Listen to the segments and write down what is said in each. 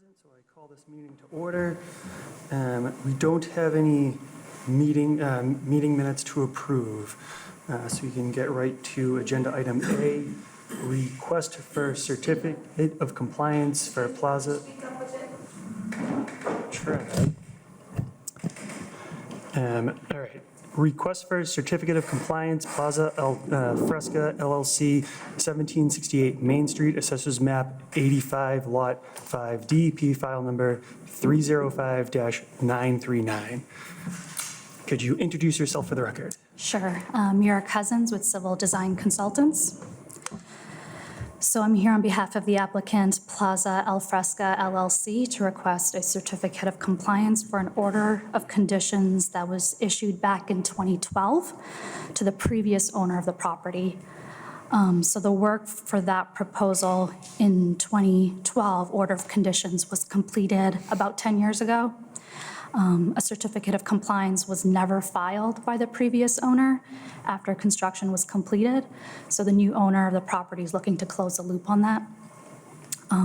present, so I call this meeting to order. We don't have any meeting minutes to approve, so we can get right to agenda item A, request for certificate of compliance for Plaza. Try. All right. Request for certificate of compliance, Plaza Fresca LLC, 1768 Main Street, Assessors Map 85, Lot 5, DEP file number 305-939. Could you introduce yourself for the record? Sure. Mira Cousins with Civil Design Consultants. So I'm here on behalf of the applicant Plaza Al Fresca LLC to request a certificate of compliance for an order of conditions that was issued back in 2012 to the previous owner of the property. So the work for that proposal in 2012, order of conditions, was completed about 10 years ago. A certificate of compliance was never filed by the previous owner after construction was completed. So the new owner of the property is looking to close the loop on that.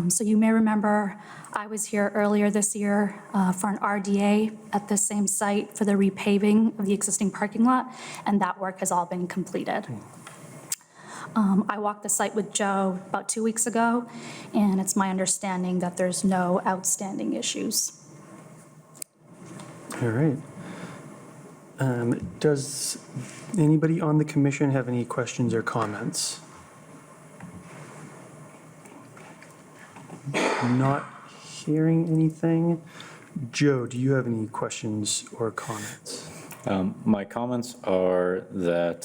So you may remember I was here earlier this year for an RDA at the same site for the repaving of the existing parking lot, and that work has all been completed. I walked the site with Joe about 2 weeks ago, and it's my understanding that there's no outstanding issues. All right. Does anybody on the commission have any questions or comments? Not hearing anything. Joe, do you have any questions or comments? My comments are that,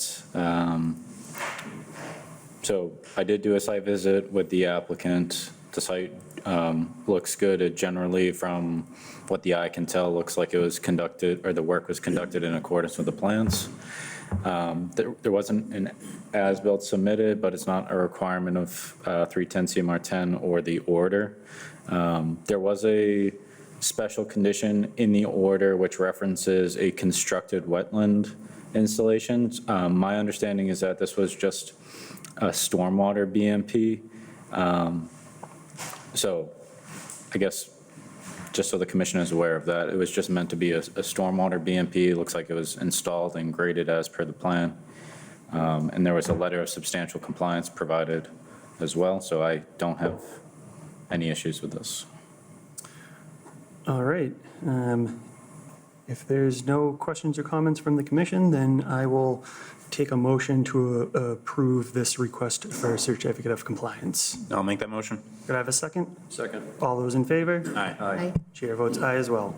so I did do a site visit with the applicant. The site looks good. Generally, from what the eye can tell, looks like it was conducted, or the work was conducted in accordance with the plans. There wasn't an as-built submitted, but it's not a requirement of 310 CMR 10 or the order. There was a special condition in the order which references a constructed wetland installation. My understanding is that this was just a stormwater BMP. So I guess just so the commission is aware of that, it was just meant to be a stormwater BMP. It looks like it was installed and graded as per the plan. And there was a letter of substantial compliance provided as well. So I don't have any issues with this. All right. If there's no questions or comments from the commission, then I will take a motion to approve this request for a certificate of compliance. I'll make that motion. Could I have a second? Second. All those in favor? Aye. Aye. Chair votes aye as well.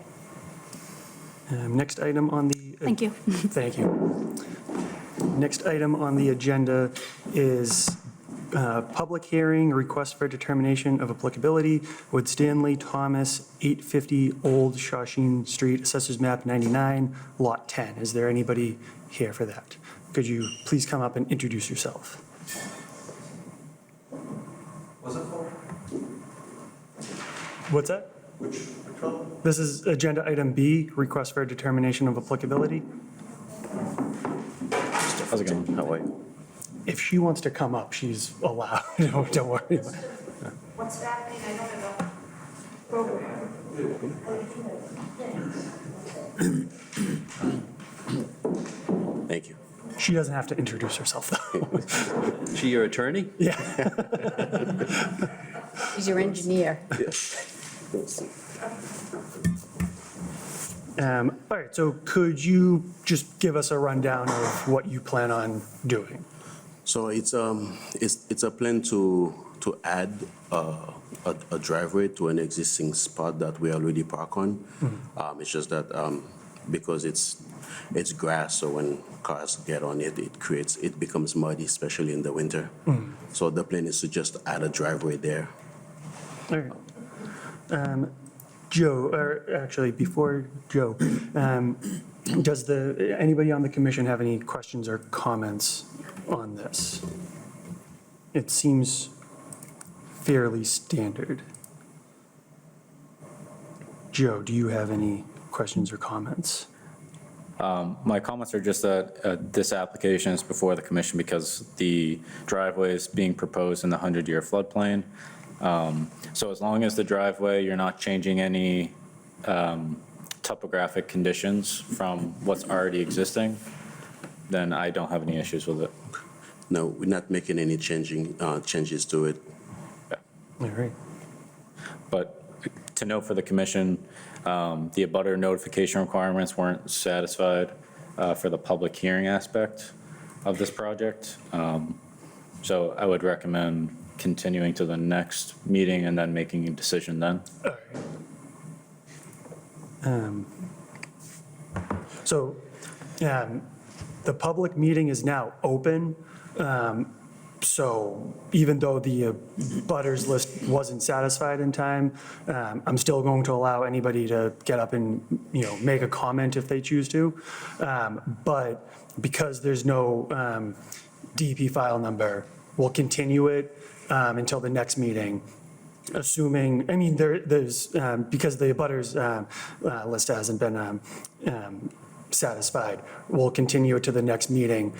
Next item on the... Thank you. Thank you. Next item on the agenda is public hearing, request for determination of applicability with Stanley Thomas, 850 Old Shawshene Street, Assessors Map 99, Lot 10. Is there anybody here for that? Could you please come up and introduce yourself? Was it for? What's that? Which one? This is agenda item B, request for determination of applicability. How's it going? How are you? If she wants to come up, she's allowed. Don't worry about it. What's happening? I don't have a program. Thank you. She doesn't have to introduce herself, though. She your attorney? Yeah. He's your engineer. All right, so could you just give us a rundown of what you plan on doing? So it's a plan to add a driveway to an existing spot that we already park on. It's just that because it's grass, so when cars get on it, it becomes muddy, especially in the winter. So the plan is to just add a driveway there. All right. Joe, or actually before Joe, does anybody on the commission have any questions or comments on this? It seems fairly standard. Joe, do you have any questions or comments? My comments are just that this application is before the commission because the driveway is being proposed in the 100-year floodplain. So as long as the driveway, you're not changing any topographic conditions from what's already existing, then I don't have any issues with it. No, we're not making any changes to it. All right. But to note for the commission, the abutter notification requirements weren't satisfied for the public hearing aspect of this project. So I would recommend continuing to the next meeting and then making a decision then. All right. So the public meeting is now open. So even though the butters list wasn't satisfied in time, I'm still going to allow anybody to get up and, make a comment if they choose to. But because there's no DEP file number, we'll continue it until the next meeting. Assuming, there's, because the abutters list hasn't been satisfied, we'll continue it to the next meeting.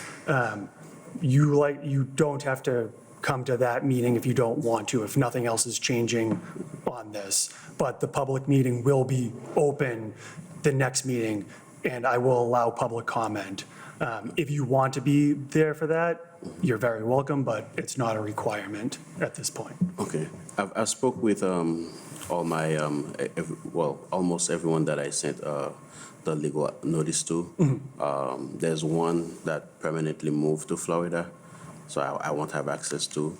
You don't have to come to that meeting if you don't want to, if nothing else is changing on this. But the public meeting will be open the next meeting, and I will allow public comment. If you want to be there for that, you're very welcome, but it's not a requirement at this point. Okay. I spoke with all my, almost everyone that I sent the legal notice to. There's one that permanently moved to Florida, so I won't have access to.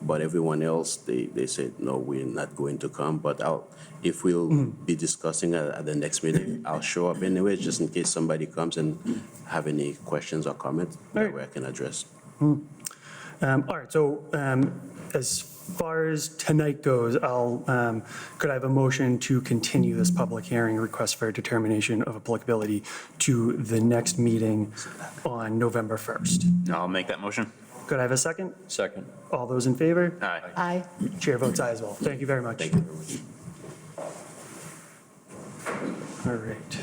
But everyone else, they said, no, we're not going to come. But if we'll be discussing at the next meeting, I'll show up anyway, just in case somebody comes and have any questions or comments that way I can address. All right, so as far as tonight goes, could I have a motion to continue this public hearing request for determination of applicability to the next meeting on November 1st? I'll make that motion. Could I have a second? Second. All those in favor? Aye. Aye. Chair votes aye as well. Thank you very much. Thank you very much. All right.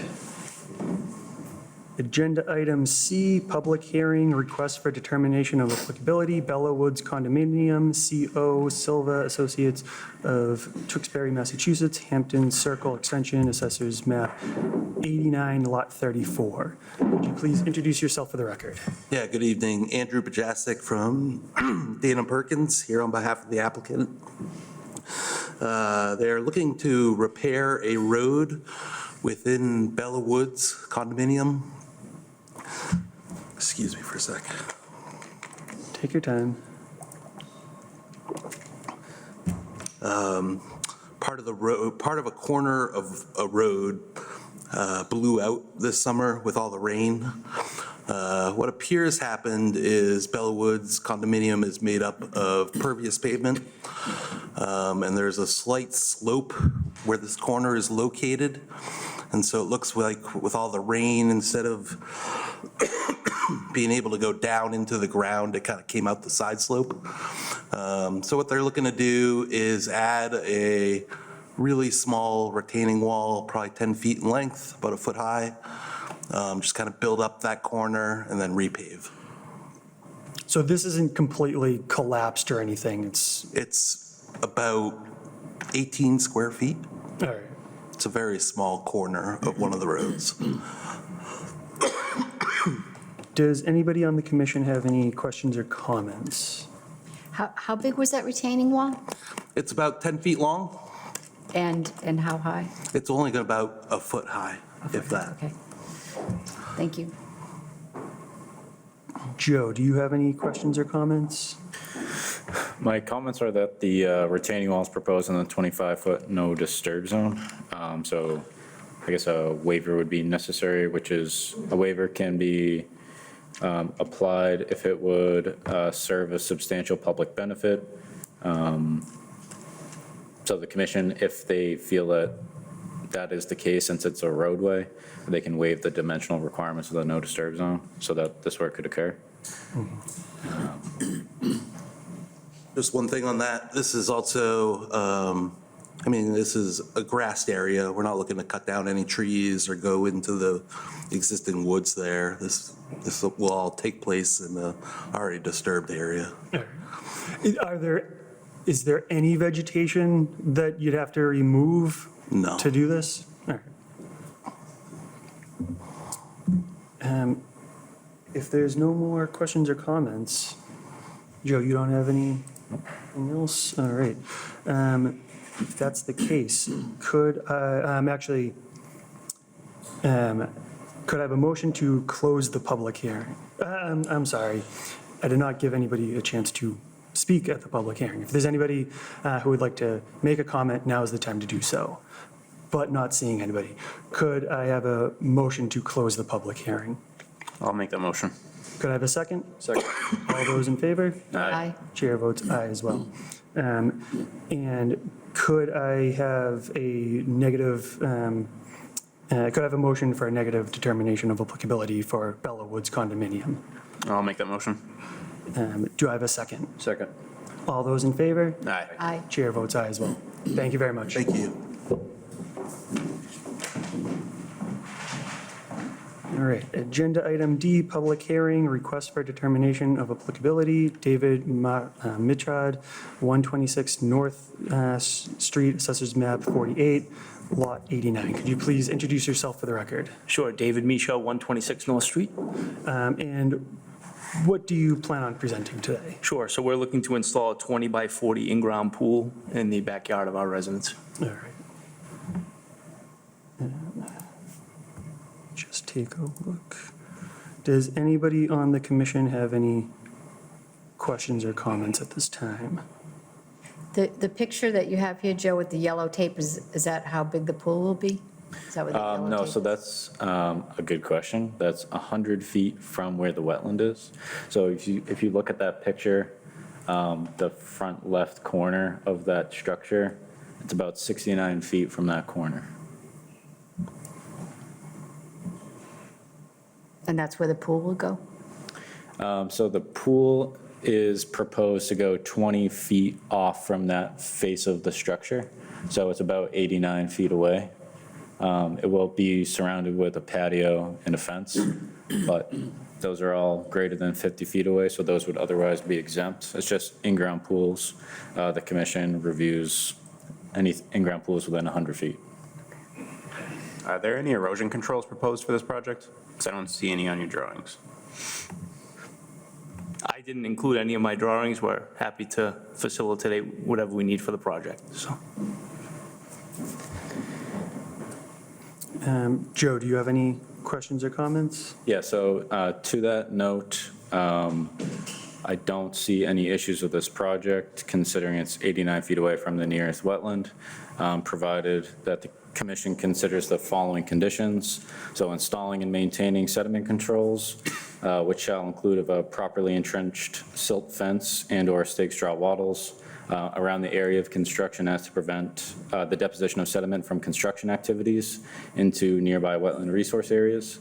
Agenda item C, public hearing, request for determination of applicability, Bella Woods Condominium, CO Silva Associates of Tewksbury, Massachusetts, Hampton Circle Extension, Assessors Map 89, Lot 34. Would you please introduce yourself for the record? Yeah, good evening. Andrew Bajasek from Dana Perkins, here on behalf of the applicant. They're looking to repair a road within Bella Woods condominium. Excuse me for a second. Take your time. Part of the road, part of a corner of a road blew out this summer with all the rain. What appears happened is Bella Woods condominium is made up of pervious pavement, and there's a slight slope where this corner is located. And so it looks like with all the rain, instead of being able to go down into the ground, it kind of came out the side slope. So what they're looking to do is add a really small retaining wall, probably 10 feet in length, about a foot high. Just kind of build up that corner and then repave. So this isn't completely collapsed or anything, It's about 18 square feet. all right. It's a very small corner of one of the roads. Does anybody on the commission have any questions or comments? How big was that retaining wall? It's about 10 feet long. And how high? It's only about a foot high, if that. Okay. Thank you. Joe, do you have any questions or comments? My comments are that the retaining wall is proposed in the 25-foot no disturb zone. So I guess a waiver would be necessary, which is a waiver can be applied if it would serve a substantial public benefit. So the commission, if they feel that that is the case, since it's a roadway, they can waive the dimensional requirements of the no disturb zone so that this work could occur. Just one thing on that. This is also, this is a grassed area. We're not looking to cut down any trees or go into the existing woods there. This will all take place in the already disturbed area. Are there Is there any vegetation that you'd have to remove No. to do this? All right. If there's no more questions or comments, Joe, you don't have anything else? All right. If that's the case, could I have a motion to close the public hearing? I'm sorry, I did not give anybody a chance to speak at the public hearing. If there's anybody who would like to make a comment, now is the time to do so. But not seeing anybody, could I have a motion to close the public hearing? I'll make that motion. Could I have a second? Second. All those in favor? Aye. Chair votes aye as well. And could I have a negative, could I have a motion for a negative determination of applicability for Bella Woods condominium? I'll make that motion. Do I have a second? Second. All those in favor? Aye. Aye. Chair votes aye as well. Thank you very much. Thank you. All right, agenda item D, public hearing, request for determination of applicability, David Mitrod, 126 North Street, Assessors Map 48, Lot 89. Could you please introduce yourself for the record? Sure, David Michaud, 126 North Street. And what do you plan on presenting today? Sure, so we're looking to install a 20 by 40 in-ground pool in the backyard of our residence. All right. Just take a look. Does anybody on the commission have any questions or comments at this time? The picture that you have here, Joe, with the yellow tape, is that how big the pool will be? Is that what the yellow tape No, is? so that's a good question. That's 100 feet from where the wetland is. So if you look at that picture, the front left corner of that structure, it's about 69 feet from that corner. And that's where the pool will go? So the pool is proposed to go 20 feet off from that face of the structure. So it's about 89 feet away. It will be surrounded with a patio and a fence, but those are all greater than 50 feet away, so those would otherwise be exempt. It's just in-ground pools. The commission reviews any in-ground pools within 100 feet. Are there any erosion controls proposed for this project? Because I don't see any on your drawings. I didn't include any of my drawings. We're happy to facilitate whatever we need for the project, so. Joe, do you have any questions or comments? Yeah, so to that note, I don't see any issues with this project, considering it's 89 feet away from the nearest wetland, provided that the commission considers the following conditions. So installing and maintaining sediment controls, which shall include of a properly entrenched silt fence and/or stake straw wattles around the area of construction as to prevent the deposition of sediment from construction activities into nearby wetland resource areas.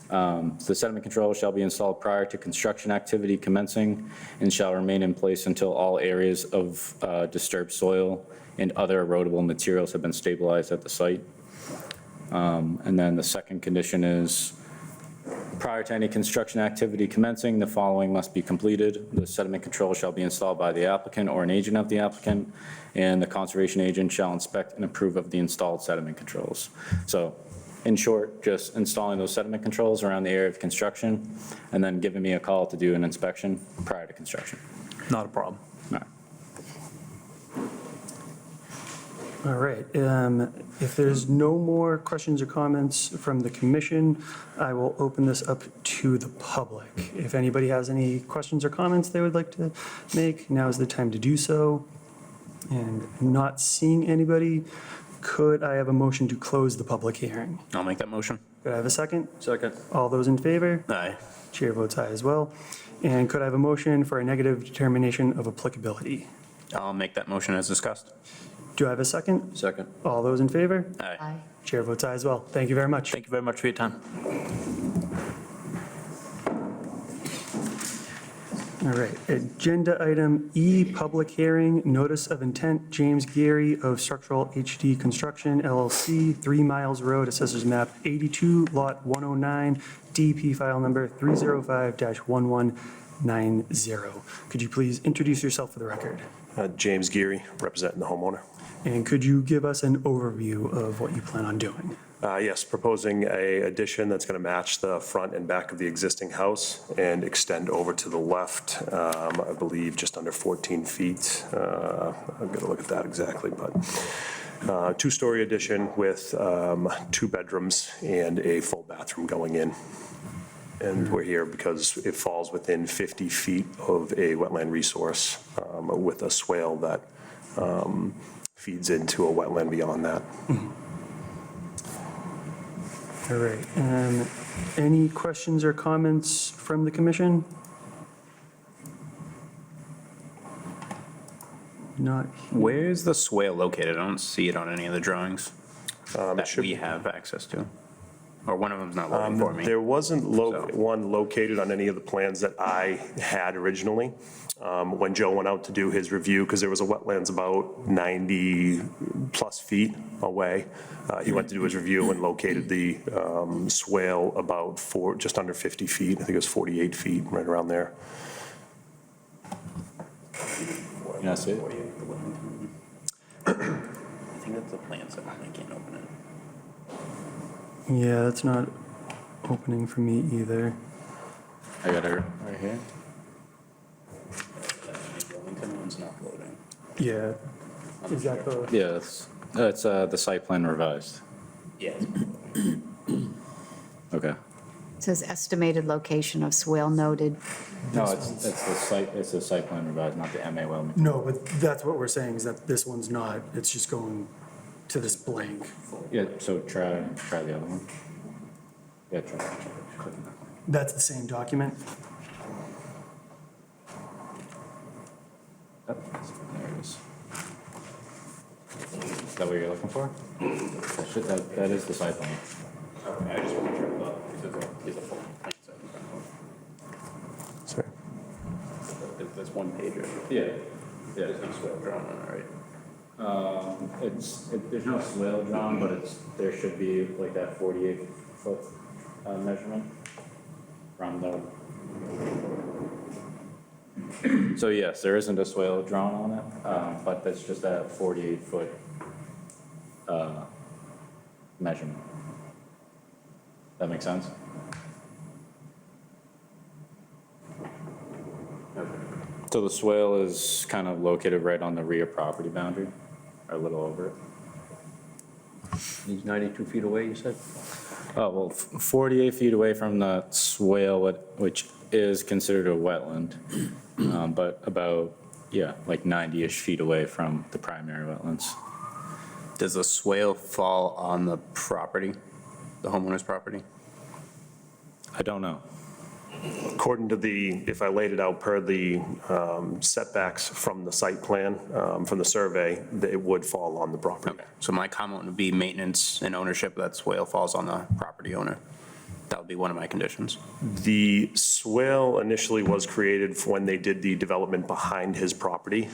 The sediment control shall be installed prior to construction activity commencing and shall remain in place until all areas of disturbed soil and other erodible materials have been stabilized at the site. And then the second condition is, prior to any construction activity commencing, the following must be completed. The sediment control shall be installed by the applicant or an agent of the applicant, and the conservation agent shall inspect and approve of the installed sediment controls. So in short, just installing those sediment controls around the area of construction and then giving me a call to do an inspection prior to construction. Not a problem. All right. All right, if there's no more questions or comments from the commission, I will open this up to the public. If anybody has any questions or comments they would like to make, now is the time to do so. And not seeing anybody, could I have a motion to close the public hearing? I'll make that motion. Could I have a second? Second. All those in favor? Aye. Chair votes aye as well. And could I have a motion for a negative determination of applicability? I'll make that motion as discussed. Do I have a second? Second. All those in favor? Aye. Aye. Chair votes aye as well. Thank you very much. Thank you very much for your time. All right, agenda item E, public hearing, notice of intent, James Geary of Structural HD Construction LLC, 3 Miles Road, Assessors Map 82, Lot 109, DP file number 305-1190. Could you please introduce yourself for the record? James Geary, representing the homeowner. And could you give us an overview of what you plan on doing? Yes, proposing a addition that's going to match the front and back of the existing house and extend over to the left, I believe just under 14 feet. I'm going to look at that exactly, but two-story addition with 2 bedrooms and a full bathroom going in. And we're here because it falls within 50 feet of a wetland resource with a swale that feeds into a wetland beyond that. All right. Any questions or comments from the commission? Not, Where's the swale located? I don't see it on any of the drawings that should- we have access to. Or one of them's not loading for me. There wasn't So- one located on any of the plans that I had originally. When Joe went out to do his review, because there was a wetlands about 90-plus feet away, he went to do his review and located the swale about just under 50 feet. I think it was 48 feet, right around there. You not see it? I think that's the plan set, I can't open it. yeah, that's not opening for me either. I got it right here. Wilmington one's not loading. Yeah. Is that the? Yeah, it's the site plan revised. Yeah. Okay. It says estimated location of swale noted. No, it's the site plan revised, not the MA Wilmington. No, but that's what we're saying, is that this one's not, it's just going to this blank. Yeah, so try the other one. Yeah, try clicking that one. That's the same document? Oh, there it is. Is that what you're looking for? That is the site plan. Okay, I just want to make sure there's a full plan set in front of Sorry. it. There's one page, right? Yeah. There's no swale drawn on it, right? There's no swale drawn, but there should be like that 48-foot measurement from the. So yes, there isn't a swale drawn on it, but that's just that 48-foot measurement. That make sense? So the swale is kind of located right on the rear property boundary, or a little over it. He's 92 feet away, you said? Oh, well, 48 feet away from the swale, which is considered a wetland, but about, yeah, like 90-ish feet away from the primary wetlands. Does the swale fall on the property, the homeowner's property? I don't know. According to if I laid it out per the setbacks from the site plan, from the survey, it would fall on the property. Okay, so my comment would be maintenance and ownership of that swale falls on the property owner. That would be one of my conditions. The swale initially was created for when they did the development behind his property.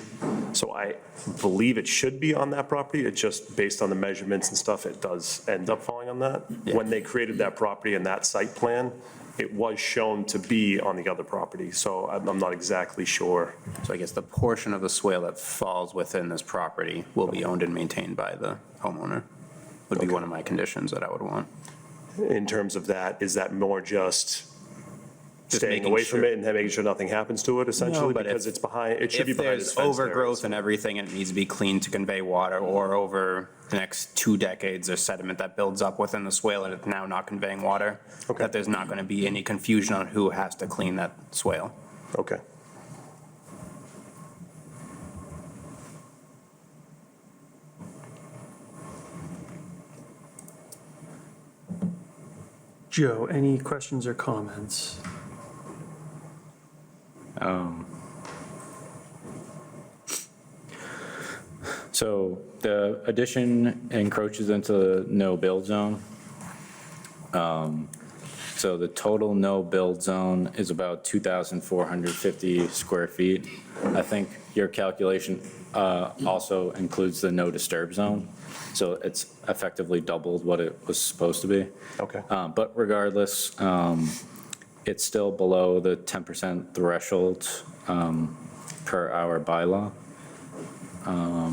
So I believe it should be on that property. It's just based on the measurements and stuff, it does end up falling on that. Yeah. When they created that property and that site plan, it was shown to be on the other property. So I'm not exactly sure. So I guess the portion of the swale that falls within this property will be owned and maintained by the homeowner, would be one of my conditions that I would want. In terms of that, is that more just staying making away from sure- it and making sure nothing happens to it essentially? No, but Because if- it's behind, it should be If behind his there's fence there. overgrowth and everything and it needs to be cleaned to convey water, or over the next 2 decades, there's sediment that builds up within the swale and it's now not conveying water, Okay. that there's not going to be any confusion on who has to clean that swale. Okay. Joe, any questions or comments? So the addition encroaches into the no-build zone. So the total no-build zone is about 2,450 square feet. I think your calculation also includes the no-disturb zone, so it's effectively doubled what it was supposed to be. Okay. But regardless, it's still below the 10% threshold per our bylaw. I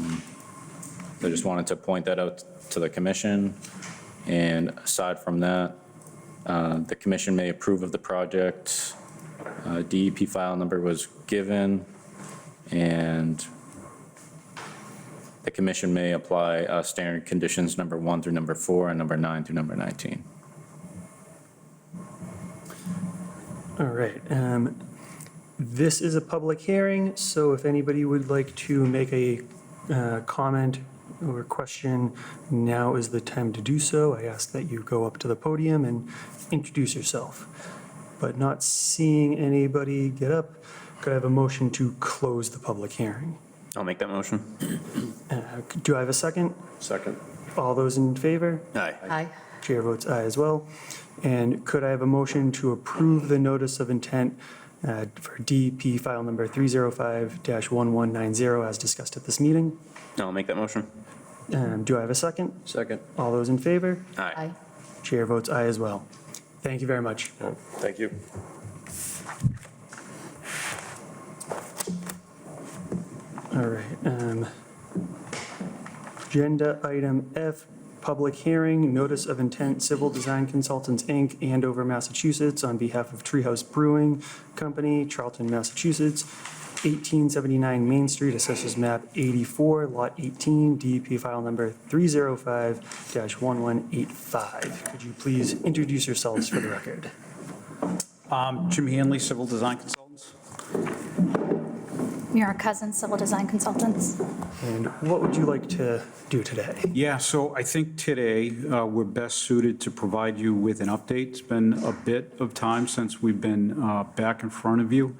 just wanted to point that out to the commission. And aside from that, the commission may approve of the project. DEP file number was given, and the commission may apply standard conditions number 1 through number 4 and number 9 through number 19. All right. This is a public hearing, so if anybody would like to make a comment or question, now is the time to do so. I ask that you go up to the podium and introduce yourself. But not seeing anybody get up, could I have a motion to close the public hearing? I'll make that motion. Do I have a second? Second. All those in favor? Aye. Aye. Chair votes aye as well. And could I have a motion to approve the notice of intent for DEP file number 305-1190 as discussed at this meeting? I'll make that motion. Do I have a second? Second. All those in favor? Aye. Chair votes aye as well. Thank you very much. Thank you. All right. Agenda item F, public hearing, notice of intent, Civil Design Consultants, Inc., Andover, Massachusetts, on behalf of Treehouse Brewing Company, Charlton, Massachusetts, 1879 Main Street, Assessors Map 84, Lot 18, DEP file number 305-1185. Could you please introduce yourselves for the record? Jim Hanley, Civil Design Consultants. Mira Cousins, Civil Design Consultants. And what would you like to do today? Yeah, so I think today we're best suited to provide you with an update. It's been a bit of time since we've been back in front of you.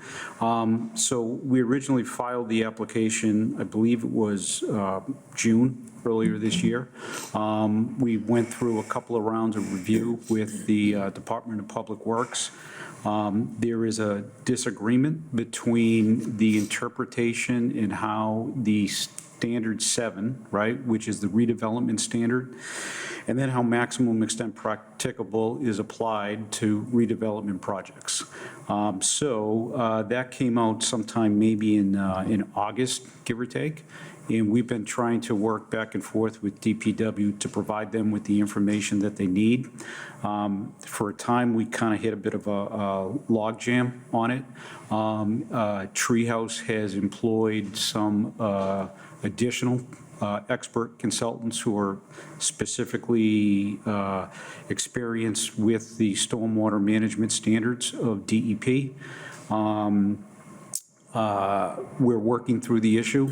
So we originally filed the application, I believe it was June, earlier this year. We went through a couple of rounds of review with the Department of Public Works. There is a disagreement between the interpretation and how the standard 7, right, which is the redevelopment standard, and then how maximum extent practicable is applied to redevelopment projects. So that came out sometime maybe in August, give or take. And we've been trying to work back and forth with DPW to provide them with the information that they need. For a time, we kind of hit a bit of a log jam on it. Treehouse has employed some additional expert consultants who are specifically experienced with the stormwater management standards of DEP. We're working through the issue.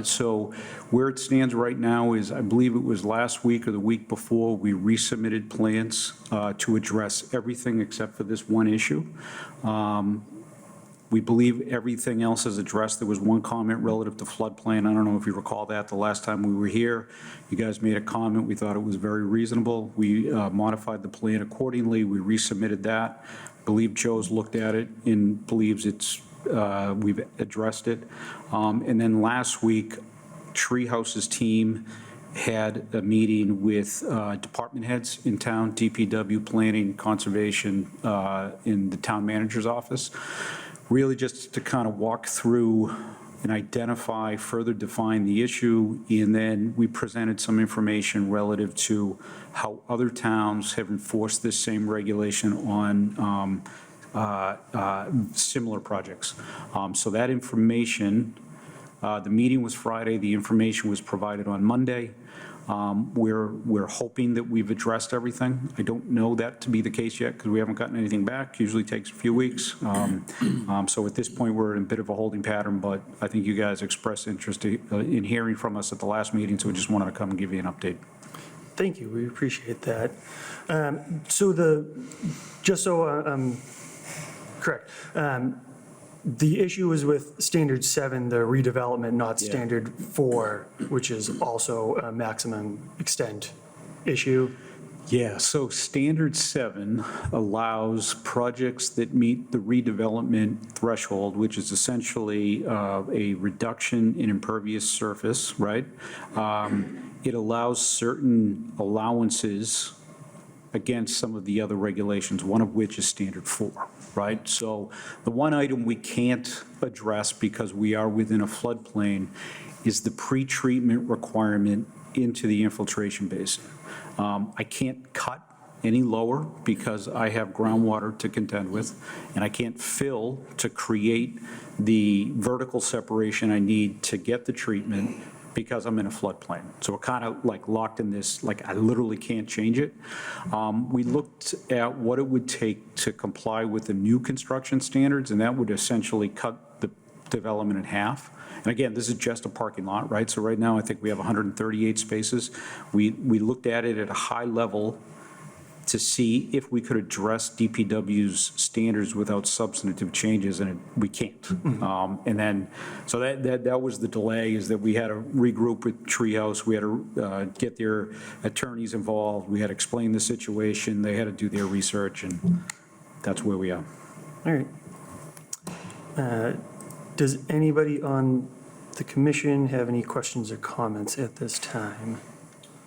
So where it stands right now is, I believe it was last week or the week before, we resubmitted plans to address everything except for this one issue. We believe everything else is addressed. There was one comment relative to floodplain. I don't know if you recall that the last time we were here. You guys made a comment. We thought it was very reasonable. We modified the plan accordingly. We resubmitted that. I believe Joe's looked at it and believes it's we've addressed it. And then last week, Treehouse's team had a meeting with department heads in town, DPW, planning, conservation, in the town manager's office, really just to kind of walk through and identify, further define the issue. And then we presented some information relative to how other towns have enforced this same regulation on similar projects. So that information, the meeting was Friday, the information was provided on Monday. We're hoping that we've addressed everything. I don't know that to be the case yet because we haven't gotten anything back. Usually takes a few weeks. So at this point, we're in a bit of a holding pattern, but I think you guys expressed interest in hearing from us at the last meeting, so we just wanted to come and give you an update. Thank you, we appreciate that. Just so I'm correct, the issue is with standard 7, the redevelopment, not standard 4, which is also a maximum extent issue. Yeah, so standard 7 allows projects that meet the redevelopment threshold, which is essentially a reduction in impervious surface, right? It allows certain allowances against some of the other regulations, one of which is standard 4, right? So the one item we can't address because we are within a floodplain is the pretreatment requirement into the infiltration basin. I can't cut any lower because I have groundwater to contend with, and I can't fill to create the vertical separation I need to get the treatment because I'm in a floodplain. So we're kind of like locked in this, like I literally can't change it. We looked at what it would take to comply with the new construction standards, and that would essentially cut the development in half. And again, this is just a parking lot, right? So right now, I think we have 138 spaces. We looked at it at a high level to see if we could address DPW's standards without substantive changes, and we can't. And then, so that was the delay, is that we had to regroup with Treehouse, we had to get their attorneys involved, we had to explain the situation, they had to do their research, and that's where we are. All right. Does anybody on the commission have any questions or comments at this time?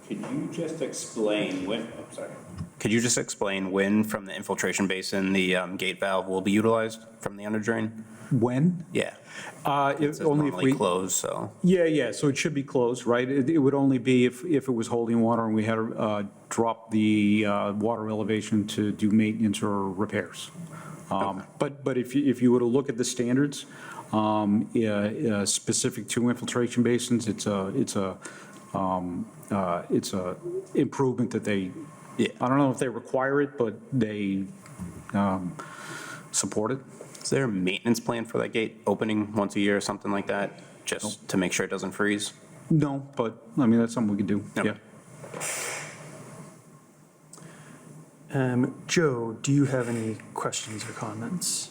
Could you just explain when, I'm sorry. Could you just explain when from the infiltration basin, the gate valve will be utilized from the under drain? When? Yeah. It's It's only if normally we. closed, so. Yeah, so it should be closed, right? It would only be if it was holding water and we had to drop the water elevation to do maintenance or repairs. But if you were to look at the standards, specific to infiltration basins, it's a improvement that they, I don't know if they require it, but they support it. Is there a maintenance plan for that gate opening once a year or something like that, just to make sure it doesn't freeze? No, but, I mean, that's something we could do, Okay. yeah. Joe, do you have any questions or comments?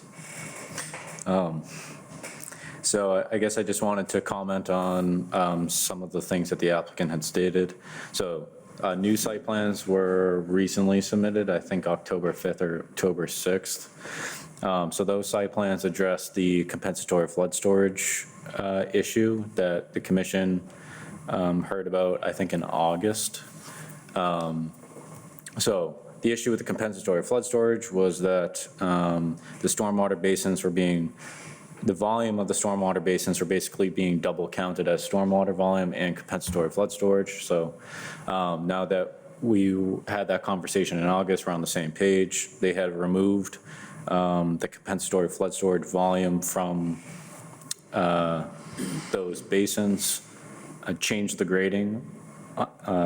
So I guess I just wanted to comment on some of the things that the applicant had stated. So new site plans were recently submitted, I think October 5th or October 6th. So those site plans address the compensatory flood storage issue that the commission heard about, I think, in August. So the issue with the compensatory flood storage was that the stormwater basins were the volume of the stormwater basins were basically being double counted as stormwater volume and compensatory flood storage. So now that we had that conversation in August, we're on the same page. They had removed the compensatory flood storage volume from those basins, changed the grading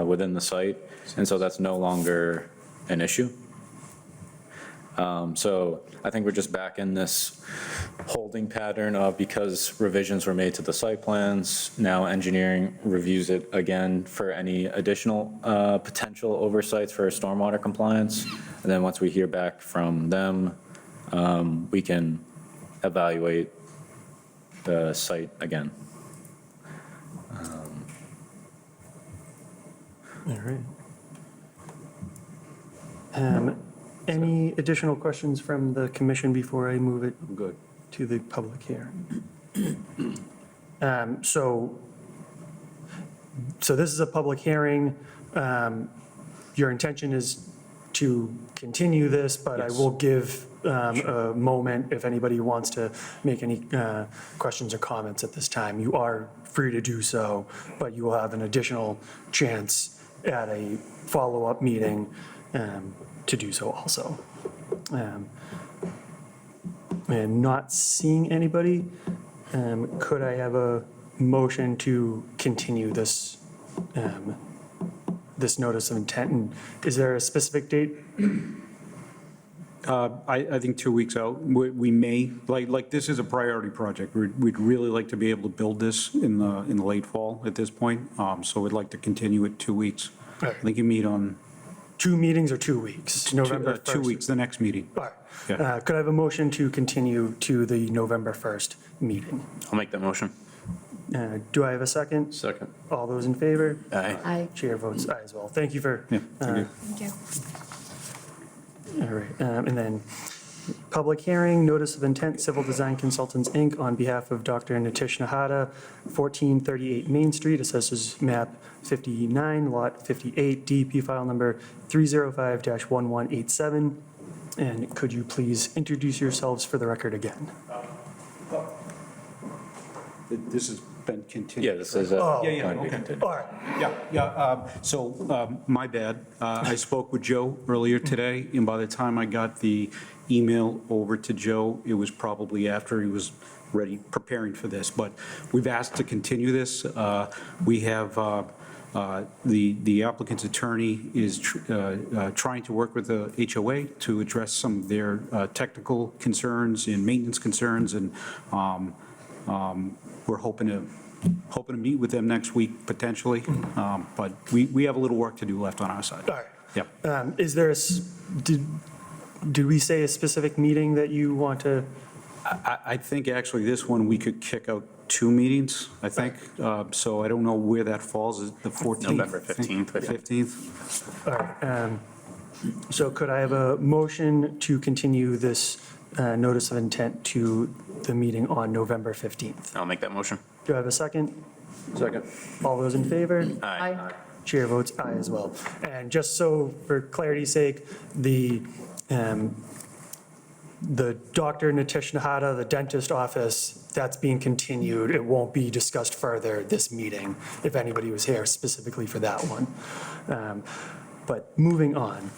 within the site, and so that's no longer an issue. So I think we're just back in this holding pattern of, because revisions were made to the site plans, now engineering reviews it again for any additional potential oversights for stormwater compliance. And then once we hear back from them, we can evaluate the site again. All right. Any additional questions from the commission before I move it Good. to the public hearing? So this is a public hearing. Your intention is to continue this, but I will give a moment if anybody wants to make any questions or comments at this time. You are free to do so, but you will have an additional chance at a follow-up meeting to do so also. And not seeing anybody, could I have a motion to continue this, this notice of intent? And is there a specific date? I think 2 weeks out, we may, like this is a priority project. We'd really like to be able to build this in the late fall at this point, so we'd like to continue it 2 weeks. I think you meet on. 2 meetings or 2 weeks? November 1st? 2 weeks, the next meeting. All right. Yeah. Could I have a motion to continue to the November 1st meeting? I'll make that motion. Do I have a second? Second. All those in favor? Aye. Aye. Chair votes aye as well. Thank you for. Yeah, thank you. Thank you. All right, and then, public hearing, notice of intent, Civil Design Consultants, Inc., on behalf of Dr. Nitish Nahata, 1438 Main Street, Assessors Map 59, Lot 58, DEP file number 305-1187. And could you please introduce yourselves for the record again? This is been continued. Yeah, this is Oh. Yeah, going to be okay. continued. All right. So, my bad. I spoke with Joe earlier today, and by the time I got the email over to Joe, it was probably after he was ready, preparing for this. But we've asked to continue this. We have, the applicant's attorney is trying to work with the HOA to address some of their technical concerns and maintenance concerns, and we're hoping to meet with them next week, potentially. But we have a little work to do left on our side. All right. Yep. Is there did we say a specific meeting that you want to? I think actually this one, we could kick out 2 meetings, I think. So I don't know where that falls, is it the 14th? November 15th, I think. 15th? All right. So could I have a motion to continue this notice of intent to the meeting on November 15th? I'll make that motion. Do I have a second? Second. All those in favor? Aye. Chair votes aye as well. And just so, for clarity's sake, the Dr. Nitish Nahata, the dentist office, that's being continued. It won't be discussed further this meeting, if anybody was here specifically for that one. But moving on.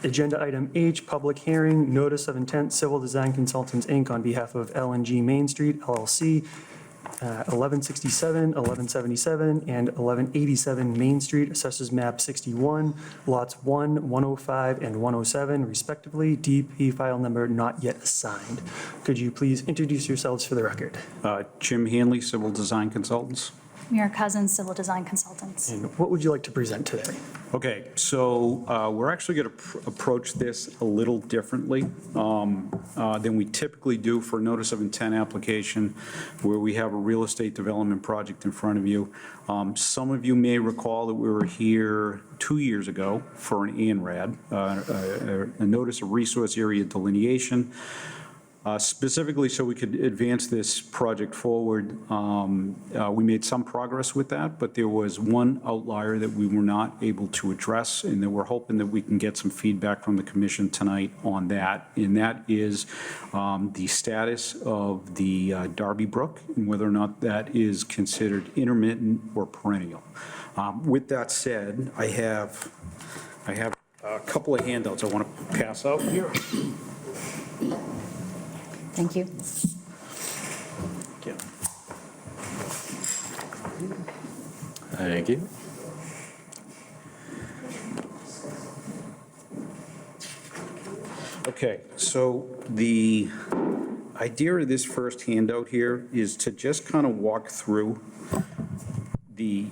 Agenda item H, public hearing, notice of intent, Civil Design Consultants, Inc., on behalf of LNG Main Street LLC, 1167, 1177, and 1187 Main Street, Assessors Map 61, lots 1, 105, and 107 respectively, DP file number not yet assigned. Could you please introduce yourselves for the record? Jim Hanley, Civil Design Consultants. Mira Cousins, Civil Design Consultants. And what would you like to present today? Okay, so we're actually going to approach this a little differently than we typically do for a notice of intent application, where we have a real estate development project in front of you. Some of you may recall that we were here 2 years ago for an ANRAD, a notice of resource area delineation. Specifically, so we could advance this project forward. We made some progress with that, but there was one outlier that we were not able to address, and that we're hoping that we can get some feedback from the commission tonight on that. And that is the status of the Darby Brook, and whether or not that is considered intermittent or perennial. With that said, I have a couple of handouts I want to pass out here. Thank you. Thank you. Okay, so the idea of this first handout here is to just kind of walk through the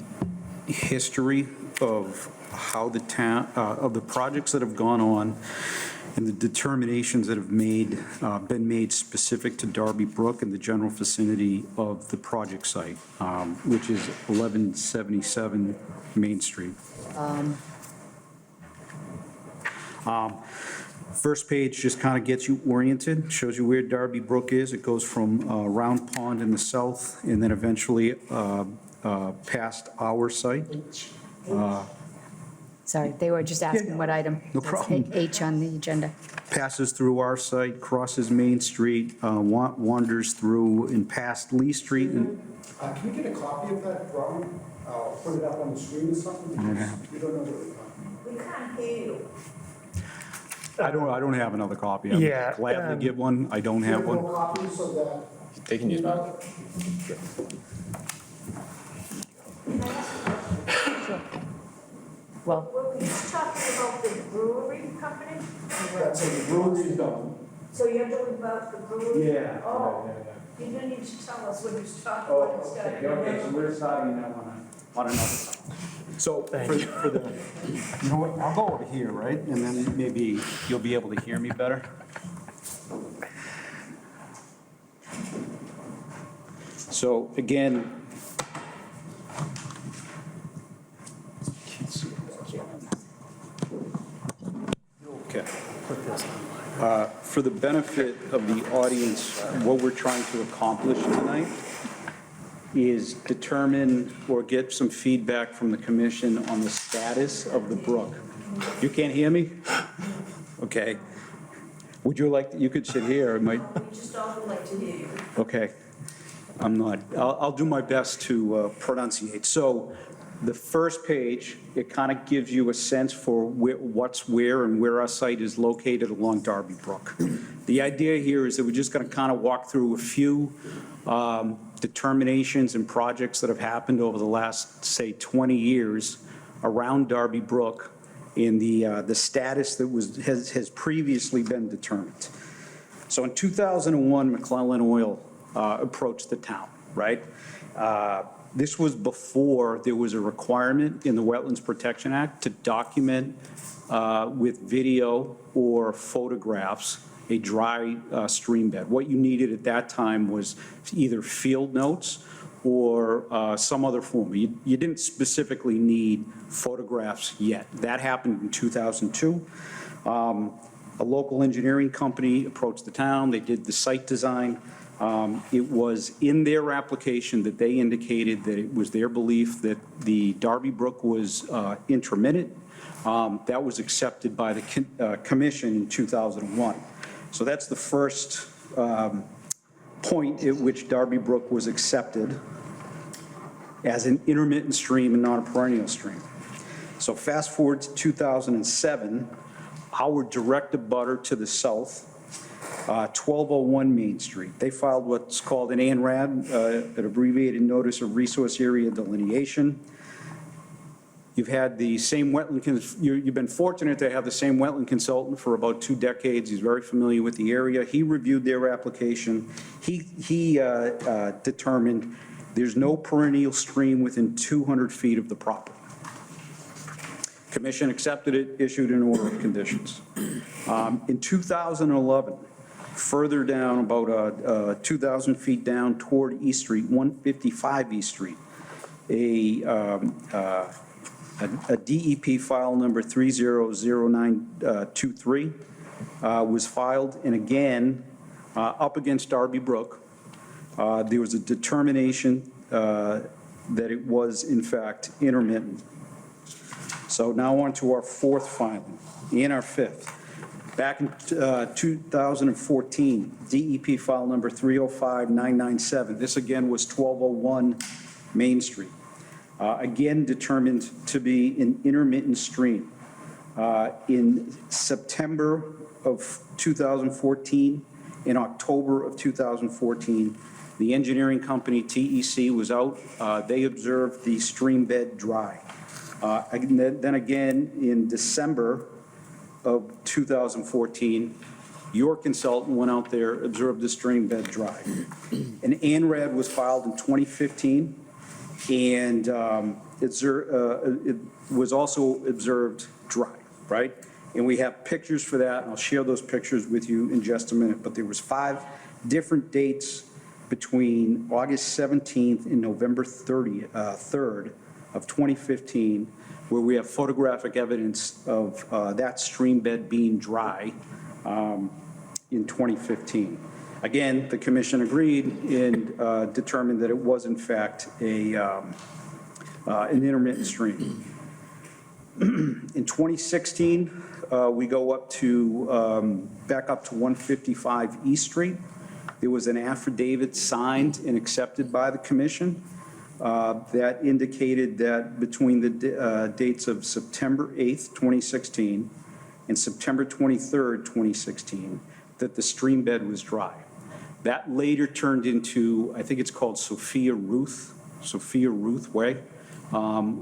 history of how the town, of the projects that have gone on and the determinations that have been made specific to Darby Brook and the general vicinity of the project site, which is 1177 Main Street. First page just kind of gets you oriented, shows you where Darby Brook is. It goes from Round Pond in the south and then eventually past our site. Sorry, they were just asking what item. No problem. That's H on the agenda. Passes through our site, crosses Main Street, wanders through and past Lee Street. And Can we get a copy of that drawing? I'll put it up on the screen or something, because we don't know what We can't hear you. I don't have another copy. I would Yeah, gladly give one. I don't have one. copies of that. They can use mine. Well, Well, he's talking about the brewery company? That's a brewery done. So you're talking about the brewery? Yeah. Oh, you didn't need to tell us what he's talking about. It's gotta be- so we're starting that one on another side. So for the, you know what, I'll go over here, right? And then maybe you'll be able to hear me better. So again, okay. For the benefit of the audience, what we're trying to accomplish tonight is determine or get some feedback from the commission on the status of the brook. You can't hear me? Okay. Would you like, you could sit here, it might, We just all would like to hear you. okay. I'll do my best to pronunciate. So the first page, it kind of gives you a sense for what's where and where our site is located along Darby Brook. The idea here is that we're just going to kind of walk through a few determinations and projects that have happened over the last, say, 20 years around Darby Brook in the status that has previously been determined. So in 2001, McClellan Oil approached the town, right? This was before there was a requirement in the Wetlands Protection Act to document with video or photographs a dry stream bed. What you needed at that time was either field notes or some other form. You didn't specifically need photographs yet. That happened in 2002. A local engineering company approached the town. They did the site design. It was in their application that they indicated that it was their belief that the Darby Brook was intermittent. That was accepted by the commission in 2001. So that's the first point at which Darby Brook was accepted as an intermittent stream and not a perennial stream. So fast forward to 2007, our direct abutter to the south, 1201 Main Street. They filed what's called an ANRAD, an abbreviated Notice of Resource Area Delineation. You've had the same wetland, you've been fortunate to have the same wetland consultant for about 2 decades. He's very familiar with the area. He reviewed their application. He determined there's no perennial stream within 200 feet of the property. Commission accepted it, issued an order of conditions. In 2011, further down, about 2,000 feet down toward East Street, 155 East Street, a DEP file number 300923 was filed, and again, up against Darby Brook, there was a determination that it was, in fact, intermittent. So now on to our fourth filing, and our fifth. Back in 2014, DEP file number 305997. This again was 1201 Main Street. Again determined to be an intermittent stream. In September of 2014, in October of 2014, the engineering company TEC was out. They observed the stream bed dry. Then again, in December of 2014, your consultant went out there, observed the stream bed dry. An ANRAD was filed in 2015, and it was also observed dry, right? And we have pictures for that, and I'll share those pictures with you in just a minute. But there was 5 different dates between August 17th and November 3rd of 2015, where we have photographic evidence of that stream bed being dry in 2015. Again, the commission agreed and determined that it was in fact an intermittent stream. In 2016, we go up to, back up to 155 East Street. There was an affidavit signed and accepted by the commission that indicated that between the dates of September 8th, 2016 and September 23rd, 2016, that the stream bed was dry. That later turned into, I think it's called Sophia Ruth Way,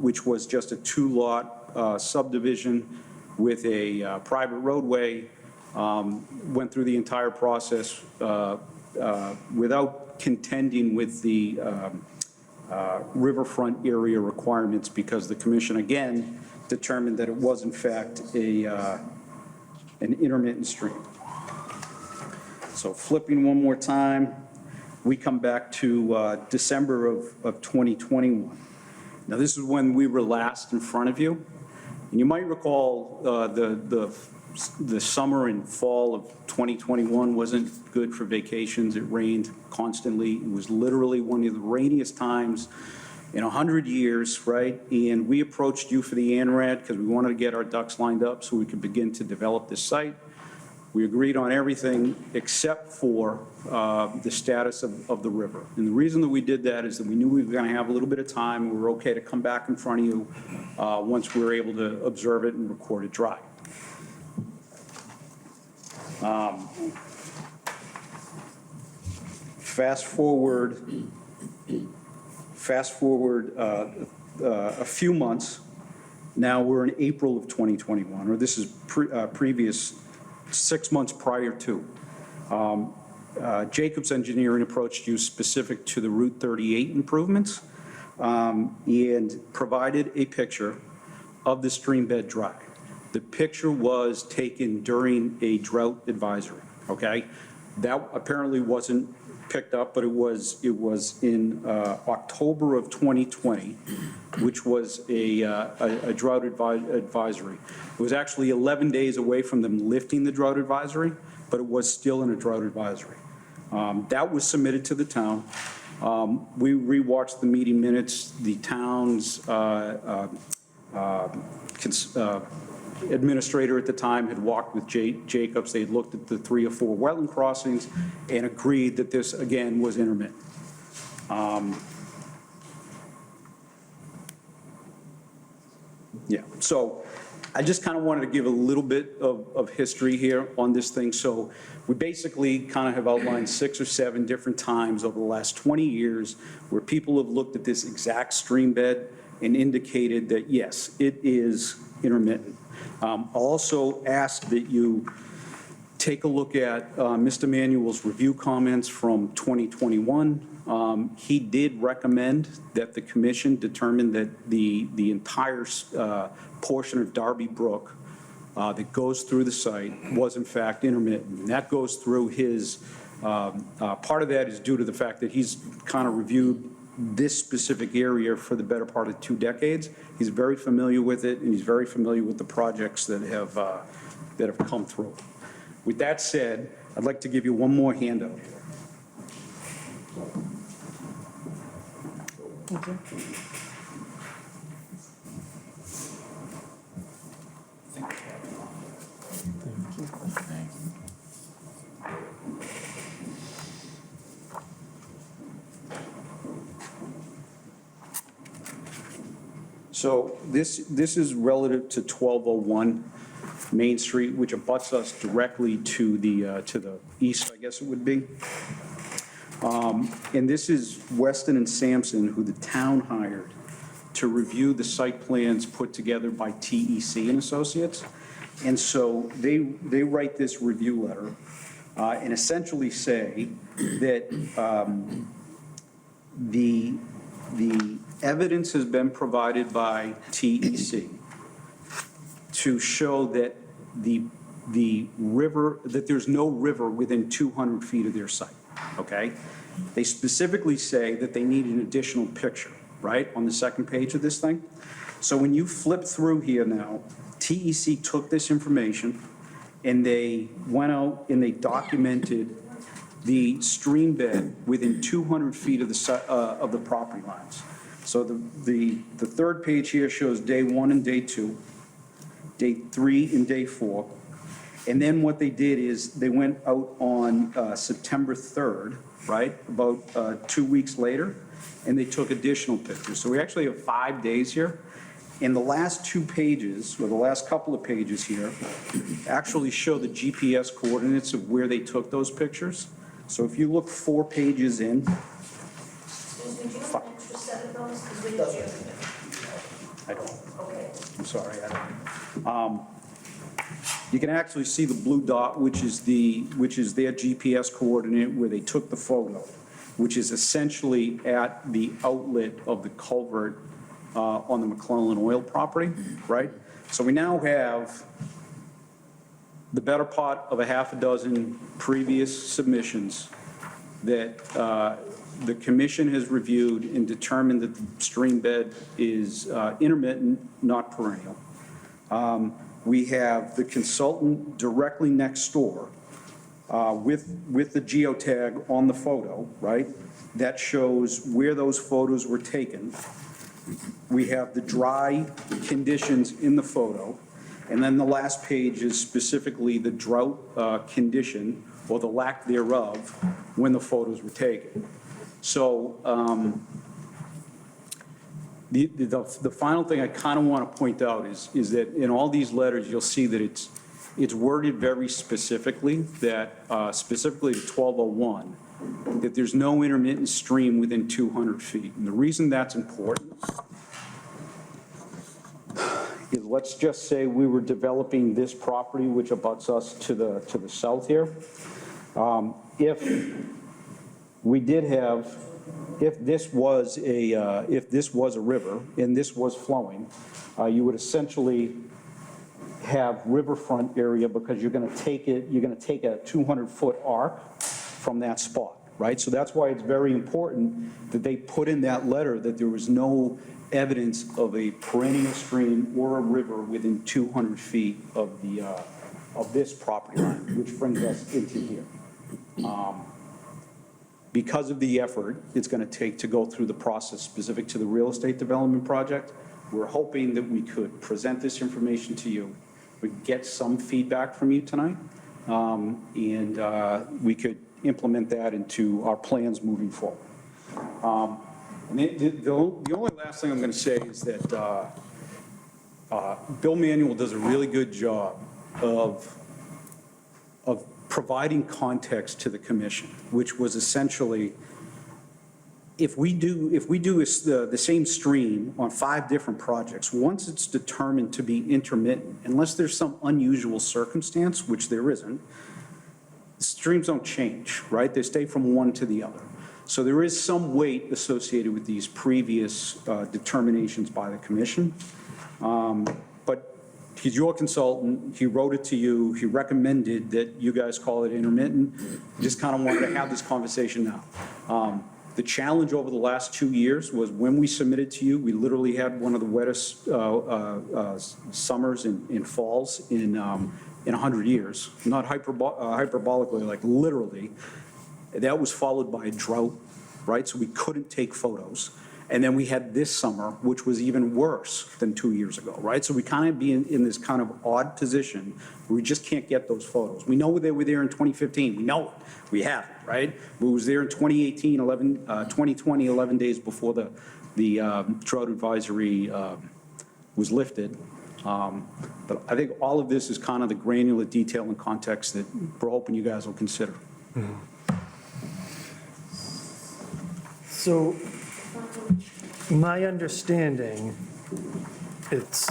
which was just a 2-lot subdivision with a private roadway. Went through the entire process without contending with the riverfront area requirements, because the commission again determined that it was in fact an intermittent stream. So flipping one more time, we come back to December of 2021. Now this is when we were last in front of you. And you might recall the summer and fall of 2021 wasn't good for vacations. It rained constantly. It was literally one of the rainiest times in 100 years, right? And we approached you for the ANRAD because we wanted to get our ducks lined up so we could begin to develop this site. We agreed on everything except for the status of the river. And the reason that we did that is that we knew we were going to have a little bit of time. We were okay to come back in front of you once we were able to observe it and record it dry. Fast forward a few months. Now we're in April of 2021, or this is previous 6 months prior to. Jacobs Engineering approached you specific to the Route 38 improvements and provided a picture of the stream bed dry. The picture was taken during a drought advisory, okay? That apparently wasn't picked up, but it was in October of 2020, which was a drought advisory. It was actually 11 days away from them lifting the drought advisory, but it was still in a drought advisory. That was submitted to the town. We rewatched the meeting minutes. The town's administrator at the time had walked with Jacobs. They had looked at the 3 or 4 wetland crossings and agreed that this, again, was intermittent. Yeah, so I just kind of wanted to give a little bit of history here on this thing. So we basically kind of have outlined 6 or 7 different times over the last 20 years where people have looked at this exact stream bed and indicated that, yes, it is intermittent. I'll also ask that you take a look at Mr. Manuel's review comments from 2021. He did recommend that the commission determine that the entire portion of Darby Brook that goes through the site was in fact intermittent. And that goes through his, part of that is due to the fact that he's kind of reviewed this specific area for the better part of 2 decades. He's very familiar with it, and he's very familiar with the projects that have come through. With that said, I'd like to give you one more handout. Thank you. So this is relative to 1201 Main Street, which abuts us directly to the east, I guess it would be. And this is Weston and Sampson, who the town hired to review the site plans put together by TEC and Associates. And so they write this review letter and essentially say that the evidence has been provided by TEC to show that the river, that there's no river within 200 feet of their site, okay? They specifically say that they need an additional picture, right, on the second page of this thing. So when you flip through here now, TEC took this information and they went out and they documented the stream bed within 200 feet of the property lines. So the third page here shows day 1 and day 2, day 3 and day 4. And then what they did is they went out on September 3rd, right, about 2 weeks later, and they took additional pictures. So we actually have 5 days here. And the last 2 pages, or the last couple of pages here, actually show the GPS coordinates of where they took those pictures. So if you look 4 pages in, Excuse me, do you have an extra set of those? Because we didn't do I don't, Okay. I'm sorry, I don't. You can actually see the blue dot, which is their GPS coordinate where they took the photo, which is essentially at the outlet of the culvert on the McClellan Oil property, right? So we now have the better part of a half a dozen previous submissions that the commission has reviewed and determined that the stream bed is intermittent, not perennial. We have the consultant directly next door with the geotag on the photo, right? That shows where those photos were taken. We have the dry conditions in the photo. And then the last page is specifically the drought condition, or the lack thereof, when the photos were taken. So the final thing I kind of want to point out is that in all these letters, you'll see that it's worded very specifically, that specifically to 1201, that there's no intermittent stream within 200 feet. And the reason that's important is, let's just say we were developing this property, which abuts us to the south here. If we did have, if this was a river and this was flowing, you would essentially have riverfront area, because you're going to take a 200-foot arc from that spot, right? So that's why it's very important that they put in that letter that there was no evidence of a perennial stream or a river within 200 feet of this property line, which brings us into here. Because of the effort it's going to take to go through the process specific to the real estate development project, we're hoping that we could present this information to you, we could get some feedback from you tonight, and we could implement that into our plans moving forward. And the only last thing I'm going to say is that Bill Manuel does a really good job of providing context to the commission, which was essentially, if we do the same stream on 5 different projects, once it's determined to be intermittent, unless there's some unusual circumstance, which there isn't, streams don't change, right? They stay from one to the other. So there is some weight associated with these previous determinations by the commission. But he's your consultant, he wrote it to you, he recommended that you guys call it intermittent. Just kind of wanted to have this conversation now. The challenge over the last 2 years was when we submitted to you, we literally had one of the wettest summers and falls in 100 years, not hyperbolically, like literally. That was followed by a drought, right? So we couldn't take photos. And then we had this summer, which was even worse than 2 years ago, right? So we kind of be in this kind of odd position where we just can't get those photos. We know they were there in 2015. We know it. We have it, right? It was there in 2018, 2020, 11 days before the drought advisory was lifted. But I think all of this is kind of the granular detail and context that we're hoping you guys will consider. Mm-hmm. So my understanding, it's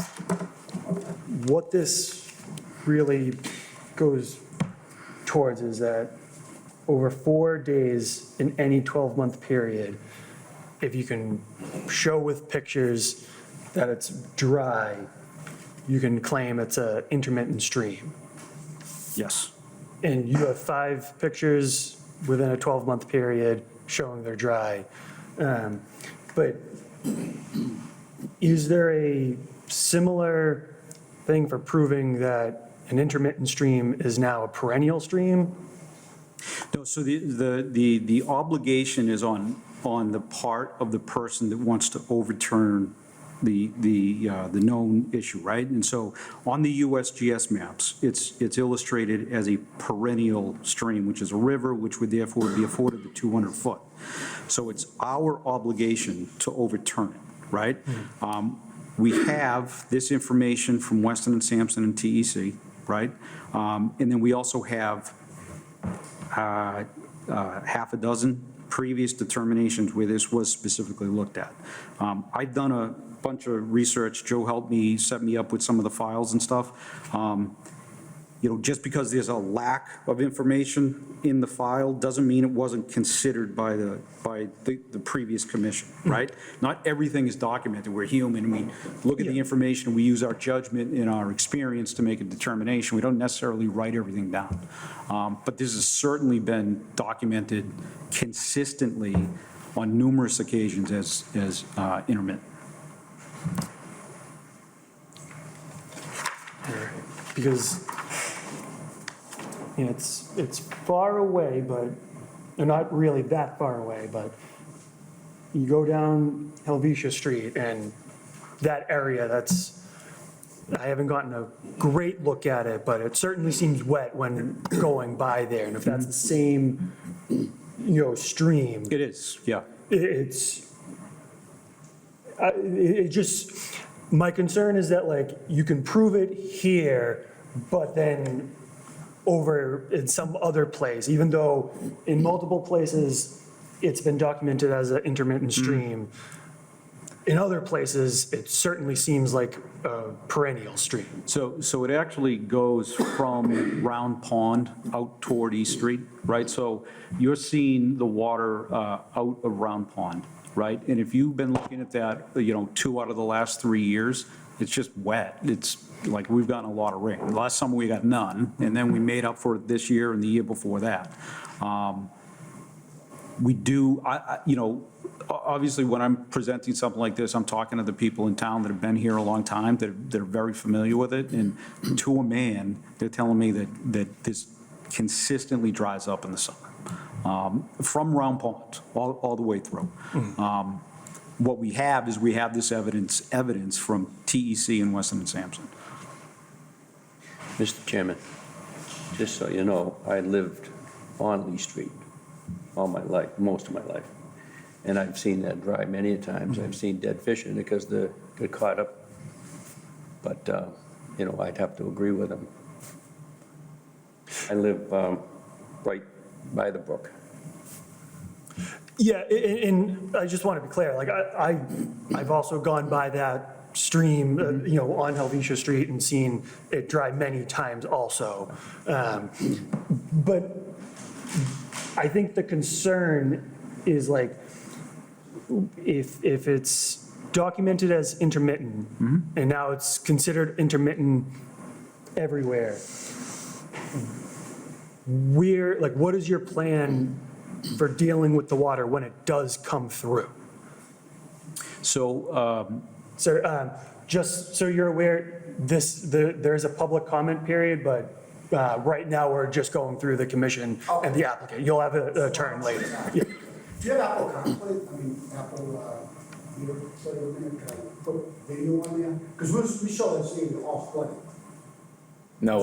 what this really goes towards is that over 4 days in any 12-month period, if you can show with pictures that it's dry, you can claim it's an intermittent stream. Yes. And you have 5 pictures within a 12-month period showing they're dry. But is there a similar thing for proving that an intermittent stream is now a perennial stream? No, so the obligation is on the part of the person that wants to overturn the known issue, right? And so on the USGS maps, it's illustrated as a perennial stream, which is a river, which would therefore be afforded the 200 foot. So it's our obligation to overturn it, right? We have this information from Weston and Sampson and TEC, right? And then we also have half a dozen previous determinations where this was specifically looked at. I've done a bunch of research. Joe helped me set me up with some of the files and stuff. You know, just because there's a lack of information in the file doesn't mean it wasn't considered by the previous commission, right? Not everything is documented. We're human. We look at the information. We use our judgment and our experience to make a determination. We don't necessarily write everything down. But this has certainly been documented consistently on numerous occasions as intermittent. Because you know, it's far away, but they're not really that far away, but you go down Helvetia Street and that area that's I haven't gotten a great look at it, but it certainly seems wet when going by there. And if that's the same, stream, It is, yeah. it's, it just, my concern is that like, you can prove it here, but then over in some other place, even though in multiple places, it's been documented as an intermittent stream. In other places, it certainly seems like a perennial stream. So it actually goes from Round Pond out toward East Street, right? So you're seeing the water out of Round Pond, right? And if you've been looking at that, 2 out of the last 3 years, it's just wet. It's like we've gotten a lot of rain. Last summer, we got none, and then we made up for it this year and the year before that. We do, obviously, when I'm presenting something like this, I'm talking to the people in town that have been here a long time, that are very familiar with it, and to a man, they're telling me that this consistently dries up in the summer, from Round Pond, all the way through. What we have is we have this evidence from TEC and Weston and Sampson. Mr. Chairman, just so you know, I lived on Lee Street all my life, most of my life. And I've seen that dry many a times. I've seen dead fish in it because they get caught up. But, I'd have to agree with him. I live right by the brook. Yeah, and I just want to be clear, like, I've also gone by that stream, on Helvetia Street and seen it dry many times also. But I think the concern is like, if it's documented as intermittent, and now it's considered intermittent everywhere, what is your plan for dealing with the water when it does come through? So, Sir, just so you're aware, there's a public comment period, but right now we're just going through the commission and the applicant. You'll have a turn later. Yeah. Do you have Apple CarPlay, Apple, so you're going to put video on there? Because we show that saying all flooded. No,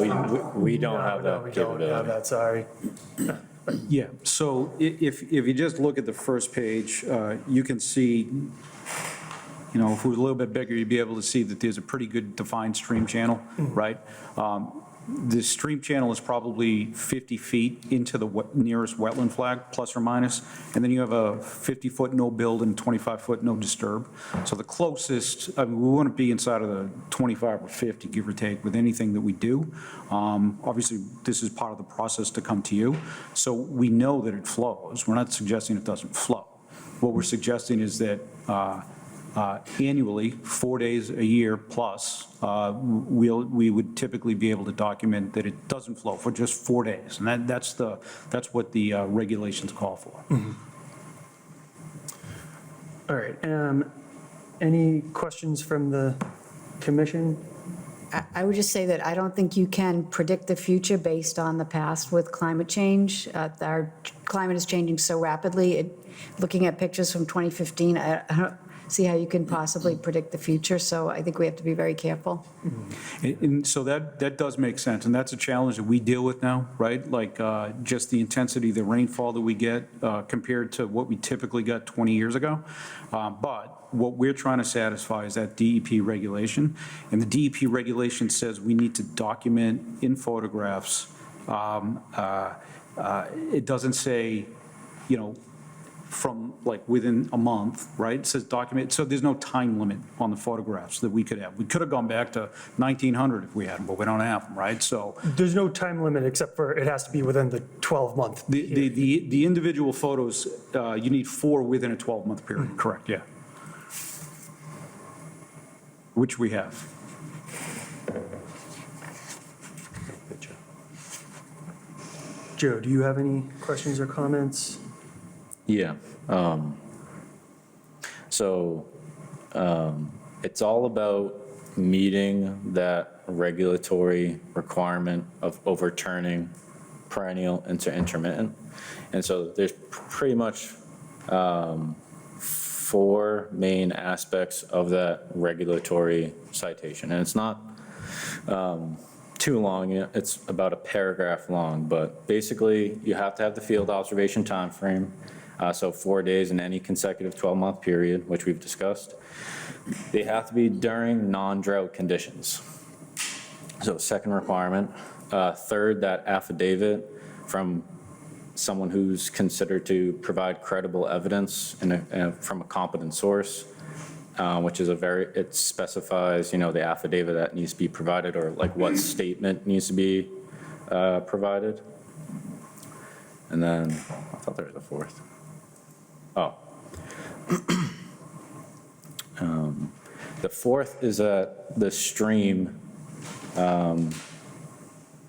we don't have No, that we don't have capability. that, sorry. yeah, so if you just look at the first page, you can see, if it was a little bit bigger, you'd be able to see that there's a pretty good defined stream channel, right? The stream channel is probably 50 feet into the nearest wetland flag, plus or minus, and then you have a 50-foot no build and 25-foot no disturb. So the closest, we wouldn't be inside of the 25 or 50, give or take, with anything that we do. Obviously, this is part of the process to come to you. So we know that it flows. We're not suggesting it doesn't flow. What we're suggesting is that annually, 4 days a year plus, we would typically be able to document that it doesn't flow for just 4 days. And that's what the regulations call for. All right. Any questions from the commission? I would just say that I don't think you can predict the future based on the past with climate change. Our climate is changing so rapidly. Looking at pictures from 2015, I don't see how you can possibly predict the future, so I think we have to be very careful. And so that does make sense, and that's a challenge that we deal with now, right? Like just the intensity, the rainfall that we get compared to what we typically got 20 years ago. But what we're trying to satisfy is that DEP regulation, and the DEP regulation says we need to document in photographs. It doesn't say, from like within a month, right? It says document, so there's no time limit on the photographs that we could have. We could have gone back to 1900 if we had them, but we don't have them, right? So There's no time limit except for it has to be within the 12-month. the individual photos, you need 4 within a 12-month period, correct, yeah. Which we have. Joe, do you have any questions or comments? Yeah. It's all about meeting that regulatory requirement of overturning perennial into intermittent. And so there's pretty much 4 main aspects of that regulatory citation. And it's not too long. It's about a paragraph long, but basically you have to have the field observation timeframe. So 4 days in any consecutive 12-month period, which we've discussed. They have to be during non-drought conditions. So second requirement. Third, that affidavit from someone who's considered to provide credible evidence from a competent source, which is it specifies, the affidavit that needs to be provided, or like what statement needs to be provided. And then, I thought there was a fourth. Oh. The fourth is that the stream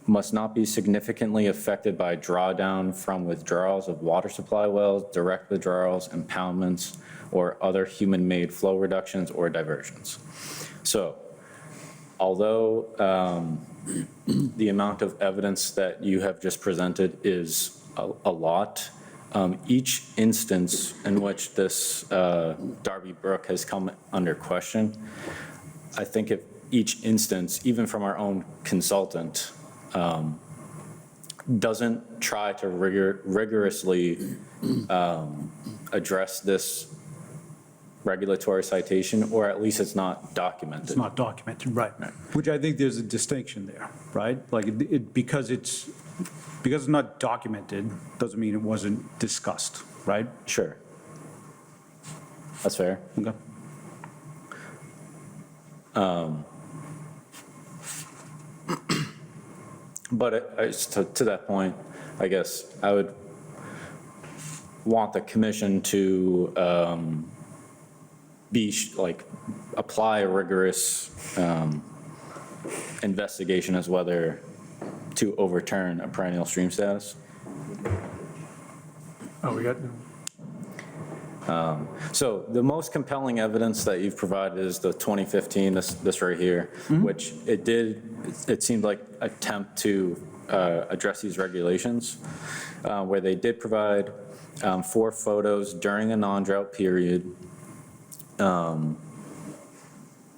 must not be significantly affected by drawdown from withdrawals of water supply wells, direct withdrawals, impoundments, or other human-made flow reductions or diversions. So, although the amount of evidence that you have just presented is a lot, each instance in which this Darby Brook has come under question, I think if each instance, even from our own consultant, doesn't try to rigorously address this regulatory citation, or at least it's not documented. It's not documented, right. Which I think there's a distinction there, right? Like, because it's not documented, doesn't mean it wasn't discussed, right? Sure. That's fair. Okay. But to that point, I guess I would want the commission to apply a rigorous investigation as whether to overturn a perennial stream status. Oh, we got, So the most compelling evidence that you've provided is the 2015, this right here, which it seemed like attempt to address these regulations, where they did provide 4 photos during a non-drought period,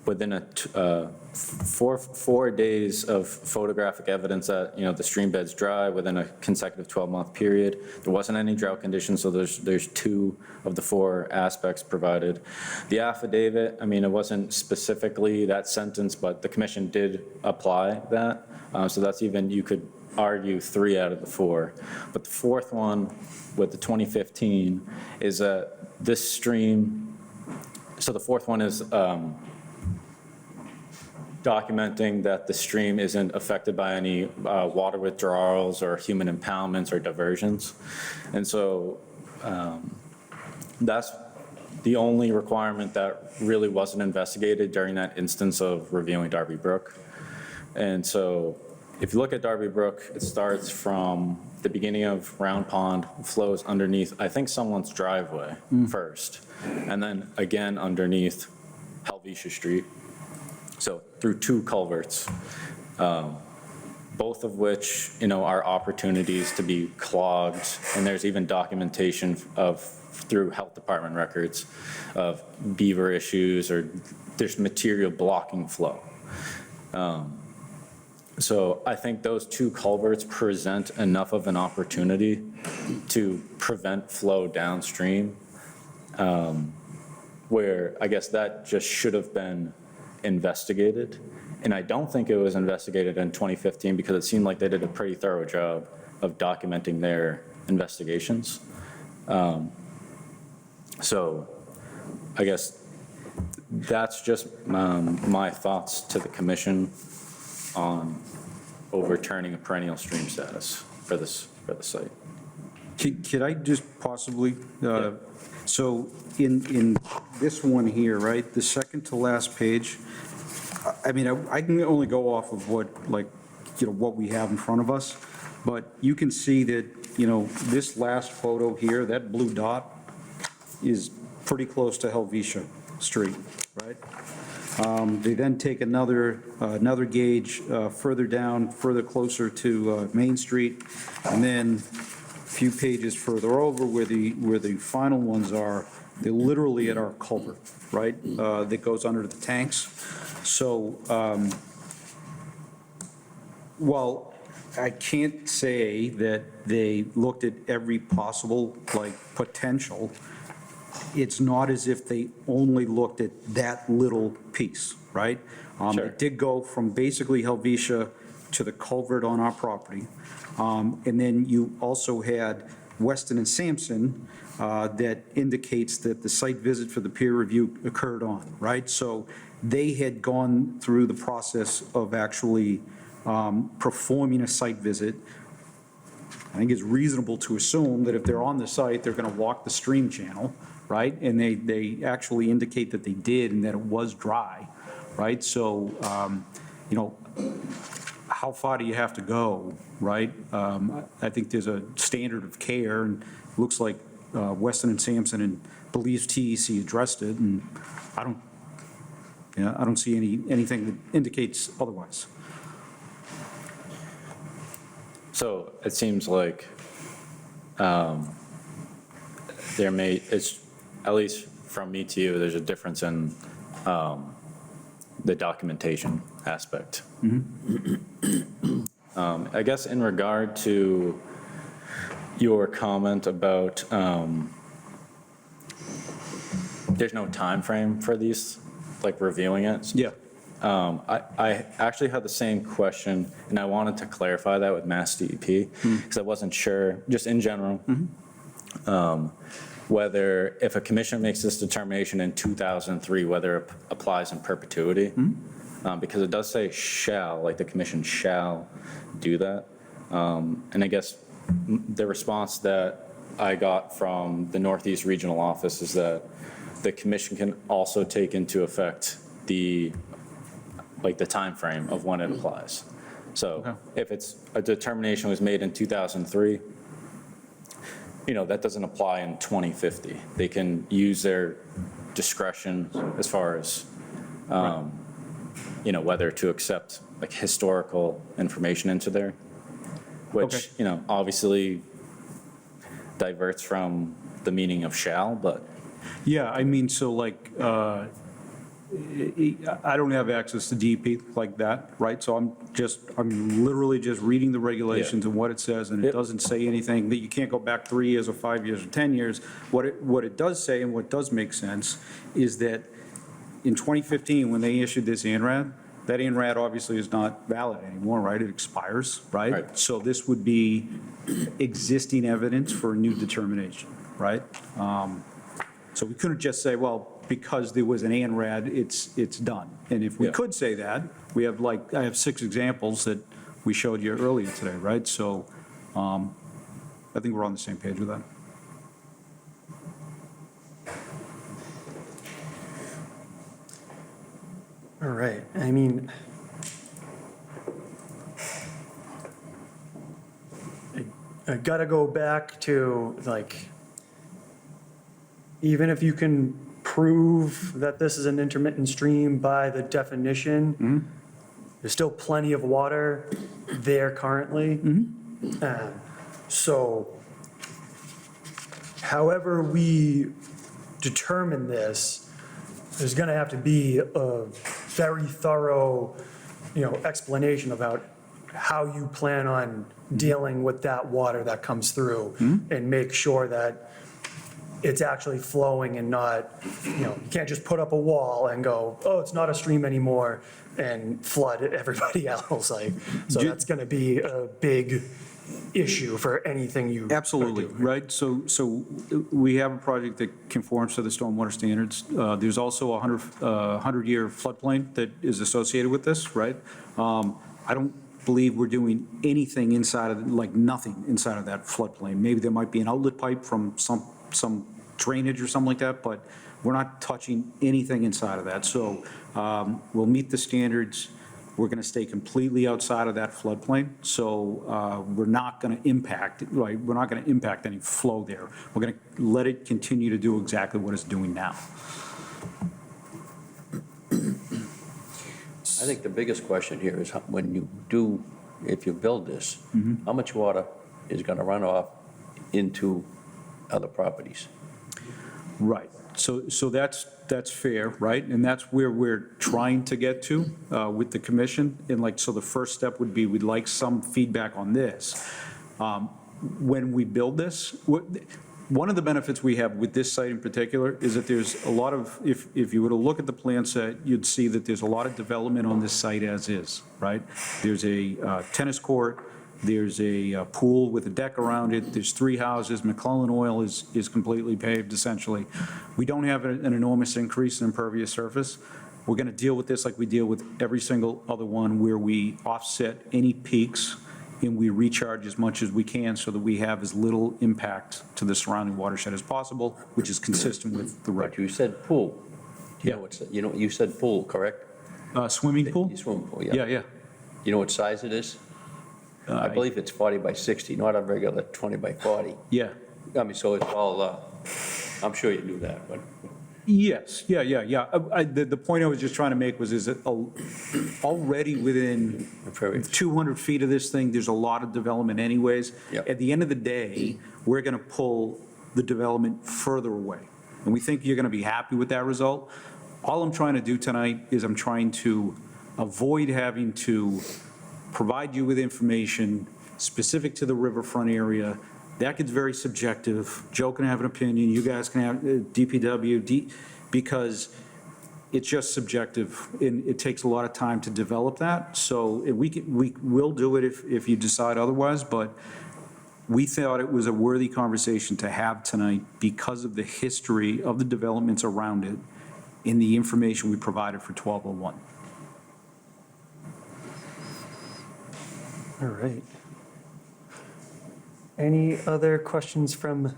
within a 4 days of photographic evidence that, the stream bed's dry within a consecutive 12-month period. There wasn't any drought conditions, so there's 2 of the 4 aspects provided. The affidavit, it wasn't specifically that sentence, but the commission did apply that. So that's even, you could argue 3 out of the 4. But the 4th one with the 2015 is that this stream, so the 4th one is documenting that the stream isn't affected by any water withdrawals or human impoundments or diversions. And so that's the only requirement that really wasn't investigated during that instance of reviewing Darby Brook. And so if you look at Darby Brook, it starts from the beginning of Round Pond, flows underneath, I think, someone's driveway first, and then again underneath Helvetia Street. So through 2 culverts, both of which, are opportunities to be clogged. And there's even documentation through health department records of beaver issues, or there's material blocking flow. So I think those 2 culverts present enough of an opportunity to prevent flow downstream, where I guess that just should have been investigated. And I don't think it was investigated in 2015 because it seemed like they did a pretty thorough job of documenting their investigations. So I guess that's just my thoughts to the commission on overturning a perennial stream status for the site. Could I just possibly, so in this one here, right, the second to last page, I can only go off of what we have in front of us, but you can see that, this last photo here, that blue dot is pretty close to Helvetia Street, right? They then take another gauge further down, further closer to Main Street, and then a few pages further over where the final ones are, they're literally at our culvert, right? That goes under the tanks. So Well, I can't say that they looked at every possible, potential. It's not as if they only looked at that little piece, right? Sure. It did go from basically Helvetia to the culvert on our property. And then you also had Weston and Sampson that indicates that the site visit for the peer review occurred on, right? So they had gone through the process of actually performing a site visit. I think it's reasonable to assume that if they're on the site, they're going to walk the stream channel, right? And they actually indicate that they did and that it was dry, right? So, how far do you have to go, right? I think there's a standard of care, and it looks like Weston and Sampson and believes TEC addressed it, and I don't see anything that indicates otherwise. So it seems like it's, at least from me to you, there's a difference in the documentation aspect. I guess in regard to your comment about there's no time frame for these, like reviewing it. Yeah. I actually had the same question, and I wanted to clarify that with Mass DEP, because I wasn't sure, just in general, whether if a commission makes this determination in 2003, whether it applies in perpetuity. Because it does say shall, like the commission shall do that. And I guess the response that I got from the Northeast Regional Office is that the commission can also take into effect the timeframe of when it applies. So if it's a determination was made in 2003, that doesn't apply in 2050. They can use their discretion as far as, whether to accept like historical information into there, which, obviously diverts from the meaning of shall, but. Yeah, I mean, so I don't have access to DEP like that, right? So I'm literally just reading the regulations and what it says, and it doesn't say anything that you can't go back 3 years or 5 years or 10 years. What it does say, and what does make sense, is that in 2015, when they issued this ANRAD, that ANRAD obviously is not valid anymore, right? It expires, right? Right. So this would be existing evidence for a new determination, right? So we couldn't just say, well, because there was an ANRAD, it's done. And if we could say that, we have I have 6 examples that we showed you earlier today, right? So I think we're on the same page with that. All right, I mean, I gotta go back to, even if you can prove that this is an intermittent stream by the definition, there's still plenty of water there currently. So however we determine this, there's gonna have to be a very thorough, explanation about how you plan on dealing with that water that comes through and make sure that it's actually flowing and not, you can't just put up a wall and go, oh, it's not a stream anymore and flood everybody else. So that's going to be a big issue for anything you. Absolutely, right? So we have a project that conforms to the stormwater standards. There's also a 100-year floodplain that is associated with this, right? I don't believe we're doing anything inside of, nothing inside of that floodplain. Maybe there might be an outlet pipe from some drainage or something like that, but we're not touching anything inside of that. So we'll meet the standards. We're going to stay completely outside of that floodplain. So we're not going to impact, right? We're not going to impact any flow there. We're going to let it continue to do exactly what it's doing now. I think the biggest question here is if you build this, how much water is going to run off into other properties? Right. So that's fair, right? And that's where we're trying to get to with the commission. And like, so the first step would be, we'd like some feedback on this. When we build this, one of the benefits we have with this site in particular is that there's a lot of, if you were to look at the plan set, you'd see that there's a lot of development on this site as is, right? There's a tennis court, there's a pool with a deck around it, there's 3 houses, McClellan Oil is completely paved essentially. We don't have an enormous increase in impervious surface. We're going to deal with this like we deal with every single other one, where we offset any peaks and we recharge as much as we can so that we have as little impact to the surrounding watershed as possible, which is consistent with the But reg. you said pool. Do you know Yeah. what's, you know, you said pool, correct? Swimming pool? Swimming pool, Yeah, yeah. You know what size it is? I believe it's 40 by 60, not a regular 20 by 40. Yeah. I mean, so it's all, I'm sure you knew that, but Yes, yeah. The point I was just trying to make was, is that already within impervious. 200 feet of this thing, there's a lot of development anyways. Yep. At the end of the day, we're going to pull the development further away. And we think you're going to be happy with that result. All I'm trying to do tonight is I'm trying to avoid having to provide you with information specific to the riverfront area. That gets very subjective. Joe can have an opinion, you guys can have, DPW, because it's just subjective, and it takes a lot of time to develop that. So we will do it if you decide otherwise, but we thought it was a worthy conversation to have tonight because of the history of the developments around it in the information we provided for 1201. All right. Any other questions from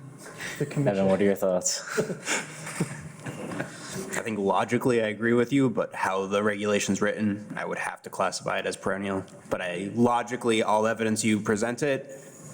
the commission? Evan, what are your thoughts? I think logically I agree with you, but how the regulation's written, I would have to classify it as perennial. But logically, all evidence you presented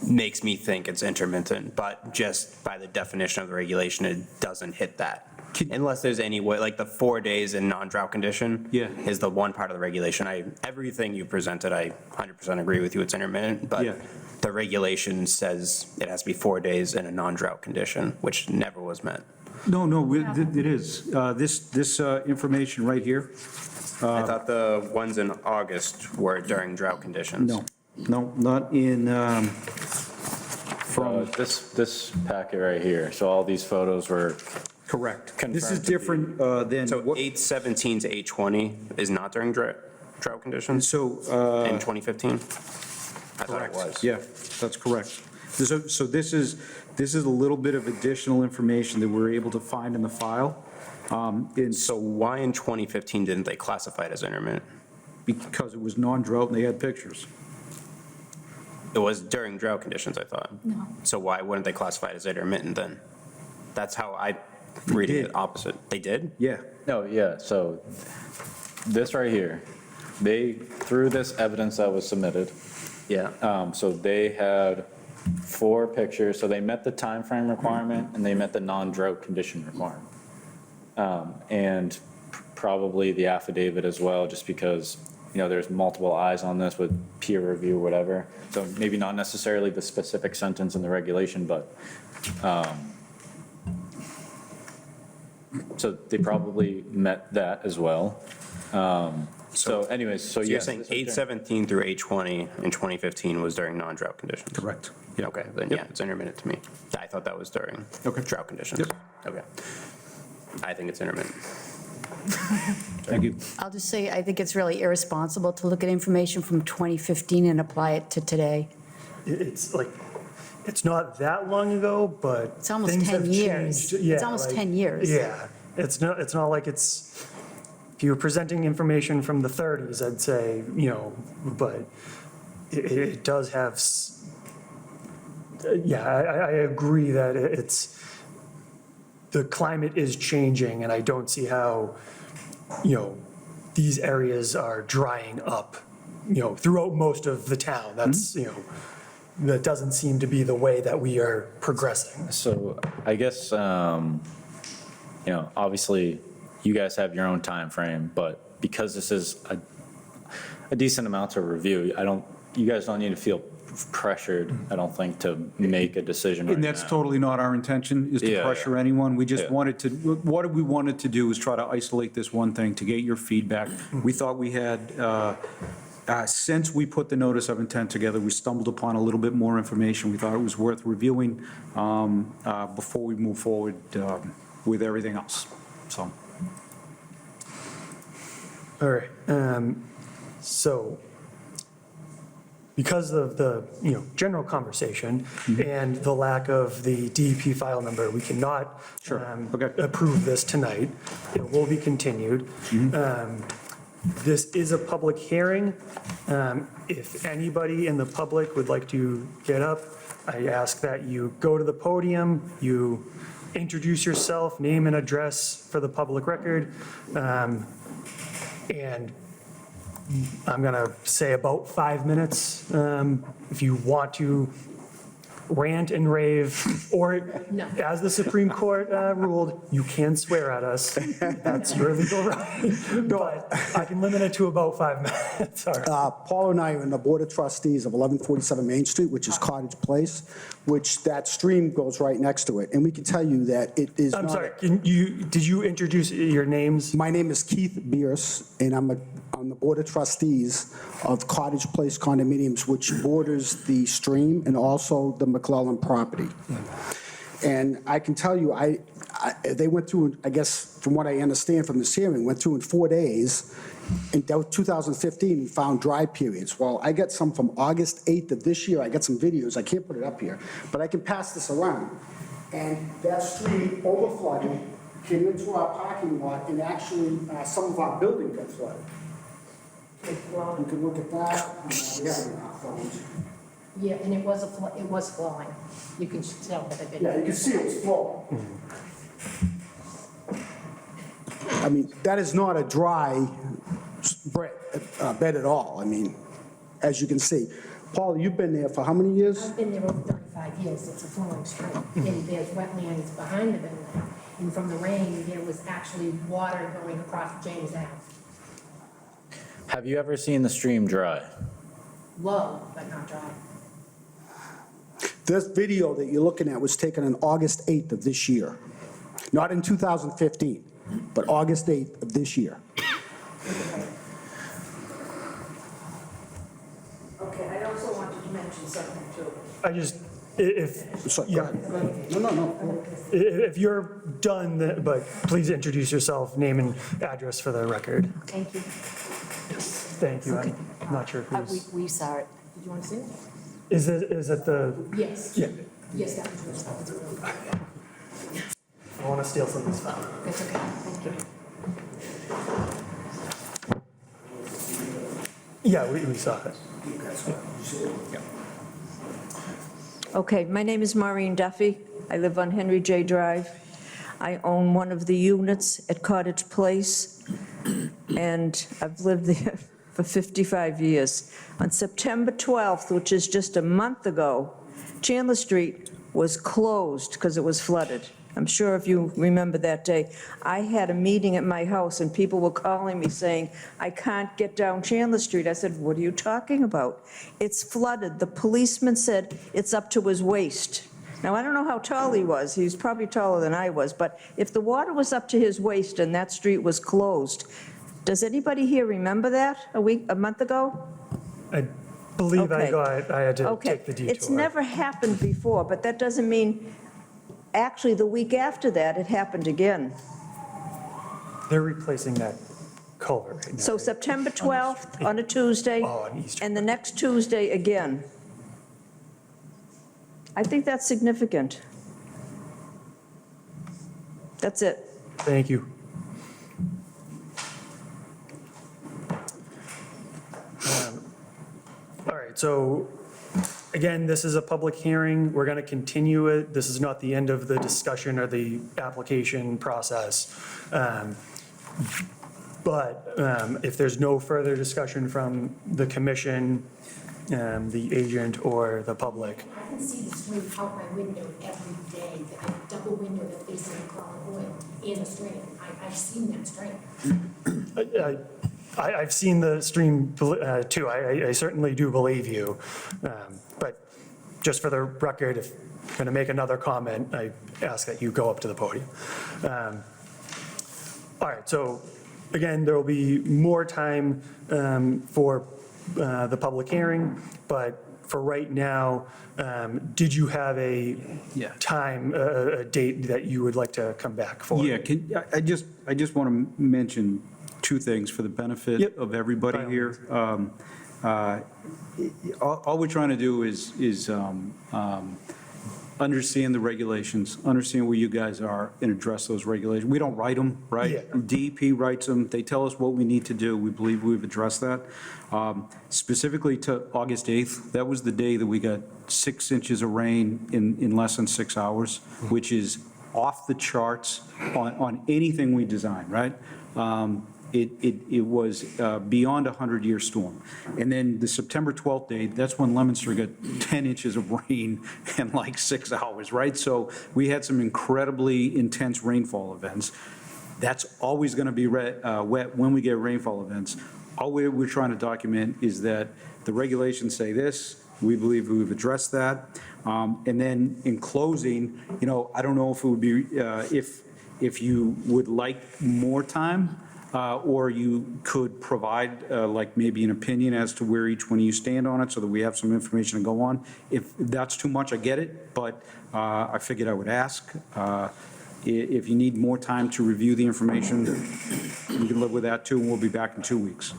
makes me think it's intermittent, but just by the definition of the regulation, it doesn't hit that. Unless there's any way, like the 4 days in non-drought condition Yeah. is the one part of the regulation. Everything you presented, I 100% agree with you, it's intermittent, but Yeah. the regulation says it has to be 4 days in a non-drought condition, which never was met. No, it is. This information right here, I thought the ones in August were during drought conditions. no, not in, from, This packet right here, so all these photos were, correct. Confirmed This is to be- different than. So what- 817 to 820 is not during drought conditions So, in 2015? I thought it was. yeah, that's correct. So this is a little bit of additional information that we're able to find in the file. So why in 2015 didn't they classify it as intermittent? Because it was non-drought and they had pictures. It was during drought conditions, I thought. No. So why wouldn't they classify it as intermittent then? That's how I read did. it opposite. They did? Yeah. no, yeah, so this right here, through this evidence that was submitted, Yeah. so they had 4 pictures, so they met the time frame requirement and they met the non-drought condition requirement. And probably the affidavit as well, just because, there's multiple eyes on this with peer review, whatever. So maybe not necessarily the specific sentence in the regulation, but, so they probably met that as well. So anyways, so So you're yes. saying this was during- 817 through 820 in 2015 was during non-drought conditions? Correct. Okay, then Yep. yeah, it's intermittent to me. I thought that was during drought conditions. Yep. Okay. I think it's intermittent. Thank you. I'll just say, I think it's really irresponsible to look at information from 2015 and apply it to today. It's like, it's not that long ago, but. It's almost things 10 have years. changed. Yeah, It's almost like, 10 years. Yeah, it's not like it's, if you were presenting information from the 30s, I'd say, but it does have, I agree that the climate is changing, and I don't see how, these areas are drying up, throughout most of the town. That's, that doesn't seem to be the way that we are progressing. So I guess, obviously, you guys have your own time frame, but because this is a decent amount to review. You guys don't need to feel pressured, I don't think, to make a decision right And that's now. totally not our intention, is to Yeah, pressure yeah. anyone. We just Yeah. wanted to, what we wanted to do is try to isolate this one thing, to get your feedback. We thought we had, since we put the notice of intent together, we stumbled upon a little bit more information. We thought it was worth reviewing before we move forward with everything else, so. All right, so because of the, general conversation and the lack of the DEP file number, we cannot approve this tonight. It will be continued. This is a public hearing. If anybody in the public would like to get up, I ask that you go to the podium, you introduce yourself, name and address for the public record, and I'm going to say about 5 minutes. If you want to rant and rave, or as the Supreme Court ruled, you can swear at us. That's your legal right. But I can limit it to about 5 minutes. All right. Paul and I are in the Board of Trustees of 1147 Main Street, which is Cottage Place, which that stream goes right next to it. And we can tell you that it is I'm not- sorry, did you introduce your names? My name is Keith Bierce, and I'm on the Board of Trustees of Cottage Place condominiums, which borders the stream and also the McClellan property. And I can tell you, they went through, I guess, from what I understand from this hearing, went through in 4 days. In 2015, we found dry periods. Well, I got some from August 8th of this year. I got some videos. I can't put it up here, but I can pass this around. And that stream overflooded, came into our parking lot, and actually, some of our building got flooded. You can look at that. We have it on our phones. Yeah, and it was flowing. You can tell that it. Yeah, you can see it was flowing. I mean, that is not a dry bed at all. I mean, as you can see. Paul, you've been there for how many years? I've been there over 35 years. It's a flowing stream. And there's wetlands behind the building. And from the rain, there was actually water going across James Ave. Have you ever seen the stream dry? Low, but not dry. This video that you're looking at was taken on August 8th of this year. Not in 2015, but August 8th of this year. Okay, I also wanted to mention something too. I just, if, Sorry, go yeah, ahead. No. if you're done, but please introduce yourself, name and address for the record. Thank you. Thank you. I'm not sure who's, We saw it. Did you want to see it? is it the, Yes. yeah, Yes, that was really good. I don't want to steal somebody's file. That's okay. Thank you. Yeah, we saw it. Okay, my name is Maureen Duffy. I live on Henry J. Drive. I own one of the units at Cottage Place, and I've lived there for 55 years. On September 12th, which is just a month ago, Chandler Street was closed because it was flooded. I'm sure if you remember that day. I had a meeting at my house, and people were calling me saying, I can't get down Chandler Street. I said, what are you talking about? It's flooded. The policeman said it's up to his waist. Now, I don't know how tall he was. He was probably taller than I was. But if the water was up to his waist and that street was closed, does anybody here remember that a month ago? I believe Okay. I had to Okay. take the detour. It's never happened before, but that doesn't mean, actually, the week after that, it happened again. They're replacing that culvert right now. So right? September 12th on a Tuesday, Oh, on Easter. and the next Tuesday again. I think that's significant. That's it. Thank you. All right, so again, this is a public hearing. We're going to continue it. This is not the end of the discussion or the application process. But if there's no further discussion from the commission, the agent, or the public, I can see the stream out my window every day, the double window that faces the Crawling Oil and the stream. I've seen that stream. I've seen the stream too. I certainly do believe you. But just for the record, if you're going to make another comment, I ask that you go up to the podium. All right, so again, there will be more time for the public hearing, but for right now, did you have a time, a date that you would like to come back for? Yeah, I just want to mention two things for the benefit Yep. of everybody By all here. All we're trying to do is understand the regulations, understand where you guys are, and address those regulations. We don't write them, right? Yeah. DEP writes them, they tell us what we need to do. We believe we've addressed that. Specifically to August 8th, that was the day that we got 6 inches of rain in less than 6 hours, which is off the charts on anything we design, right? It was beyond a 100-year storm. And then the September 12th day, that's when Leominster got 10 inches of rain in like 6 hours, right? So we had some incredibly intense rainfall events. That's always going to be wet when we get rainfall events. All we're trying to document is that the regulations say this, we believe we've addressed that. And then in closing, I don't know if it would be, if you would like more time, or you could provide like maybe an opinion as to where each one of you stand on it so that we have some information to go on. If that's too much, I get it, but I figured I would ask. If you need more time to review the information, you can live with that too, and we'll be back in 2 weeks.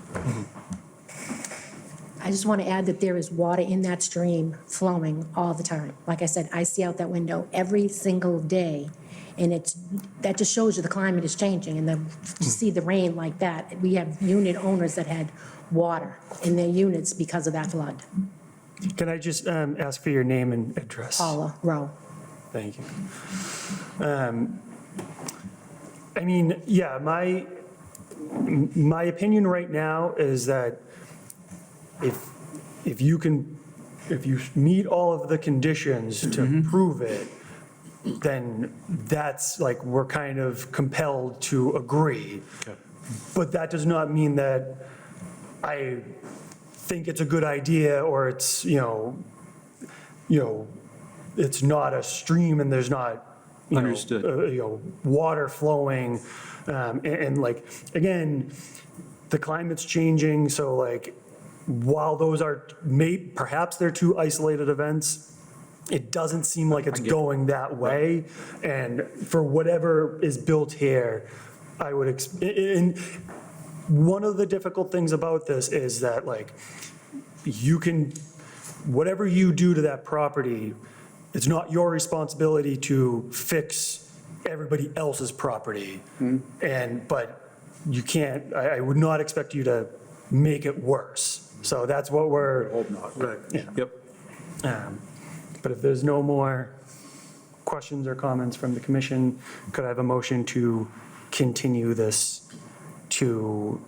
I just want to add that there is water in that stream flowing all the time. Like I said, I see out that window every single day, and that just shows you the climate is changing, and then to see the rain like that, we have unit owners that had water in their units because of that flood. Can I just ask for your name and address? Paula Rowe. Thank you. I mean, yeah, my opinion right now is that if you meet all of the conditions to prove it, then that's like, we're kind of compelled to agree. But that does not mean that I think it's a good idea, or it's, it's not a stream and there's not, Understood. Water flowing. And like, again, the climate's changing, so like, while those are, perhaps they're two isolated events, it doesn't seem like it's going that way. And for whatever is built here, I would, and one of the difficult things about this is that like, you can, whatever you do to that property, it's not your responsibility to fix everybody else's property. But you can't, I would not expect you to make it worse. So that's what we're. Hope not. Right. Yeah. Yep. But if there's no more questions or comments from the commission, could I have a motion to continue this to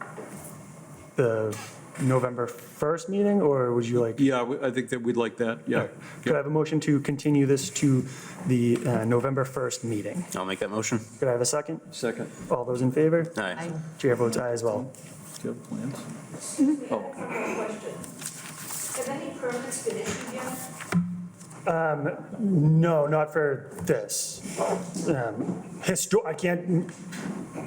the November 1st meeting, or would you like? Yeah, I think that we'd like that, yeah. Could I have a motion to continue this to the November 1st meeting? I'll make that motion. Could I have a second? Second. All those in favor? Aye. Chair votes aye as well. Do you have plans? Have any permits been issued yet? No, not for this.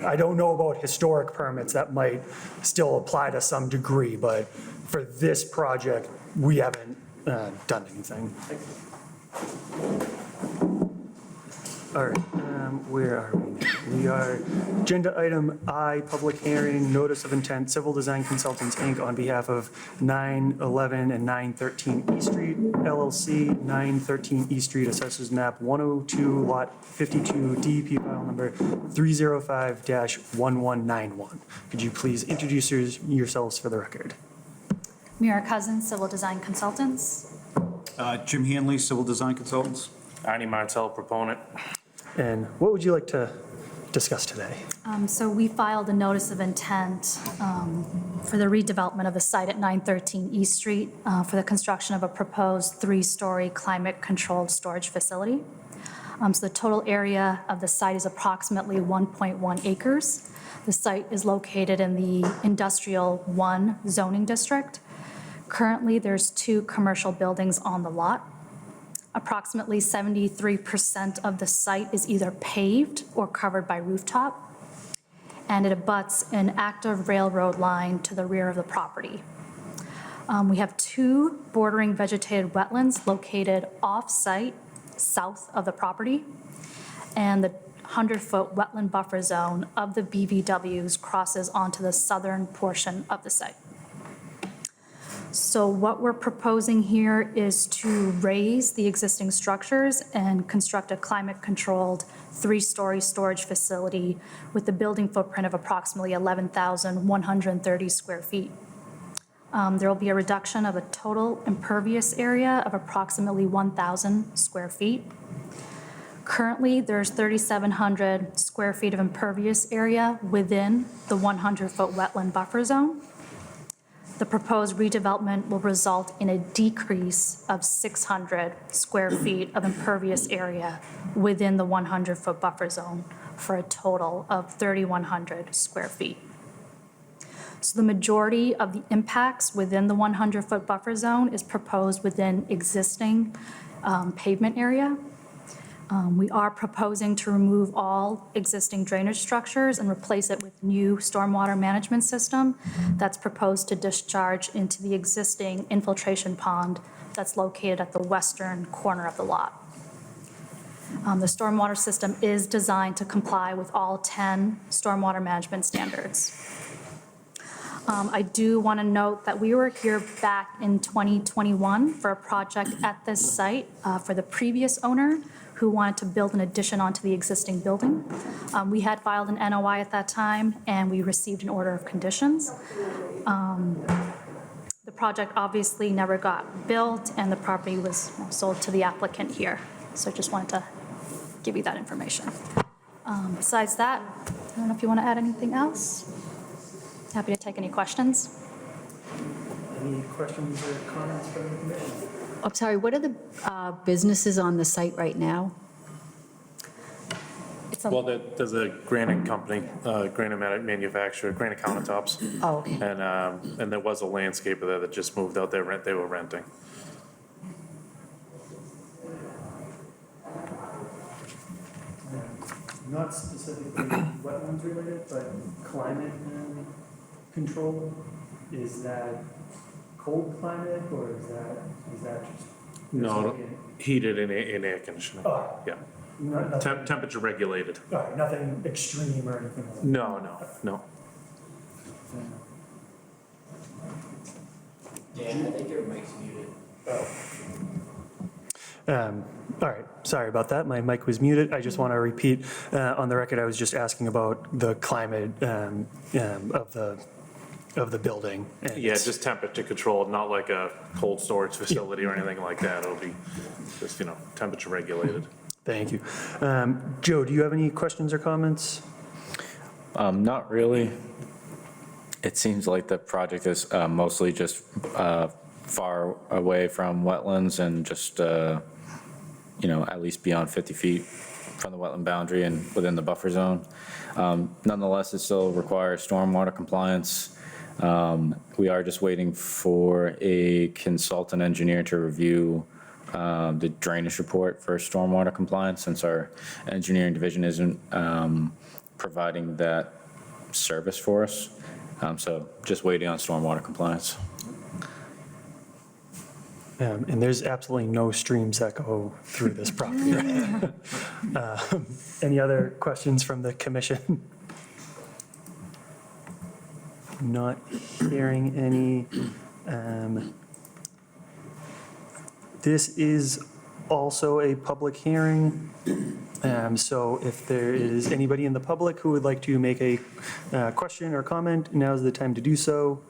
I don't know about historic permits that might still apply to some degree, but for this project, we haven't done anything. All right, where are we now? We are, agenda item I, public hearing, notice of intent, Civil Design Consultants, Inc., on behalf of 911 and 913 East Street, LLC, 913 East Street, Assessors Map 102, Lot 52, DEP file number 305-1191. Could you please introduce yourselves for the record? Mira Cousins, Civil Design Consultants. Jim Hanley, Civil Design Consultants. Arnie Martell, proponent. And what would you like to discuss today? So we filed a notice of intent for the redevelopment of the site at 913 East Street for the construction of a proposed 3-story climate-controlled storage facility. So the total area of the site is approximately 1.1 acres. The site is located in the Industrial 1 zoning district. Currently, there's 2 commercial buildings on the lot. Approximately 73% of the site is either paved or covered by rooftop, and it abuts an active railroad line to the rear of the property. We have 2 bordering vegetated wetlands located off-site south of the property, and the 100-foot wetland buffer zone of the BVWs crosses onto the southern portion of the site. So what we're proposing here is to raise the existing structures and construct a climate-controlled 3-story storage facility with a building footprint of approximately 11,130 square feet. There will be a reduction of a total impervious area of approximately 1,000 square feet. Currently, there's 3,700 square feet of impervious area within the 100-foot wetland buffer zone. The proposed redevelopment will result in a decrease of 600 square feet of impervious area within the 100-foot buffer zone for a total of 3,100 square feet. So the majority of the impacts within the 100-foot buffer zone is proposed within existing pavement area. We are proposing to remove all existing drainage structures and replace it with new stormwater management system that's proposed to discharge into the existing infiltration pond that's located at the western corner of the lot. The stormwater system is designed to comply with all 10 stormwater management standards. I do want to note that we were here back in 2021 for a project at this site for the previous owner who wanted to build an addition onto the existing building. We had filed an NOI at that time, and we received an order of conditions. The project obviously never got built, and the property was sold to the applicant here. So I just wanted to give you that information. Besides that, I don't know if you want to add anything else. Happy to take any questions. Any questions or comments from the commission? I'm sorry, what are the businesses on the site right now? Well, there's a granite company, granite manufacturer, granite countertops. Oh, okay. And there was a landscaper there that just moved out there, they were renting. Not specifically wetlands related, but climate control, is that cold climate, or is that just? No, heated and air conditioning. Oh. Yeah. Nothing, Temperature regulated. all right, nothing extreme or anything like that? No. Dan, I think your mic's muted. All right, sorry about that. My mic was muted. I just want to repeat, on the record, I was just asking about the climate of the building. And Yeah, just temperature controlled, not like a cold storage facility or anything like that. It'll be just, temperature regulated. Thank you. Joe, do you have any questions or comments? Not really. It seems like the project is mostly just far away from wetlands and just, at least beyond 50 feet from the wetland boundary and within the buffer zone. Nonetheless, it still requires stormwater compliance. We are just waiting for a consultant engineer to review the drainage report for stormwater compliance, since our engineering division isn't providing that service for us. So just waiting on stormwater compliance. And there's absolutely no streams that go through this property. Any other questions from the commission? Not hearing any. This is also a public hearing. So if there is anybody in the public who would like to make a question or comment, now's the time to do so.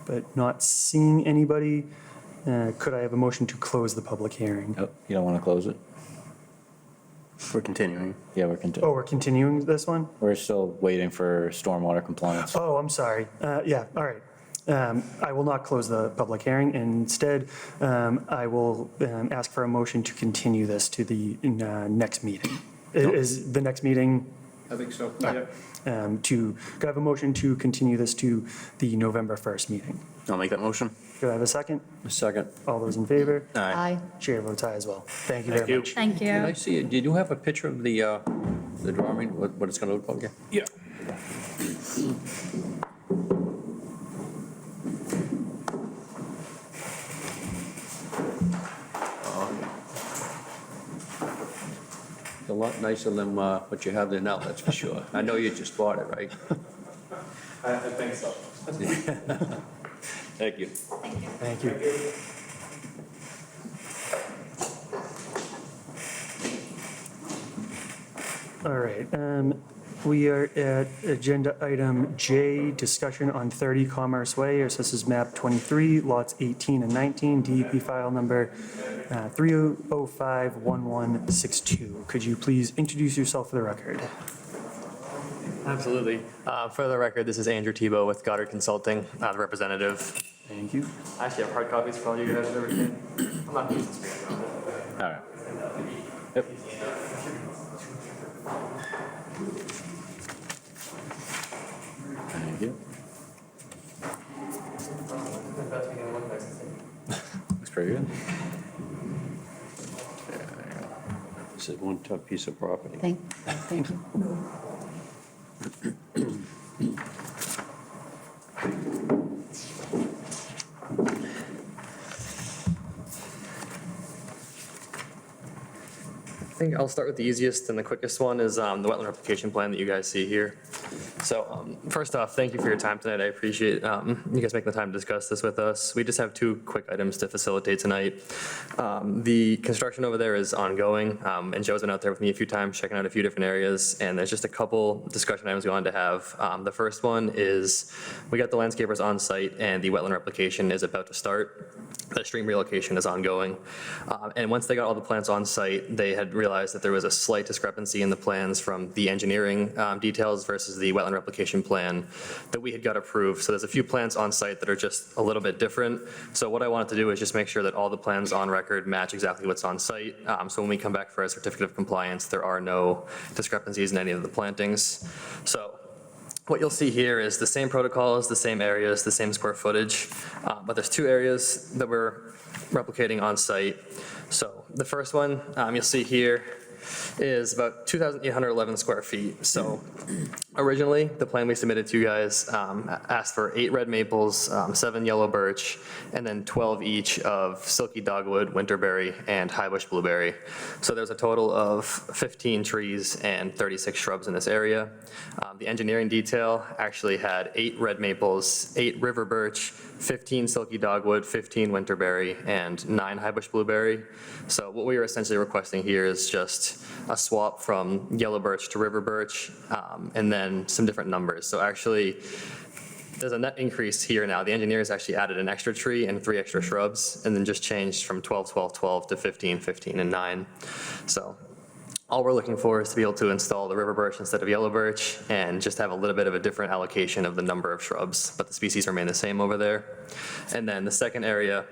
But not seeing anybody, could I have a motion to close the public hearing? Oh, you don't want to close it? We're continuing. Yeah, we're Oh, continuing. we're continuing this one? We're still waiting for stormwater compliance. Oh, I'm sorry. Yeah, all right. I will not close the public hearing. Instead, I will ask for a motion to continue this to the next meeting. Is the next meeting? I think so. Could I have a motion to continue this to the November 1st meeting? I'll make that motion. Could I have a second? Second. All those in favor? Aye. Chair votes aye as well. Thank you very much. Thank Can I you. see it? Did you have a picture of the drawing, what it's going to look like? Yeah. It's a lot nicer than what you have there now, that's for sure. I know you just bought it, right? I think so. Thank you. Thank you. All right, we are at agenda item J, discussion on 30 Commerce Way, assessors map 23, lots 18 and 19, DEP file number 3051162. Could you please introduce yourself for the record? Absolutely. For the record, this is Andrew Tebow with Goddard Consulting, the representative. Thank you. I actually have hard copies for all you guys and everything. I'm not using screen on it. All right. Yep. Thank you. Looks pretty good. This is one tough piece of property. Thank you. I think I'll start with the easiest and the quickest one is the wetland replication plan that you guys see here. So first off, thank you for your time tonight. I appreciate you guys making the time to discuss this with us. We just have two quick items to facilitate tonight. The construction over there is ongoing, and Joe's been out there with me a few times checking out a few different areas, and there's just a couple discussion items we wanted to have. The first one is we got the landscapers on site and the wetland replication is about to start. The stream relocation is ongoing. And once they got all the plans on site, they had realized that there was a slight discrepancy in the plans from the engineering details versus the wetland replication plan that we had got approved. So there's a few plans on site that are just a little bit different. So what I wanted to do is just make sure that all the plans on record match exactly what's on site. So when we come back for a certificate of compliance, there are no discrepancies in any of the plantings. So what you'll see here is the same protocols, the same areas, the same square footage, but there's two areas that we're replicating on site. So the first one you'll see here is about 2,811 square feet. So originally, the plan we submitted to you guys asked for 8 red maples, 7 yellow birch, and then 12 each of silky dogwood, winterberry, and highbush blueberry. So there's a total of 15 trees and 36 shrubs in this area. The engineering detail actually had 8 red maples, 8 river birch, 15 silky dogwood, 15 winterberry, and 9 highbush blueberry. So what we are essentially requesting here is just a swap from yellow birch to river birch, and then some different numbers. So actually, there's a net increase here now. The engineers actually added an extra tree and 3 extra shrubs, and then just changed from 12, 12, 12 to 15, 15, and 9. So all we're looking for is to be able to install the river birch instead of yellow birch and just have a little bit of a different allocation of the number of shrubs, but the species remain the same over there. And then the second area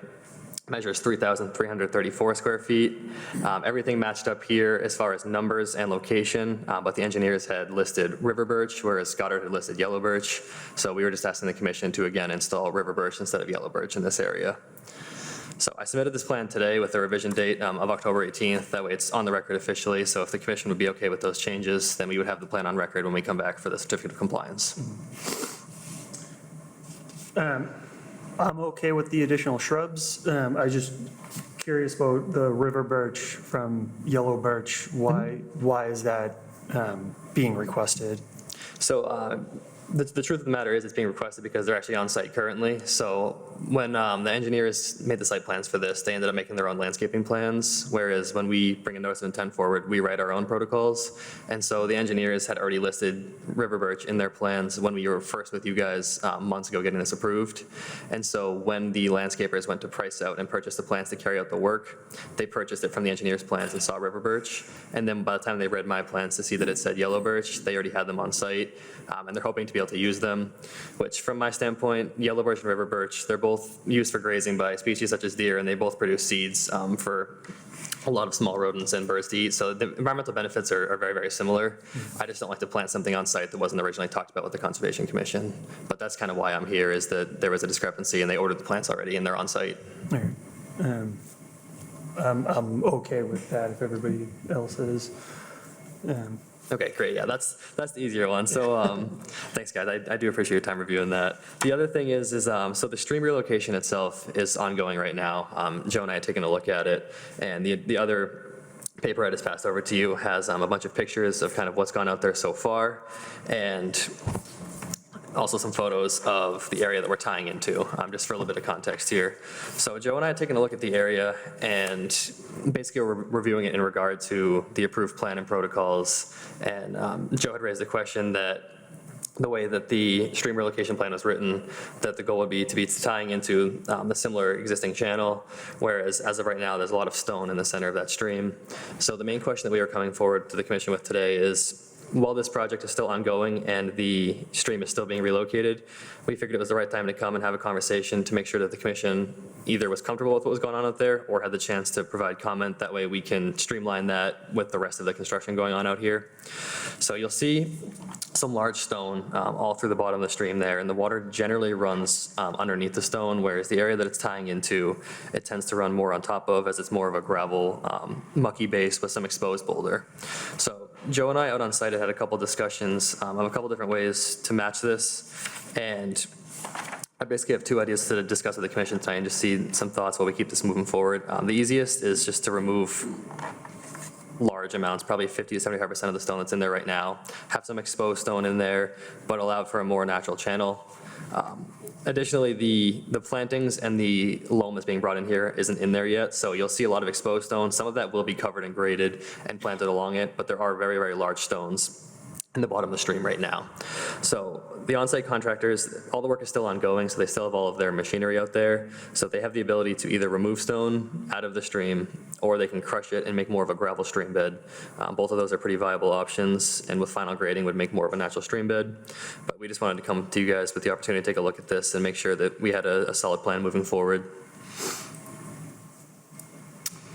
measures 3,334 square feet. Everything matched up here as far as numbers and location, but the engineers had listed river birch, whereas Goddard had listed yellow birch. So we were just asking the commission to again install river birch instead of yellow birch in this area. So I submitted this plan today with a revision date of October 18th. That way it's on the record officially. So if the commission would be okay with those changes, then we would have the plan on record when we come back for the certificate of compliance. I'm okay with the additional shrubs. I just curious about the river birch from yellow birch. Why is that being requested? So the truth of the matter is it's being requested because they're actually on site currently. So when the engineers made the site plans for this, they ended up making their own landscaping plans, whereas when we bring a notice of intent forward, we write our own protocols. And so the engineers had already listed river birch in their plans when we were first with you guys months ago getting this approved. And so when the landscapers went to price out and purchase the plans to carry out the work, they purchased it from the engineers' plans and saw river birch. And then by the time they read my plans to see that it said yellow birch, they already had them on site. And they're hoping to be able to use them, which from my standpoint, yellow birch and river birch, they're both used for grazing by species such as deer, and they both produce seeds for a lot of small rodents and birds to eat. So the environmental benefits are very, very similar. I just don't like to plant something on site that wasn't originally talked about with the Conservation Commission. But that's kind of why I'm here, is that there was a discrepancy and they ordered the plants already and they're on site. All right. I'm okay with that if everybody else is. Okay, great. Yeah, that's the easier one. So thanks, guys. I do appreciate your time reviewing that. The other thing is so the stream relocation itself is ongoing right now. Joe and I had taken a look at it, and the other paper I just passed over to you has a bunch of pictures of kind of what's gone out there so far, and also some photos of the area that we're tying into, just for a little bit of context here. So Joe and I had taken a look at the area, and basically we're reviewing it in regard to the approved plan and protocols. And Joe had raised the question that the way that the stream relocation plan was written, that the goal would be to be tying into the similar existing channel, whereas as of right now, there's a lot of stone in the center of that stream. So the main question that we are coming forward to the commission with today is, while this project is still ongoing and the stream is still being relocated, we figured it was the right time to come and have a conversation to make sure that the commission either was comfortable with what was going on out there or had the chance to provide comment. That way we can streamline that with the rest of the construction going on out here. So you'll see some large stone all through the bottom of the stream there, and the water generally runs underneath the stone, whereas the area that it's tying into, it tends to run more on top of, as it's more of a gravel, mucky base with some exposed boulder. So Joe and I out on site had a couple discussions of a couple different ways to match this, and I basically have two ideas to discuss with the commission tonight and just see some thoughts while we keep this moving forward. The easiest is just to remove large amounts, probably 50 to 75% of the stone that's in there right now, have some exposed stone in there, but allow for a more natural channel. Additionally, the plantings and the loam that's being brought in here isn't in there yet, so you'll see a lot of exposed stone. Some of that will be covered and graded and planted along it, but there are very, very large stones in the bottom of the stream right now. So the on-site contractors, all the work is still ongoing, so they still have all of their machinery out there. So they have the ability to either remove stone out of the stream, or they can crush it and make more of a gravel stream bed. Both of those are pretty viable options, and with final grading would make more of a natural stream bed. But we just wanted to come to you guys with the opportunity to take a look at this and make sure that we had a solid plan moving forward.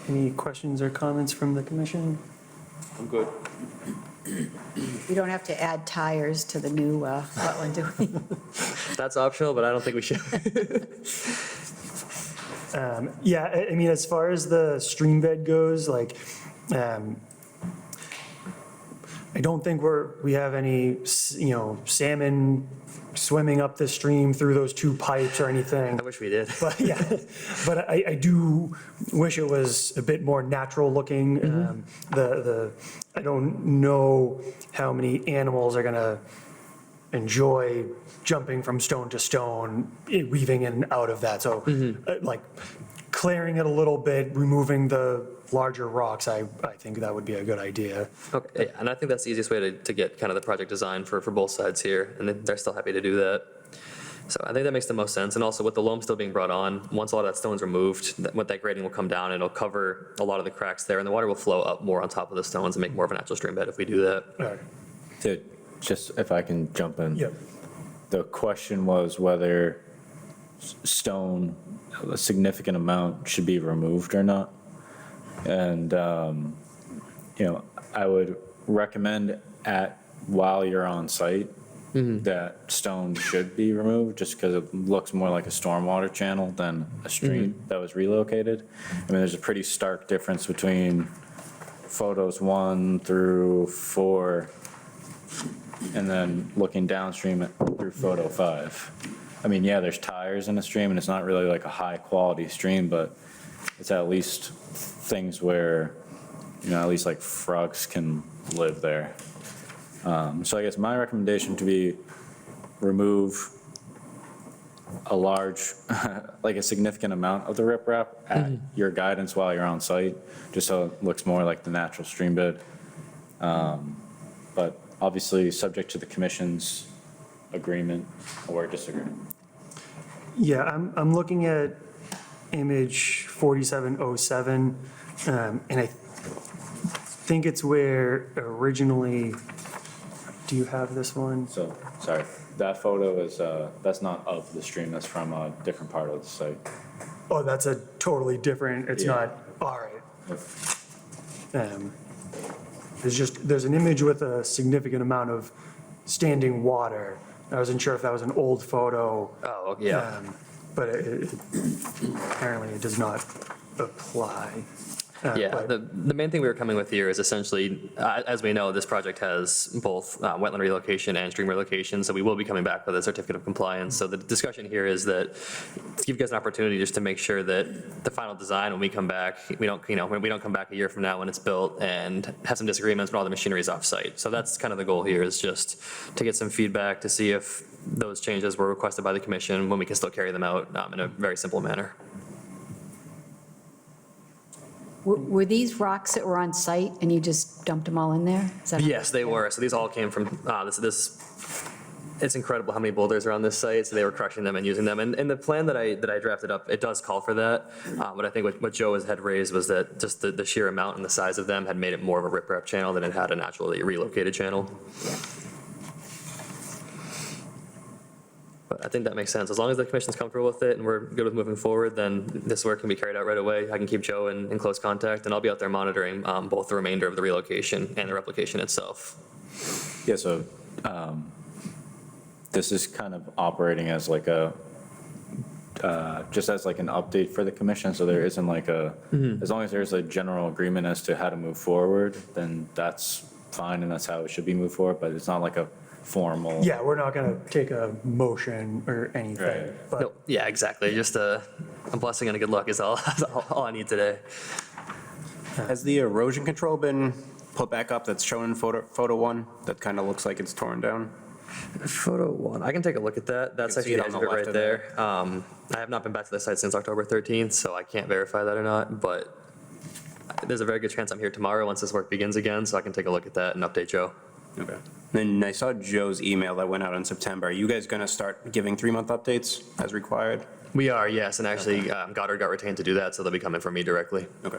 Any questions or comments from the commission? I'm good. We don't have to add tires to the new wetland, do we? That's optional, but I don't think we should. Yeah, I mean, as far as the stream bed goes, like, I don't think we have any, salmon swimming up the stream through those two pipes or anything. I wish we did. But yeah, but I do wish it was a bit more natural looking. I don't know how many animals are gonna enjoy jumping from stone to stone, weaving in and out of that. So like clearing it a little bit, removing the larger rocks, I think that would be a good idea. Okay, and I think that's the easiest way to get kind of the project design for both sides here, and they're still happy to do that. So I think that makes the most sense. And also with the loam still being brought on, once a lot of that stone's removed, what that grading will come down, and it'll cover a lot of the cracks there, and the water will flow up more on top of the stones and make more of a natural stream bed if we do that. All right. Just if I can jump in. Yep. The question was whether stone, a significant amount, should be removed or not. And, I would recommend while you're on site, that stone should be removed, just because it looks more like a stormwater channel than a stream that was relocated. I mean, there's a pretty stark difference between photos 1 through 4, and then looking downstream through photo 5. I mean, yeah, there's tires in the stream, and it's not really like a high-quality stream, but it's at least things where, at least like frogs can live there. So I guess my recommendation to be remove a large, like a significant amount of the riprap at your guidance while you're on site, just so it looks more like the natural stream bed. But obviously, subject to the commission's agreement or disagreement. Yeah, I'm looking at image 4707, and I think it's where originally, do you have this one? So, sorry. That photo is, that's not of the stream, that's from a different part of the site. Oh, that's a totally different, it's Yeah. not, all right. There's an image with a significant amount of standing water. I wasn't sure if that was an old photo. Oh, yeah. But apparently it does not apply. Yeah, But- the main thing we were coming with here is essentially, as we know, this project has both wetland relocation and stream relocation, so we will be coming back with a certificate of compliance. So the discussion here is that, to give you guys an opportunity just to make sure that the final design, when we come back, when we don't come back a year from now when it's built and have some disagreements when all the machinery is off-site. So that's kind of the goal here, is just to get some feedback to see if those changes were requested by the commission, when we can still carry them out in a very simple manner. Were these rocks that were on site and you just dumped them all in there? Is that- Yes, they were. So these all came from, it's incredible how many boulders are on this site, so they were crushing them and using them. And the plan that I drafted up, it does call for that. But I think what Joe had raised was that just the sheer amount and the size of them had made it more of a riprap channel than it had a naturally relocated channel. But I think that makes sense. As long as the commission's comfortable with it and we're good with moving forward, then this work can be carried out right away. I can keep Joe in close contact, and I'll be out there monitoring both the remainder of the relocation and the replication itself. Yeah, so this is kind of operating as like a, just as like an update for the commission, so there isn't like a, as long as there's a general agreement as to how to move forward, then that's fine, and that's how it should be moved forward, but it's not like a formal. Yeah, we're not going to take a motion or anything. Right. But No, yeah, exactly. Just a blessing and a good luck is all I need today. Has the erosion control been put back up that's shown in photo one? That kind of looks like it's torn down. Photo one, I can take a look at that. That's can see actually it the on edge the of it left right of there. I have not been back to the site since October 13th, so I can't verify that or not, but there's a very good chance I'm here tomorrow once this work begins again, so I can take a look at that and update Joe. Okay. Then I saw Joe's email that went out in September. Are you guys going to start giving 3-month updates as required? We are, yes, and actually Goddard got retained to do that, so they'll be coming from me directly. Okay.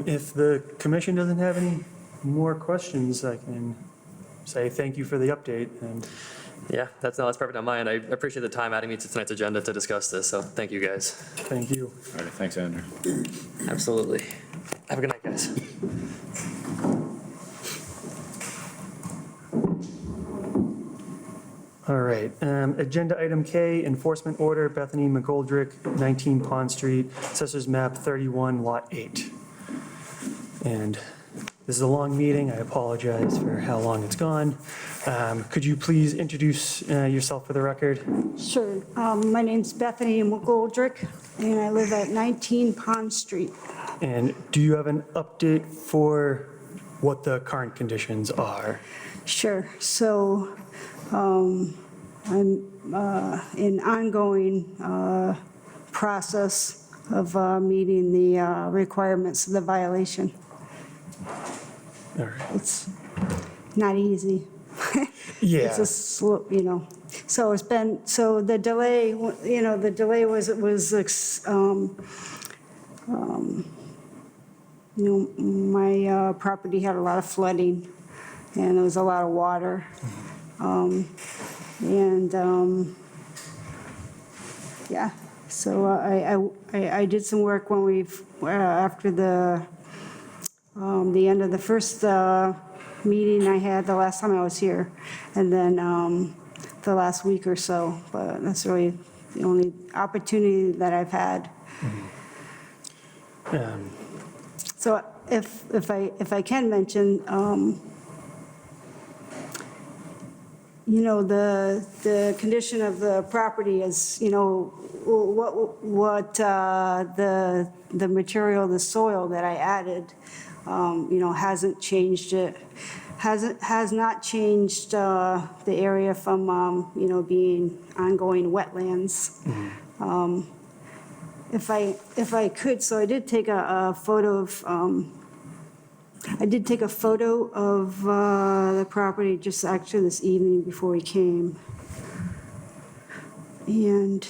if the commission doesn't have any more questions, I can say thank you for the update. And Yeah, that's perfect on my end. I appreciate the time adding me to tonight's agenda to discuss this, so thank you guys. thank you. All right, thanks, Andrew. Absolutely. Have a good night, guys. All right, agenda item K, enforcement order, Bethany McGoldrick, 19 Pond Street, Assessors Map 31, Lot 8. And this is a long meeting, I apologize for how long it's gone. Could you please introduce yourself for the record? Sure. My name's Bethany McGoldrick, and I live at 19 Pond Street. And do you have an update for what the current conditions are? Sure. So I'm in ongoing process of meeting the requirements of the violation. All right. It's not easy. Yeah. It's a slow, so it's been, so the delay, the delay was my property had a lot of flooding, and there was a lot of water. Yeah, so I did some work when after the end of the first meeting I had the last time I was here, and then the last week or so, but that's really the only opportunity that I've had. So if I can mention, the condition of the property is, what the material, the soil that I added, hasn't changed it, has not changed the area from, being ongoing wetlands. If I could, so I did take a photo of, the property just actually this evening before we came. And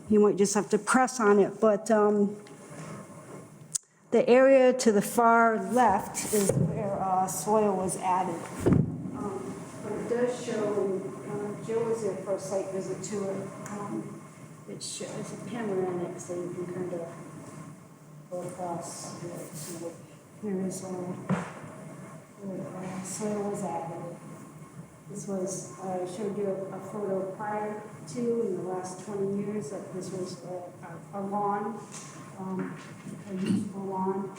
you might just have to press on it, but the area to the far left is where soil was added. But it does show, Joe was there for a site visit to it. It shows a panoramic, so you can kind of go across here to see what, here is where soil was added. This was, I showed you a photo prior to, in the last 20 years, that this was a lawn, a usable lawn.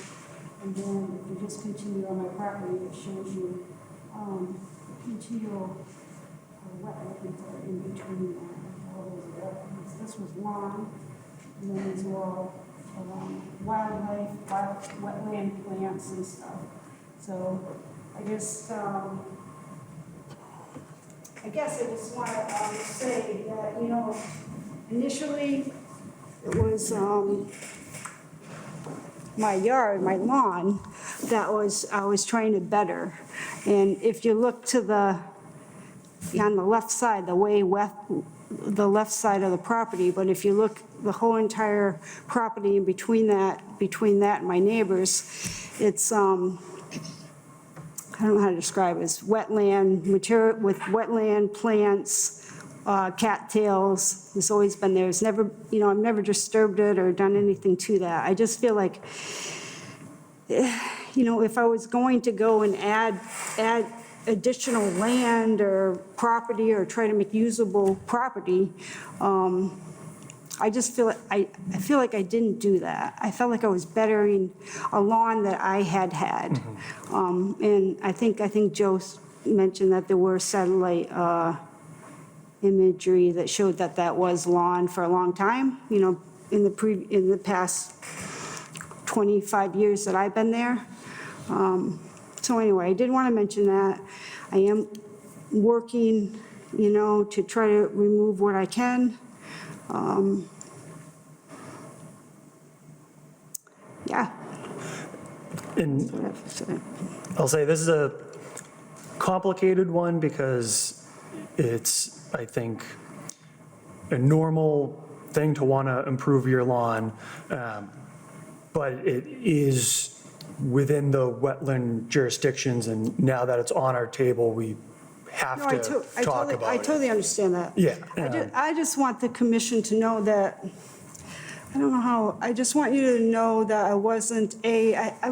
And then if you just continue on my property, it shows you continual wetlands are in between all those wetlands. This was lawn, and then these were all wildlife, wetland plants and stuff. So I just just want to say that, you know, initially it was my yard, my lawn, I was trying to better. And if you look to on the left side, the left side of the property, but if you look the whole entire property in between that and my neighbors, it's, I don't know how to describe it, it's wetland material with wetland plants, cattails. It's always been there. It's never, you know, I've never disturbed it or done anything to that. I just feel like, you know, if I was going to go and add additional land or property or try to make usable property, I just feel, I feel like I didn't do that. I felt like I was bettering a lawn that I had. And I think Joe mentioned that there were satellite imagery that showed that that was lawn for a long time, you know, in the past 25 years that I've been there. So anyway, I did want to mention that. I am working, you know, to try to remove what I can. Yeah. And I'll say this is a complicated one because it's, I think, a normal thing to want to improve your lawn, but it is within the wetland jurisdictions, and now that it's on our table, we have No, to talk about it. I totally understand that. Yeah. I just want the commission to know that, I don't know how, I just want you to know that I wasn't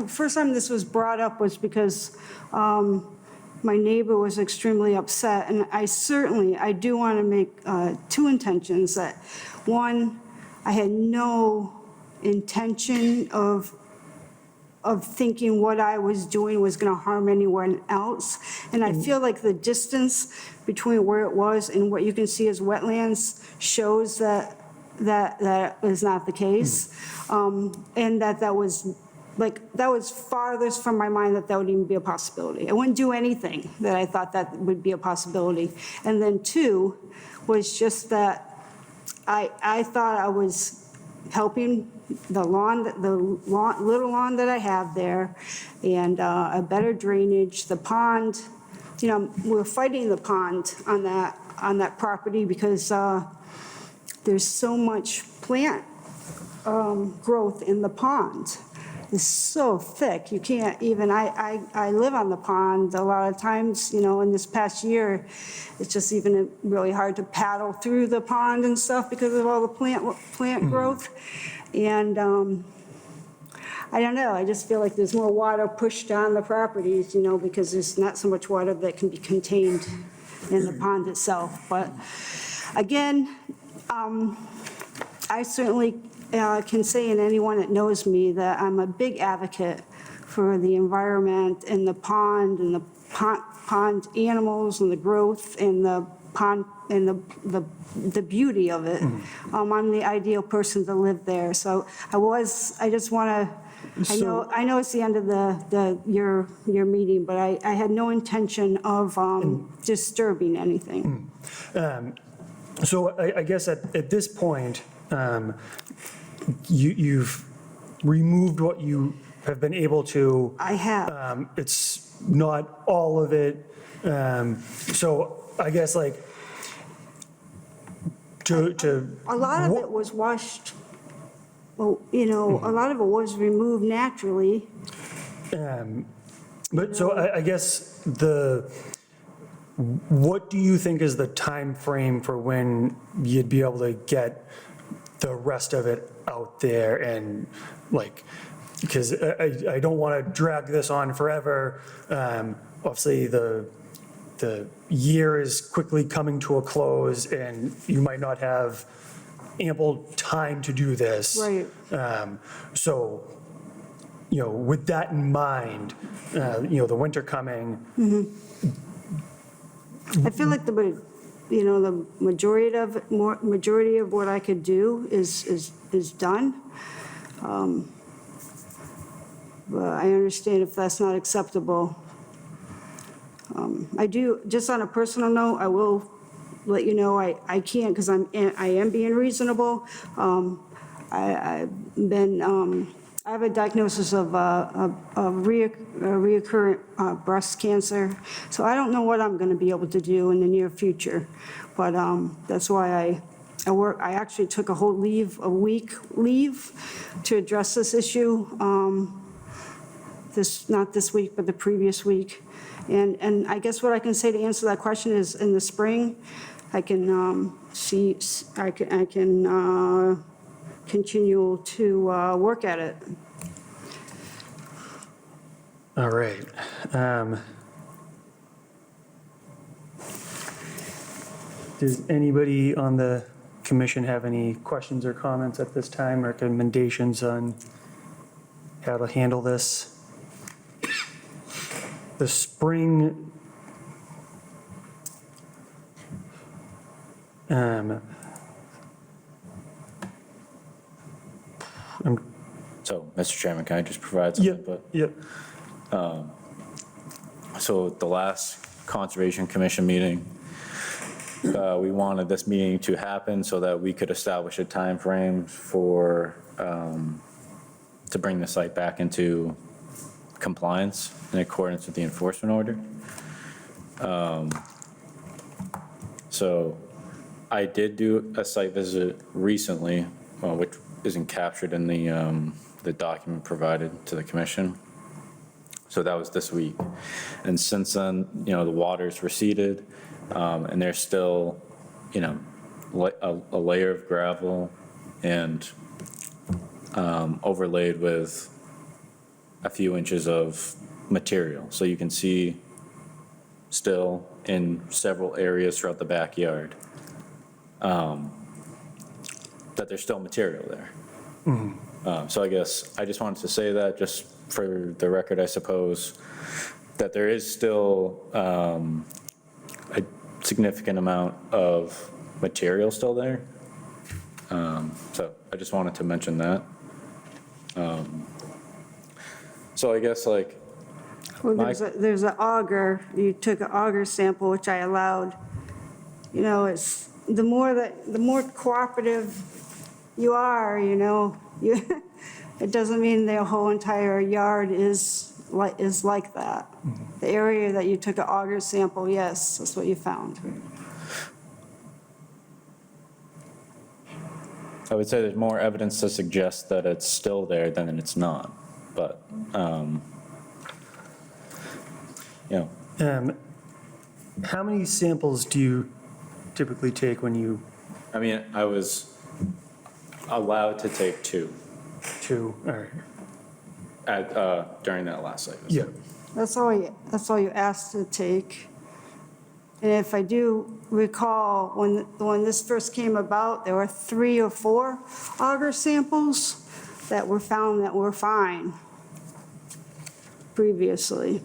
first time this was brought up was because my neighbor was extremely upset, and I do want to make two intentions. That one, I had no intention of thinking what I was doing was going to harm anyone else. And I feel like the distance between where it was and what you can see as wetlands shows that is not the case. And that was farthest from my mind that would even be a possibility. I wouldn't do anything that I thought that would be a possibility. And then two was just that I thought I was helping the little lawn that I have there, and a better drainage, the pond. You know, we're fighting the pond on that property because there's so much plant growth in the pond. It's so thick, you can't even, I live on the pond a lot of times, you know, in this past year, it's just even really hard to paddle through the pond and stuff because of all the plant growth. And I don't know, I just feel like there's more water pushed on the properties, you know, because there's not so much water that can be contained in the pond itself. But again, I certainly can say, and anyone that knows me, that I'm a big advocate for the environment and the pond animals and the growth and the pond and the beauty of it. I'm the ideal person to live there. So I just want to, I know it's the end of your meeting, but I had no intention of disturbing anything. So I guess at this point, you've removed what you have been able to. I have. It's not all of it. So I guess like to a lot of it was washed, well, you know, a lot of it was removed naturally. But so I guess what do you think is the time frame for when you'd be able to get the rest of it out there and like, because I don't want to drag this on forever. Obviously, the year is quickly coming to a close and you might not have ample time to do this. Right. So, with that in mind, the winter coming, I feel like the majority of what I could do is done. But I understand if that's not acceptable. I do, just on a personal note, I will let you know, I can't, because I am being reasonable. I have a diagnosis of reoccurrent breast cancer, so I don't know what I'm going to be able to do in the near future. But that's why I actually took a week leave to address this issue. Not this week, but the previous week. And I guess what I can say to answer that question is in the spring, I can continue to work at it. all right. Does anybody on the commission have any questions or comments at this time, recommendations on how to handle this? The spring, So, Mr. Chairman, can I just provide some input? Yep. So at the last Conservation Commission meeting, we wanted this meeting to happen so that we could establish a timeframe for, to bring the site back into compliance in accordance with the enforcement order. So I did do a site visit recently, which isn't captured in the document provided to the commission. So that was this week. And since then, the water's receded, and there's still, a layer of gravel and overlaid with a few inches of material. So you can see still in several areas throughout the backyard that there's still material there. So I guess I just wanted to say that just for the record, I suppose, that there is still a significant amount of material still there. So I just wanted to mention that. So I guess like. Well, there's an auger, you took an auger sample, which I allowed. It's, the more cooperative you are, it doesn't mean the whole entire yard is like that. The area that you took an auger sample, yes, that's what you found. I would say there's more evidence to suggest that it's still there than it's not, but, how many samples do you typically take when you? I mean, I was allowed to take two. All right. During that last site visit. Yeah. That's all you asked to take. And if I do recall, when this first came about, there were 3 or 4 auger samples that were found that were fine previously.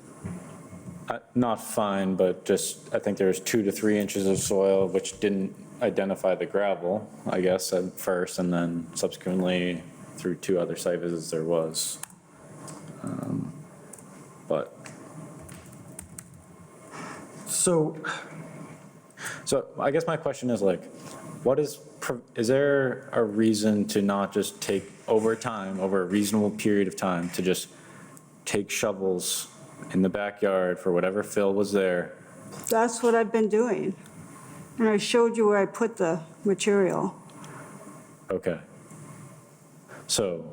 Not fine, but just, I think there was 2 to 3 inches of soil, which didn't identify the gravel, I guess, at first, and then subsequently, through 2 other site visits, there was. But. So I guess my question is like, is there a reason to not just take over a reasonable period of time, to just take shovels in the backyard for whatever fill was there? That's what I've been doing. And I showed you where I put the material. Okay. So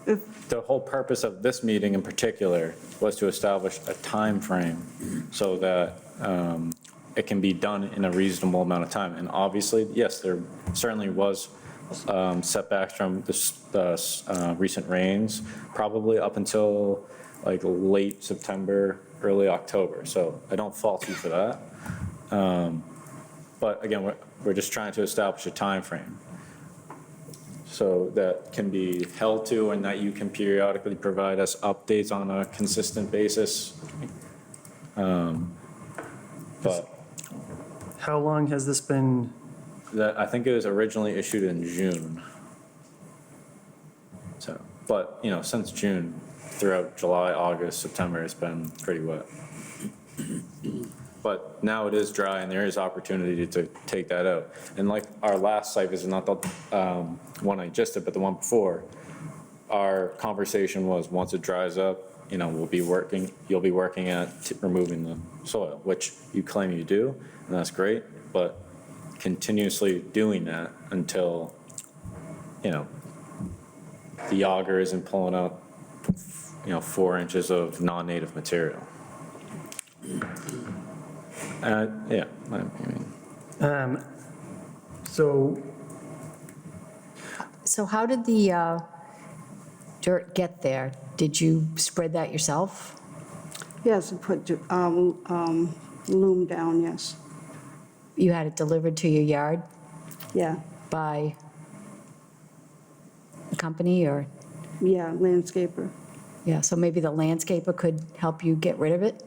The whole purpose of this meeting in particular was to establish a time frame so that it can be done in a reasonable amount of time. And obviously, yes, there certainly was setbacks from the recent rains, probably up until like late September, early October. So I don't fault you for that. But again, we're just trying to establish a time frame so that can be held to and that you can periodically provide us updates on a consistent basis. But How long has this been? I think it was originally issued in June. So, but, you know, since June, throughout July, August, September, it's been pretty wet. But now it is dry and there is opportunity to take that out. And like our last site visit, not the one I just did, but the one before, our conversation was once it dries up, you know, you'll be working at removing the soil, which you claim you do, and that's great, but continuously doing that until, you know, the auger isn't pulling up, you know, 4 inches of non-native material. Yeah, I mean. So how did the dirt get there? Did you spread that yourself? Yes, and put loom down, yes. You had it delivered to your yard Yeah, by a company or? yeah, landscaper. Yeah, so maybe the landscaper could help you get rid of it?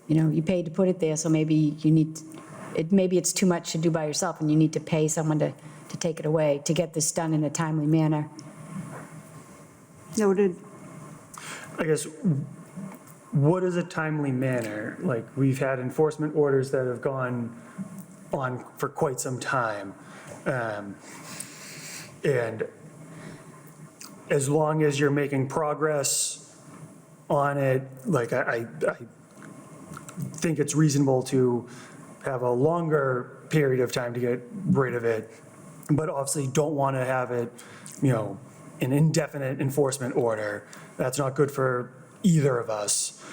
You know, you paid to put it there, so maybe you need, maybe it's too much to do by yourself, and you need to pay someone to take it away, to get this done in a timely manner. Noted. I guess, what is a timely manner? Like, we've had enforcement orders that have gone on for quite some time. And as long as you're making progress on it, like, I think it's reasonable to have a longer period of time to get rid of it, but obviously don't want to have it, you know, an indefinite enforcement order. That's not good for either of us.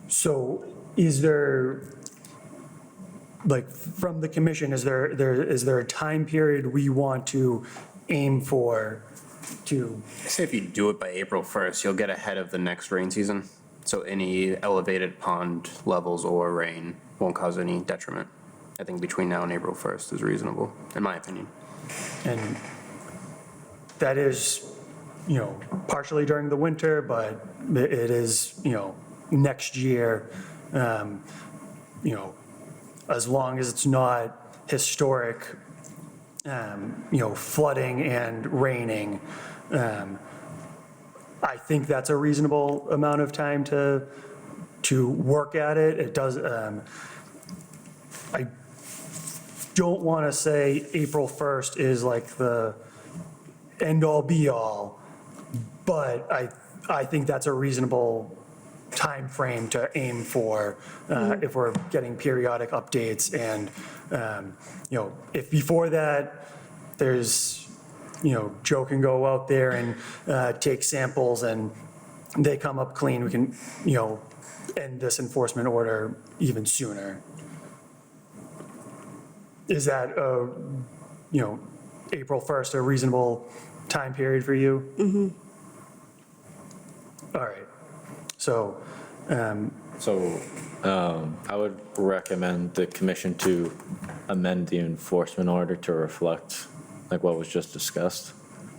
So is there, like, from the commission, is there a time period we want to aim for to? Say if you do it by April 1st, you'll get ahead of the next rain season. So any elevated pond levels or rain won't cause any detriment. I think between now and April 1st is reasonable, in my opinion. And that is, you know, partially during the winter, but it is, you know, next year, you know, as long as it's not historic, you know, flooding and raining, I think that's a reasonable amount of time to work at it. It does, I don't want to say April 1st is like the end-all be-all, but I think that's a reasonable time frame to aim for if we're getting periodic updates. And, you know, if before that, there's, you know, Joe can go out there and take samples and they come up clean, we can, you know, end this enforcement order even sooner. Is that, you know, April 1st a reasonable time period for you? Mm-hmm. All right. So, I would recommend the commission to amend the enforcement order to reflect like what was just discussed,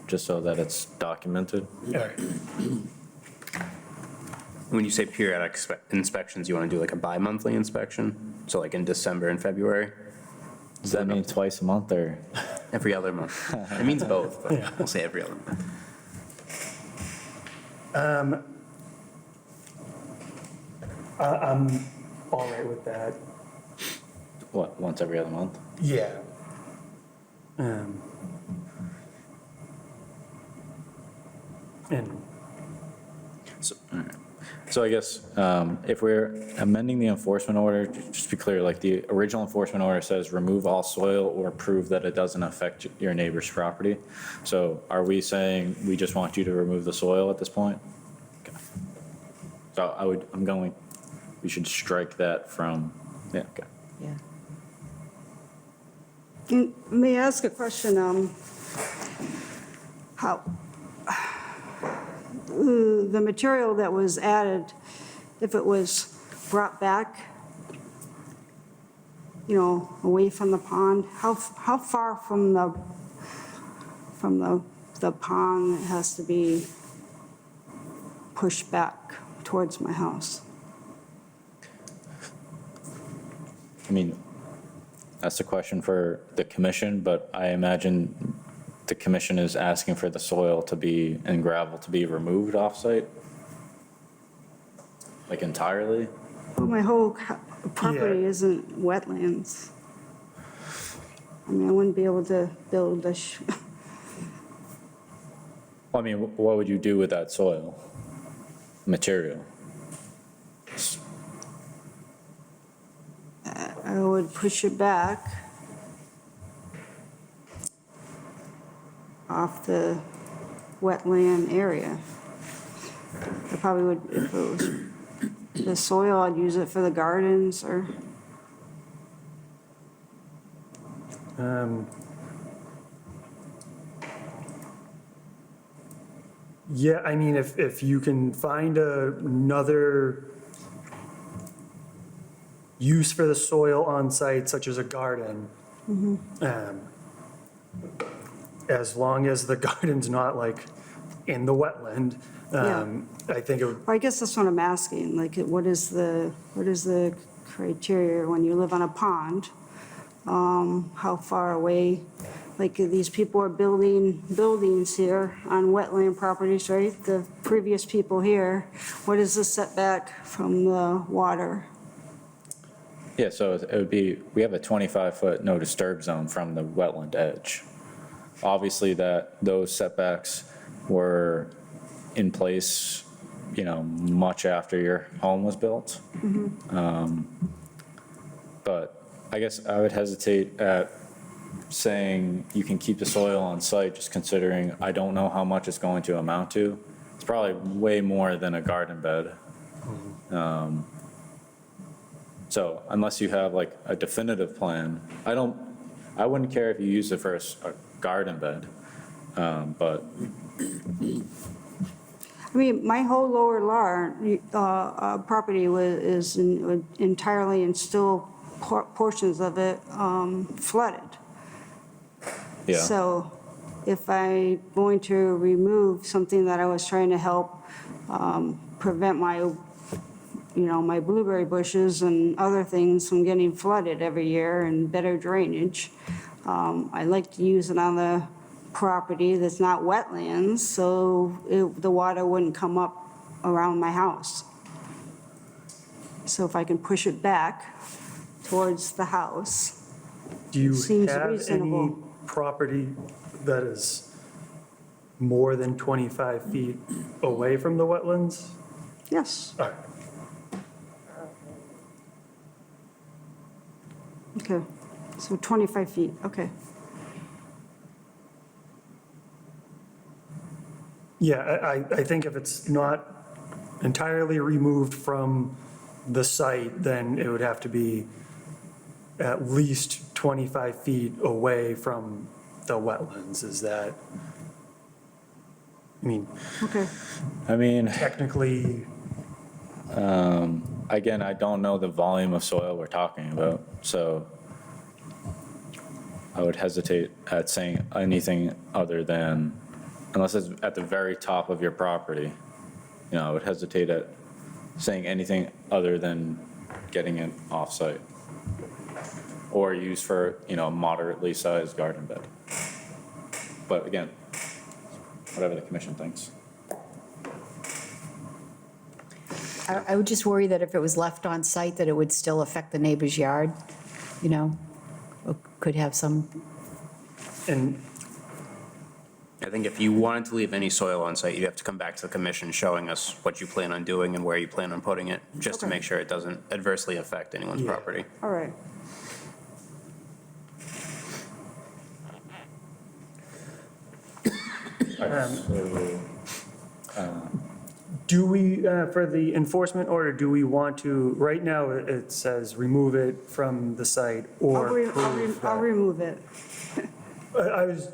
just so that it's documented. all right. When you say periodic inspections, you want to do like a bi-monthly inspection? So like in December and February? Does that mean twice a month or? Every other month. It means both, but we'll say every other month. I'm all right with that. What, once every other month? Yeah. And So, all right. So I guess if we're amending the enforcement order, just to be clear, like the original enforcement order says remove all soil or prove that it doesn't affect your neighbor's property. So are we saying we just want you to remove the soil at this point? Okay. So we should strike that from, yeah, okay. Yeah. May I ask a question? How, the material that was added, if it was brought back, away from the pond, how far from the pond it has to be pushed back towards my house? I mean, that's a question for the commission, but I imagine the commission is asking for the soil to be, and gravel to be removed off-site? Like entirely? Well, my whole property Yeah. isn't wetlands. I mean, I wouldn't be able to build a, Well, I mean, what would you do with that soil material? I would push it back off the wetland area. I probably would, if it was the soil, I'd use it for the gardens or, Yeah, I mean, if you can find another use for the soil on site, such as a garden, as long as the garden's not like in the wetland, I think it would, I guess that's what I'm asking, like, what is the criteria when you live on a pond? How far away, like these people are building buildings here on wetland properties, right? The previous people here, what is the setback from the water? Yeah, so it would be, we have a 25-foot no disturb zone from the wetland edge. Obviously, those setbacks were in place, much after your home was built. But I guess I would hesitate at saying you can keep the soil on site, just considering I don't know how much it's going to amount to. It's probably way more than a garden bed. So unless you have like a definitive plan, I wouldn't care if you use it for a garden bed, but. I mean, my whole lower lawn property is entirely and still portions of it flooded. Yeah. So if I'm going to remove something that I was trying to help prevent my blueberry bushes and other things from getting flooded every year and better drainage, I like to use it on the property that's not wetlands, so the water wouldn't come up around my house. So if I can push it back towards the house, do you seems have any reasonable. property that is more than 25 feet away from the wetlands? Yes. All right. Okay, so 25 feet, okay. Yeah, I think if it's not entirely removed from the site, then it would have to be at least 25 feet away from the wetlands. Is that, Okay. I mean, technically, again, I don't know the volume of soil we're talking about, so I would hesitate at saying anything other than, unless it's at the very top of your property, I would hesitate at saying anything other than getting it off-site or used for, a moderately sized garden bed. But again, whatever the commission thinks. I would just worry that if it was left on site, that it would still affect the neighbor's yard, or could have some, and I think if you wanted to leave any soil on site, you'd have to come back to the commission showing us what you plan on doing and where you plan on putting it, just to Okay. make sure it doesn't adversely affect anyone's Yeah. property. All right. Do we, for the enforcement order, do we want to, right now it says remove it from the site or prove I'll that? remove it. I was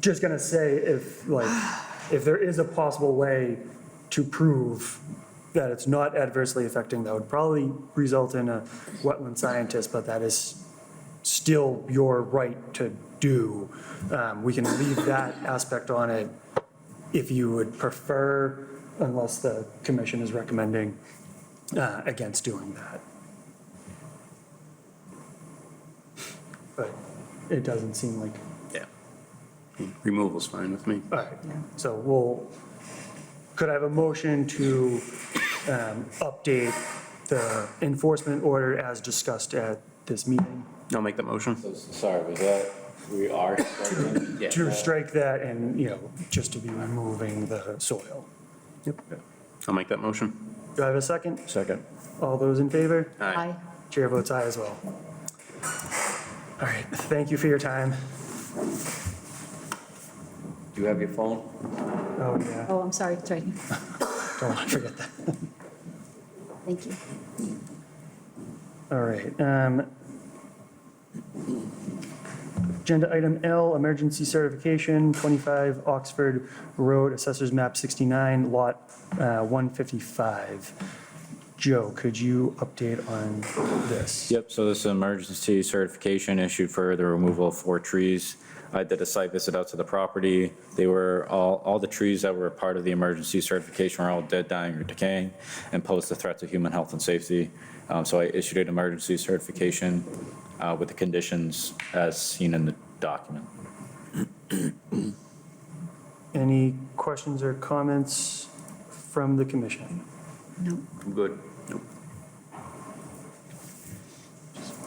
just gonna say if, like, if there is a possible way to prove that it's not adversely affecting, that would probably result in a wetland scientist, but that is still your right to do. We can leave that aspect on it if you would prefer, unless the commission is recommending against doing that. But it doesn't seem like, Yeah. Removal's fine with me. all right, so could I have a motion to update the enforcement order as discussed at this meeting? I'll make that motion. Sorry, was that, we are striking? Yeah. To strike that and, just to be removing the soil. Yep. I'll make that motion. Do I have a second? Second. All those in favor? Aye. Chair votes aye as well. All right, thank you for your time. Do you have your phone? Oh, yeah, Oh, I'm sorry, it's right here. don't want to forget that. Thank you. All right. Agenda item L, emergency certification, 25 Oxford Road, Assessors Map 69, Lot 155. Joe, could you update on this? Yep, so this is an emergency certification issued for the removal of 4 trees. I did a site visit out to the property. They were, all the trees that were part of the emergency certification were all dead, dying, or decaying, and posed a threat to human health and safety. So I issued an emergency certification with the conditions as seen in the document. Any questions or comments from the commission? No. I'm good.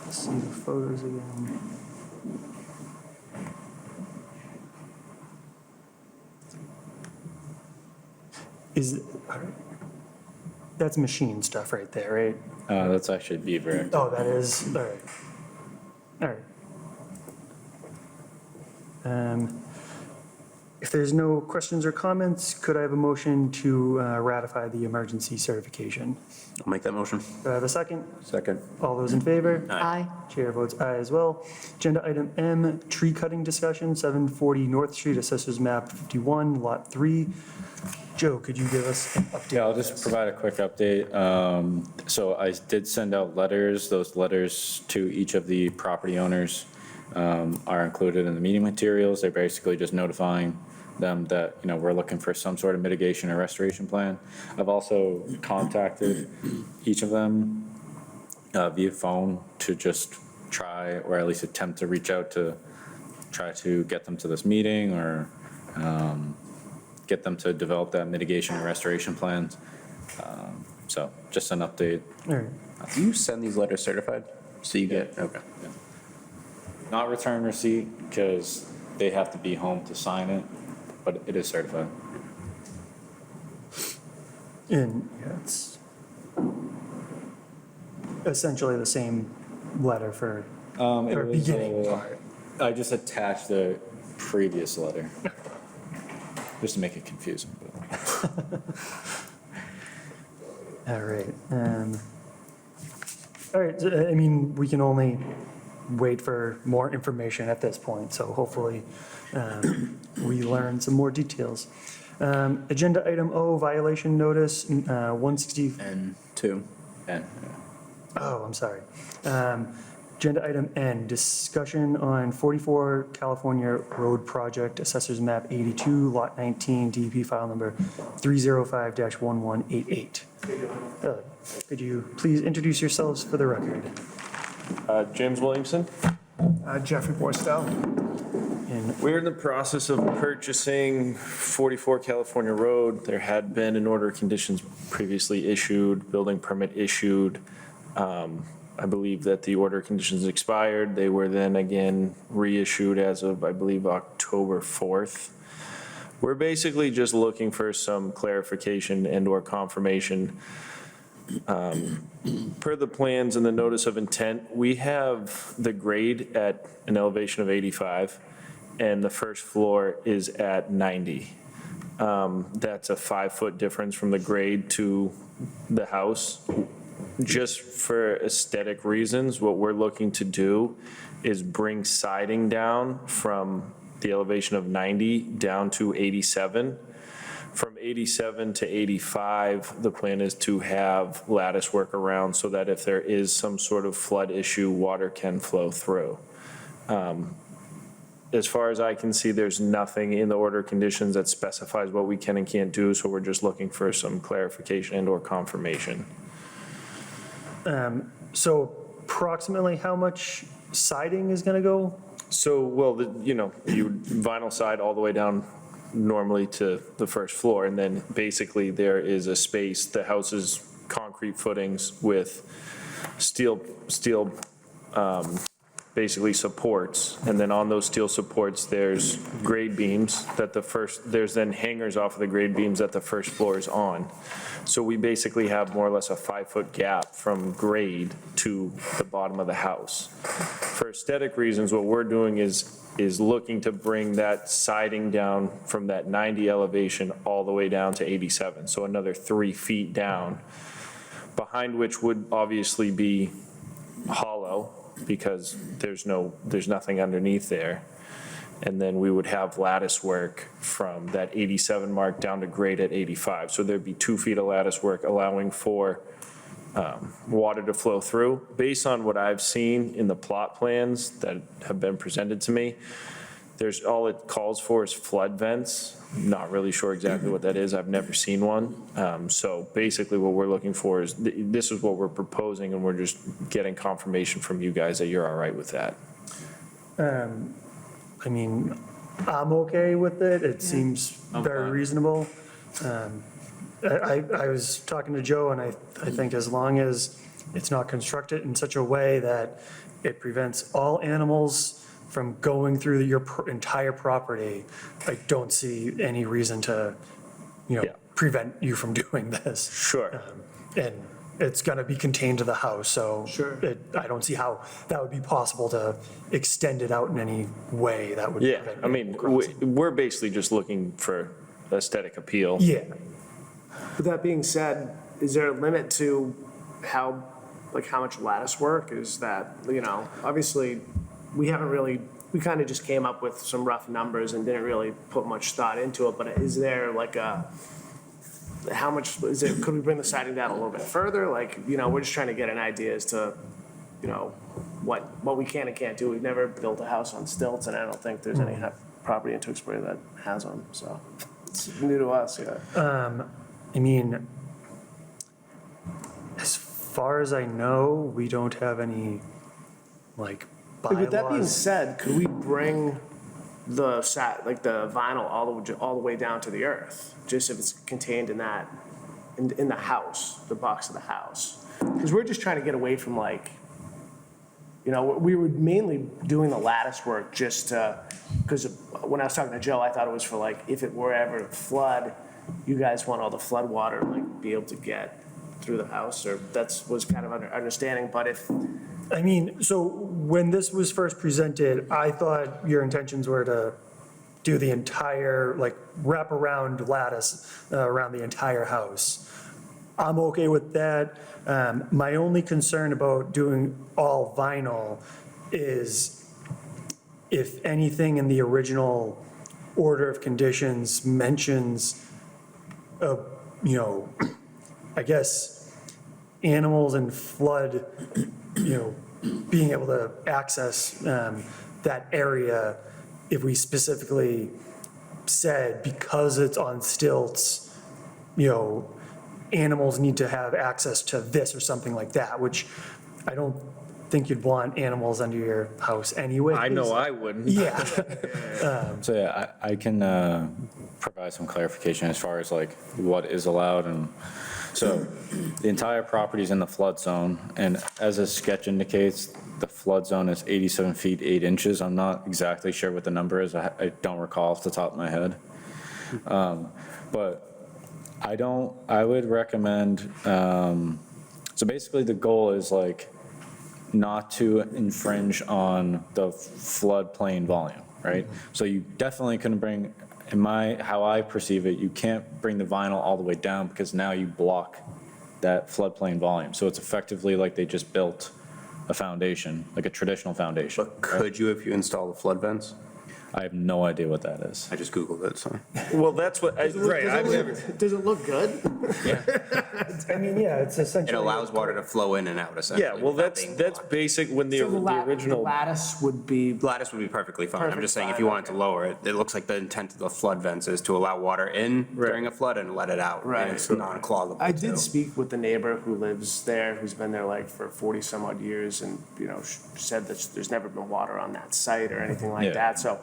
Let's see the photos again. All right. That's machine stuff right there, right? That's actually Beaver. Oh, that is, all right. All right. If there's no questions or comments, could I have a motion to ratify the emergency certification? I'll make that motion. Do I have a second? Second. All those in favor? Aye. Chair votes aye as well. Agenda item M, tree cutting discussion, 740 North Street, Assessors Map 51, Lot 3. Joe, could you give us an update? Yeah, I'll on just this? provide a quick update. So I did send out letters. Those letters to each of the property owners are included in the meeting materials. They're basically just notifying them that, we're looking for some sort of mitigation or restoration plan. I've also contacted each of them via phone to just try, or at least attempt to reach out to try to get them to this meeting or get them to develop that mitigation and restoration plans. So just an update. All right. Do you send these letters certified? So you get, okay. Not return receipt because they have to be home to sign it, but it is certified. And yeah, it's essentially the same letter for, It or was, beginning part. I just attached the previous letter, just to make it confusing. but- All right. All right, so, I mean, we can only wait for more information at this point, so hopefully we learn some more details. Agenda item O, violation notice, 160, And 2. And oh, I'm sorry. Agenda item N, discussion on 44 California Road Project, Assessors Map 82, Lot 19, DEP file number 305-1188. Could you please introduce yourselves for the record? James Williamson. Jeffrey Borstel. And We're in the process of purchasing 44 California Road. There had been an order of conditions previously issued, building permit issued. I believe that the order conditions expired. They were then again reissued as of, I believe, October 4th. We're basically just looking for some clarification and/or confirmation. Per the plans and the notice of intent, we have the grade at an elevation of 85, and the first floor is at 90. That's a 5-foot difference from the grade to the house. Just for aesthetic reasons, what we're looking to do is bring siding down from the elevation of 90 down to 87. From 87 to 85, the plan is to have lattice work around so that if there is some sort of flood issue, water can flow through. As far as I can see, there's nothing in the order conditions that specifies what we can and can't do, so we're just looking for some clarification and/or confirmation. So approximately how much siding is going to go? So, well, you would vinyl side all the way down normally to the first floor, and then basically there is a space, the house is concrete footings with steel, basically supports, and then on those steel supports, there's grade beams that there's then hangers off of the grade beams that the first floor is on. So we basically have more or less a 5-foot gap from grade to the bottom of the house. For aesthetic reasons, what we're doing is looking to bring that siding down from that 90 elevation all the way down to 87, so another 3 feet down, behind which would obviously be hollow because there's nothing underneath there. And then we would have lattice work from that 87 mark down to grade at 85. So there'd be 2 feet of lattice work allowing for water to flow through. Based on what I've seen in the plot plans that have been presented to me, all it calls for is flood vents. Not really sure exactly what that is. I've never seen one. So basically what we're looking for is, this is what we're proposing, and we're just getting confirmation from you guys that you're all right with that. I mean, I'm okay with it. It seems very reasonable. I was talking to Joe, and I think as long as it's not constructed in such a way that it prevents all animals from going through your entire property, I don't see any reason to, prevent you from doing this. Sure. And it's going to be contained to the house, so I don't see how that would be possible to extend it out in any way that would. Yeah, I mean, we're basically just looking for aesthetic appeal. Yeah. With that being said, is there a limit to how much lattice work is that, obviously, we kind of just came up with some rough numbers and didn't really put much thought into it, but is there how much is it, could we bring the siding down a little bit further? We're just trying to get an idea as to, what we can and can't do. We've never built a house on stilts, and I don't think there's any property in Tewksbury that has them, so it's new to us, yeah. I mean, as far as I know, we don't have any, bylaws. With that being said, could we bring the vinyl all the way down to the earth, just if it's contained in that, in the house, the box of the house? Because we're just trying to get away from we were mainly doing the lattice work just because when I was talking to Joe, I thought it was for if it were ever to flood, you guys want all the flood water be able to get through the house, or was kind of understanding, but if. I mean, so when this was first presented, I thought your intentions were to do the entire, wraparound lattice around the entire house. I'm okay with that. My only concern about doing all vinyl is if anything in the original order of conditions mentions, I guess, animals and flood, being able to access that area, if we specifically said because it's on stilts, animals need to have access to this or something like that, which I don't think you'd want animals under your house anyway. I know I wouldn't. Yeah. So yeah, I can provide some clarification as far as what is allowed and So the entire property is in the flood zone, and as the sketch indicates, the flood zone is 87 feet, 8 inches. I'm not exactly sure what the number is. I don't recall off the top of my head. But I would recommend, so basically the goal is like not to infringe on the floodplain volume, right? So you definitely couldn't bring, how I perceive it, you can't bring the vinyl all the way down because now you block that floodplain volume. So it's effectively like they just built a foundation, like a traditional foundation. But could you if you install the flood vents? I have no idea what that is. I just Googled it, so. Well, that's what, Does it look good? I mean, yeah, it's It essentially. allows water to flow in and out essentially. yeah, well, without being that's blocked. basic when the So the original. lattice would be, Lattice would be perfectly fine. I'm Perfect just saying if fine, you wanted to okay. lower it, it looks like the intent of the flood vents is to allow water in during a flood and let it out. Right. And it's non-cloggable. I too. did speak with the neighbor who lives there, who's been there like for 40 some odd years, and, said that there's never been water on that site or anything like Yeah. that, so,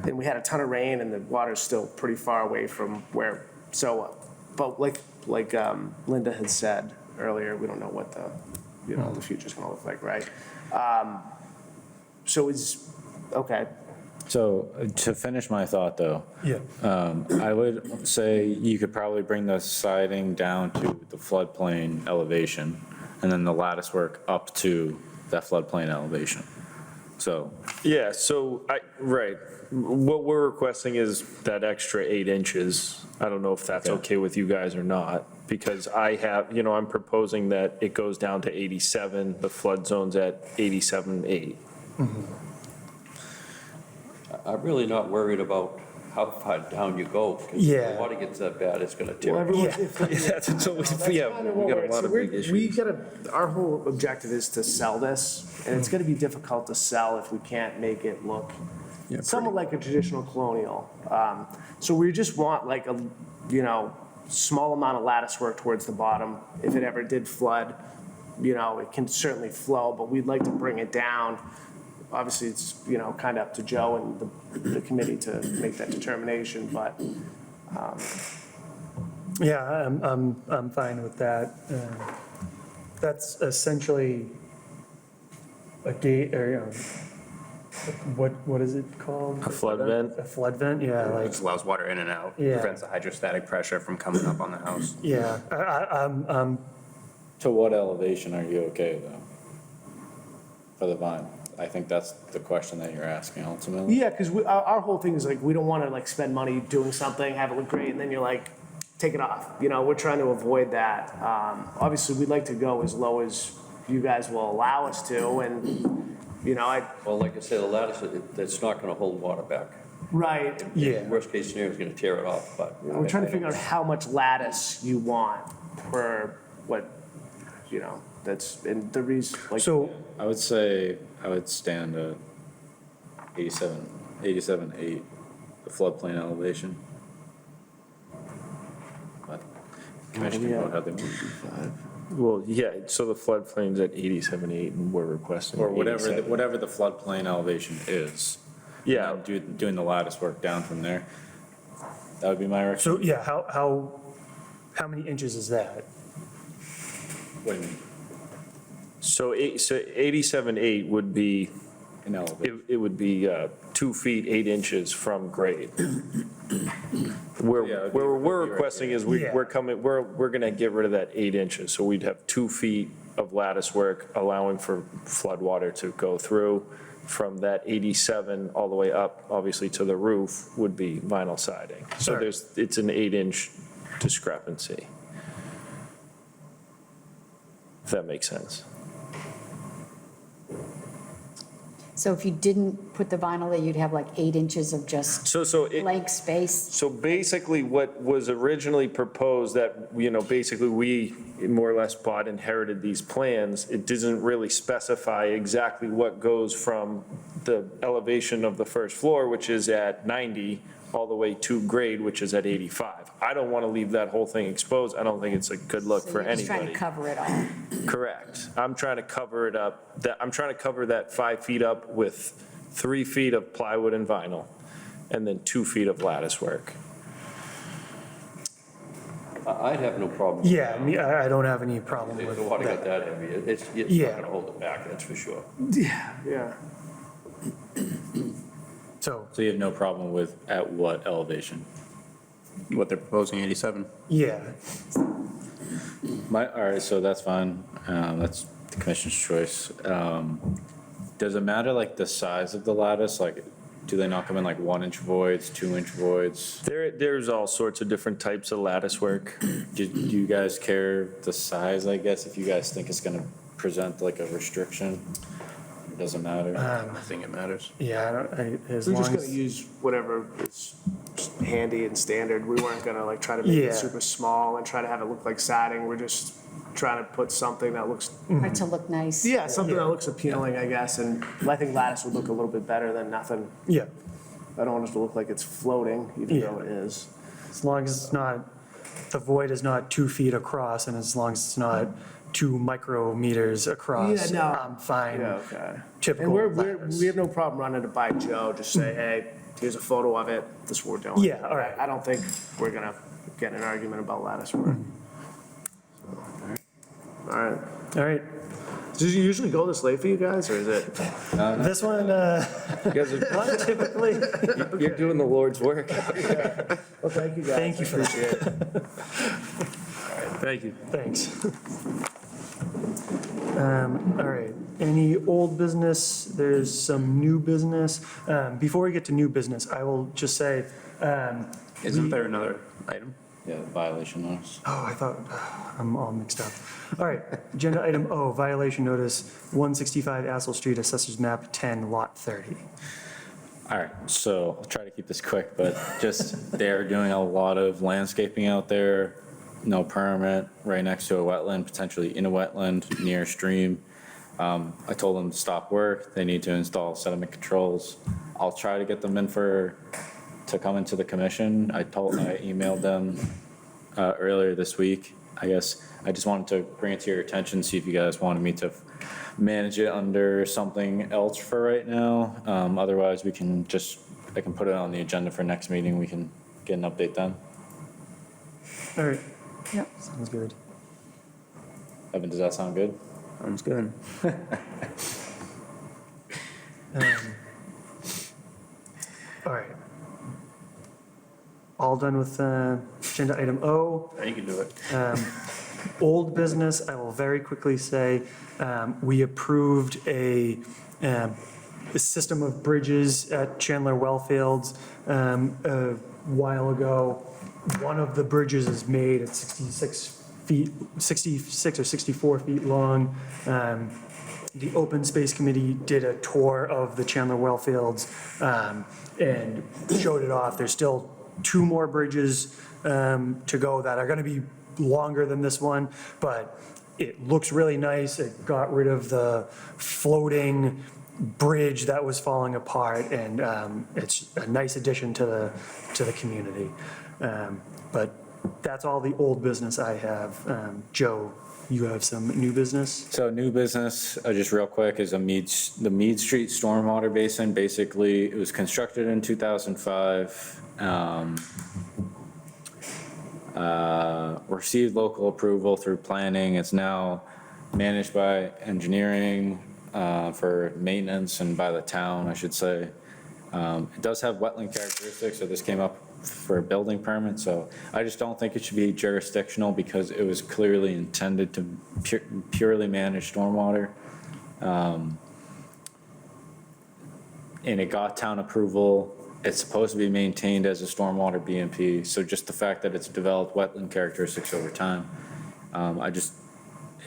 and we had a ton of rain, and the water's still pretty far away from where, so, but like Linda had said earlier, we don't know what the future's gonna look like, right? So okay, So to finish my thought, though, Yeah. I would say you could probably bring the siding down to the floodplain elevation, and then the lattice work up to that floodplain elevation. So, Yeah, so right. What we're requesting is that extra 8 inches. I don't know if that's okay with you guys or not, because I have, I'm proposing that it goes down to 87, the flood zone's at 87.8. I'm really not worried about how far down you go. 'Cause Yeah. If the water gets that bad, it's gonna tear well, it. everyone, That's yeah, kind of we what got a we're, lot so of big we issues. gotta, our whole objective is to sell this, and it's gonna be difficult to sell if we can't make it look somewhat like a traditional colonial. So we just want like a, small amount of lattice work towards the bottom. If it ever did flood, it can certainly flow, but we'd like to bring it down. Obviously, it's, kind of up to Joe and the committee to make that determination, but, Yeah, I'm fine with that. That's essentially a gate, or, what is it called? A flood vent? A flood vent, yeah, It like, just allows water in and out, Yeah. prevents the hydrostatic pressure from coming up on the house. yeah, I'm to what elevation are you okay, though? For the vine? I think that's the question that you're asking ultimately. yeah, because our whole thing is like, we don't want to like spend money doing something, have it look great, and then you're like, take it off. We're trying to avoid that. Obviously, we'd like to go as low as you guys will allow us to, and, Well, like I said, the lattice, it's not gonna hold water back. right. Yeah. Worst case scenario is gonna tear it off, but. We're trying to figure out how much lattice you want per what, that's, and the reason, like. So, I would say, I would stand at 87.8, the floodplain elevation. But commission can vote how they want. Well, yeah, so the floodplain's at 87.8 and we're requesting Or whatever, 87. whatever the floodplain elevation is. Yeah. And then doing the lattice work down from there. That would be my recommendation. so, yeah, how many inches is that? What do you mean? So 87.8 would be, In elevation? it would be 2 feet, 8 inches from grade. Where Yeah, we're requesting is Yeah. we're gonna get rid of that 8 inches. So we'd have 2 feet of lattice work allowing for flood water to go through. From that 87 all the way up, obviously to the roof, would be vinyl siding. So Sure. it's an 8-inch discrepancy. If that makes sense. So if you didn't put the vinyl there, you'd have like 8 inches of just So blank space? So basically, what was originally proposed that, basically we more or less inherited these plans, it doesn't really specify exactly what goes from the elevation of the first floor, which is at 90, all the way to grade, which is at 85. I don't want to leave that whole thing exposed. I don't think it's a good look So for you're just trying anybody. to cover it all? Correct. I'm trying to cover it up, I'm trying to cover that 5 feet up with 3 feet of plywood and vinyl, and then 2 feet of lattice work. I'd have no problem. Yeah, I don't have any problem If with the water got that. that heavy, it's Yeah. not gonna hold it back, that's for sure. Yeah. So, So you have no problem with at what elevation? What they're proposing, 87. yeah, All right, so that's fine. That's the commission's choice. Does it matter like the size of the lattice? Like, do they not come in like 1-inch voids, 2-inch voids? There's all sorts of different types of lattice work. Do you guys care the size, I guess, if you guys think it's gonna present like a restriction? It doesn't matter. I think it matters. yeah, as We're long just gonna as, use whatever is just handy and standard. We weren't gonna like try to make Yeah. it super small and try to have it look like siding. We're just trying to put something that looks, Or to look nice. yeah, something that looks appealing, I guess. And I think lattice would look a little bit better than nothing. yeah, I don't want it to look like it's floating, even Yeah. though it is. as long as it's not, the void is not 2 feet across, and as long as it's not 2 micrometers across, Yeah, no. I'm fine. Yeah, okay. Typical And lattice. we have no problem running it by Joe, just say, hey, here's a photo of it, this is what we're doing. Yeah, all right. I don't think we're gonna get in an argument about lattice work. All right. All right, Does it usually go this late for you guys, or is it? this one, You guys are, not typically, you're doing the Lord's work. Well, thank you guys. Thank you for- Appreciate it. Thank you. thanks. All right, any old business? There's some new business. Before we get to new business, I will just say, Isn't there another item? Yeah, violation notice. oh, I thought, I'm all mixed up. All right, agenda item O, violation notice, 165 Assel Street, Assessors Map 10, Lot 30. All right, so I'll try to keep this quick, but just they're doing a lot of landscaping out there, no permit, right next to a wetland, potentially in a wetland, near a stream. I told them to stop work, they need to install sediment controls. I'll try to get them in to come into the commission. I emailed them earlier this week. I guess I just wanted to bring it to your attention, see if you guys wanted me to manage it under something else for right now. Otherwise, I can put it on the agenda for next meeting. We can get an update then. All right, Yep. sounds good. Evan, does that sound good? Sounds good. All right. All done with agenda item O. You can do it. Old business, I will very quickly say, we approved a system of bridges at Chandler Wellfields a while ago. One of the bridges is made at 66 or 64 feet long. The Open Space Committee did a tour of the Chandler Wellfields and showed it off. There's still 2 more bridges to go that are going to be longer than this one, but it looks really nice. It got rid of the floating bridge that was falling apart, and it's a nice addition to the community. But that's all the old business I have. Joe, you have some new business? So new business, just real quick, is the Mead Street Stormwater Basin. Basically, it was constructed in 2005. Received local approval through planning. It's now managed by engineering for maintenance and by the town, I should say. It does have wetland characteristics, so this came up for a building permit, so I just don't think it should be jurisdictional because it was clearly intended to purely manage stormwater. And it got town approval. It's supposed to be maintained as a stormwater BMP, so just the fact that it's developed wetland characteristics over time,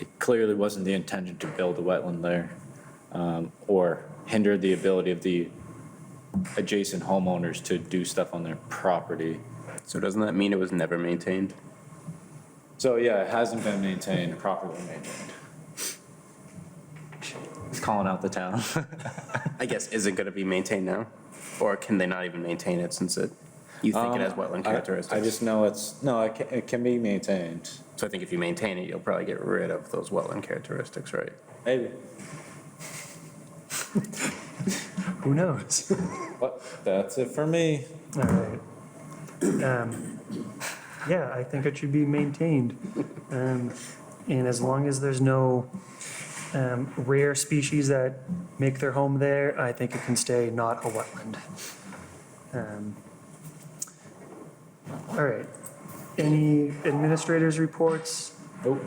it clearly wasn't the intention to build a wetland there, or hinder the ability of the adjacent homeowners to do stuff on their property. So doesn't that mean it was never maintained? So yeah, it hasn't been maintained, properly maintained. It's calling out the town. I guess, is it going to be maintained now? Or can they not even maintain it since you think it has wetland characteristics? I just know it can be maintained. So I think if you maintain it, you'll probably get rid of those wetland characteristics, right? Maybe. Who knows? But that's it for me. All right. Yeah, I think it should be maintained. And as long as there's no rare species that make their home there, I think it can stay not a wetland. All right. Any administrators' reports? Nope.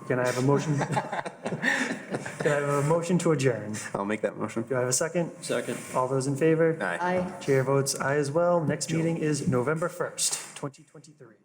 Can I have a motion? Can I have a motion to adjourn? I'll make that motion. Do I have a second? Second. All those in favor? Aye. Aye. Chair votes aye as well. Next meeting is November 1st, 2023.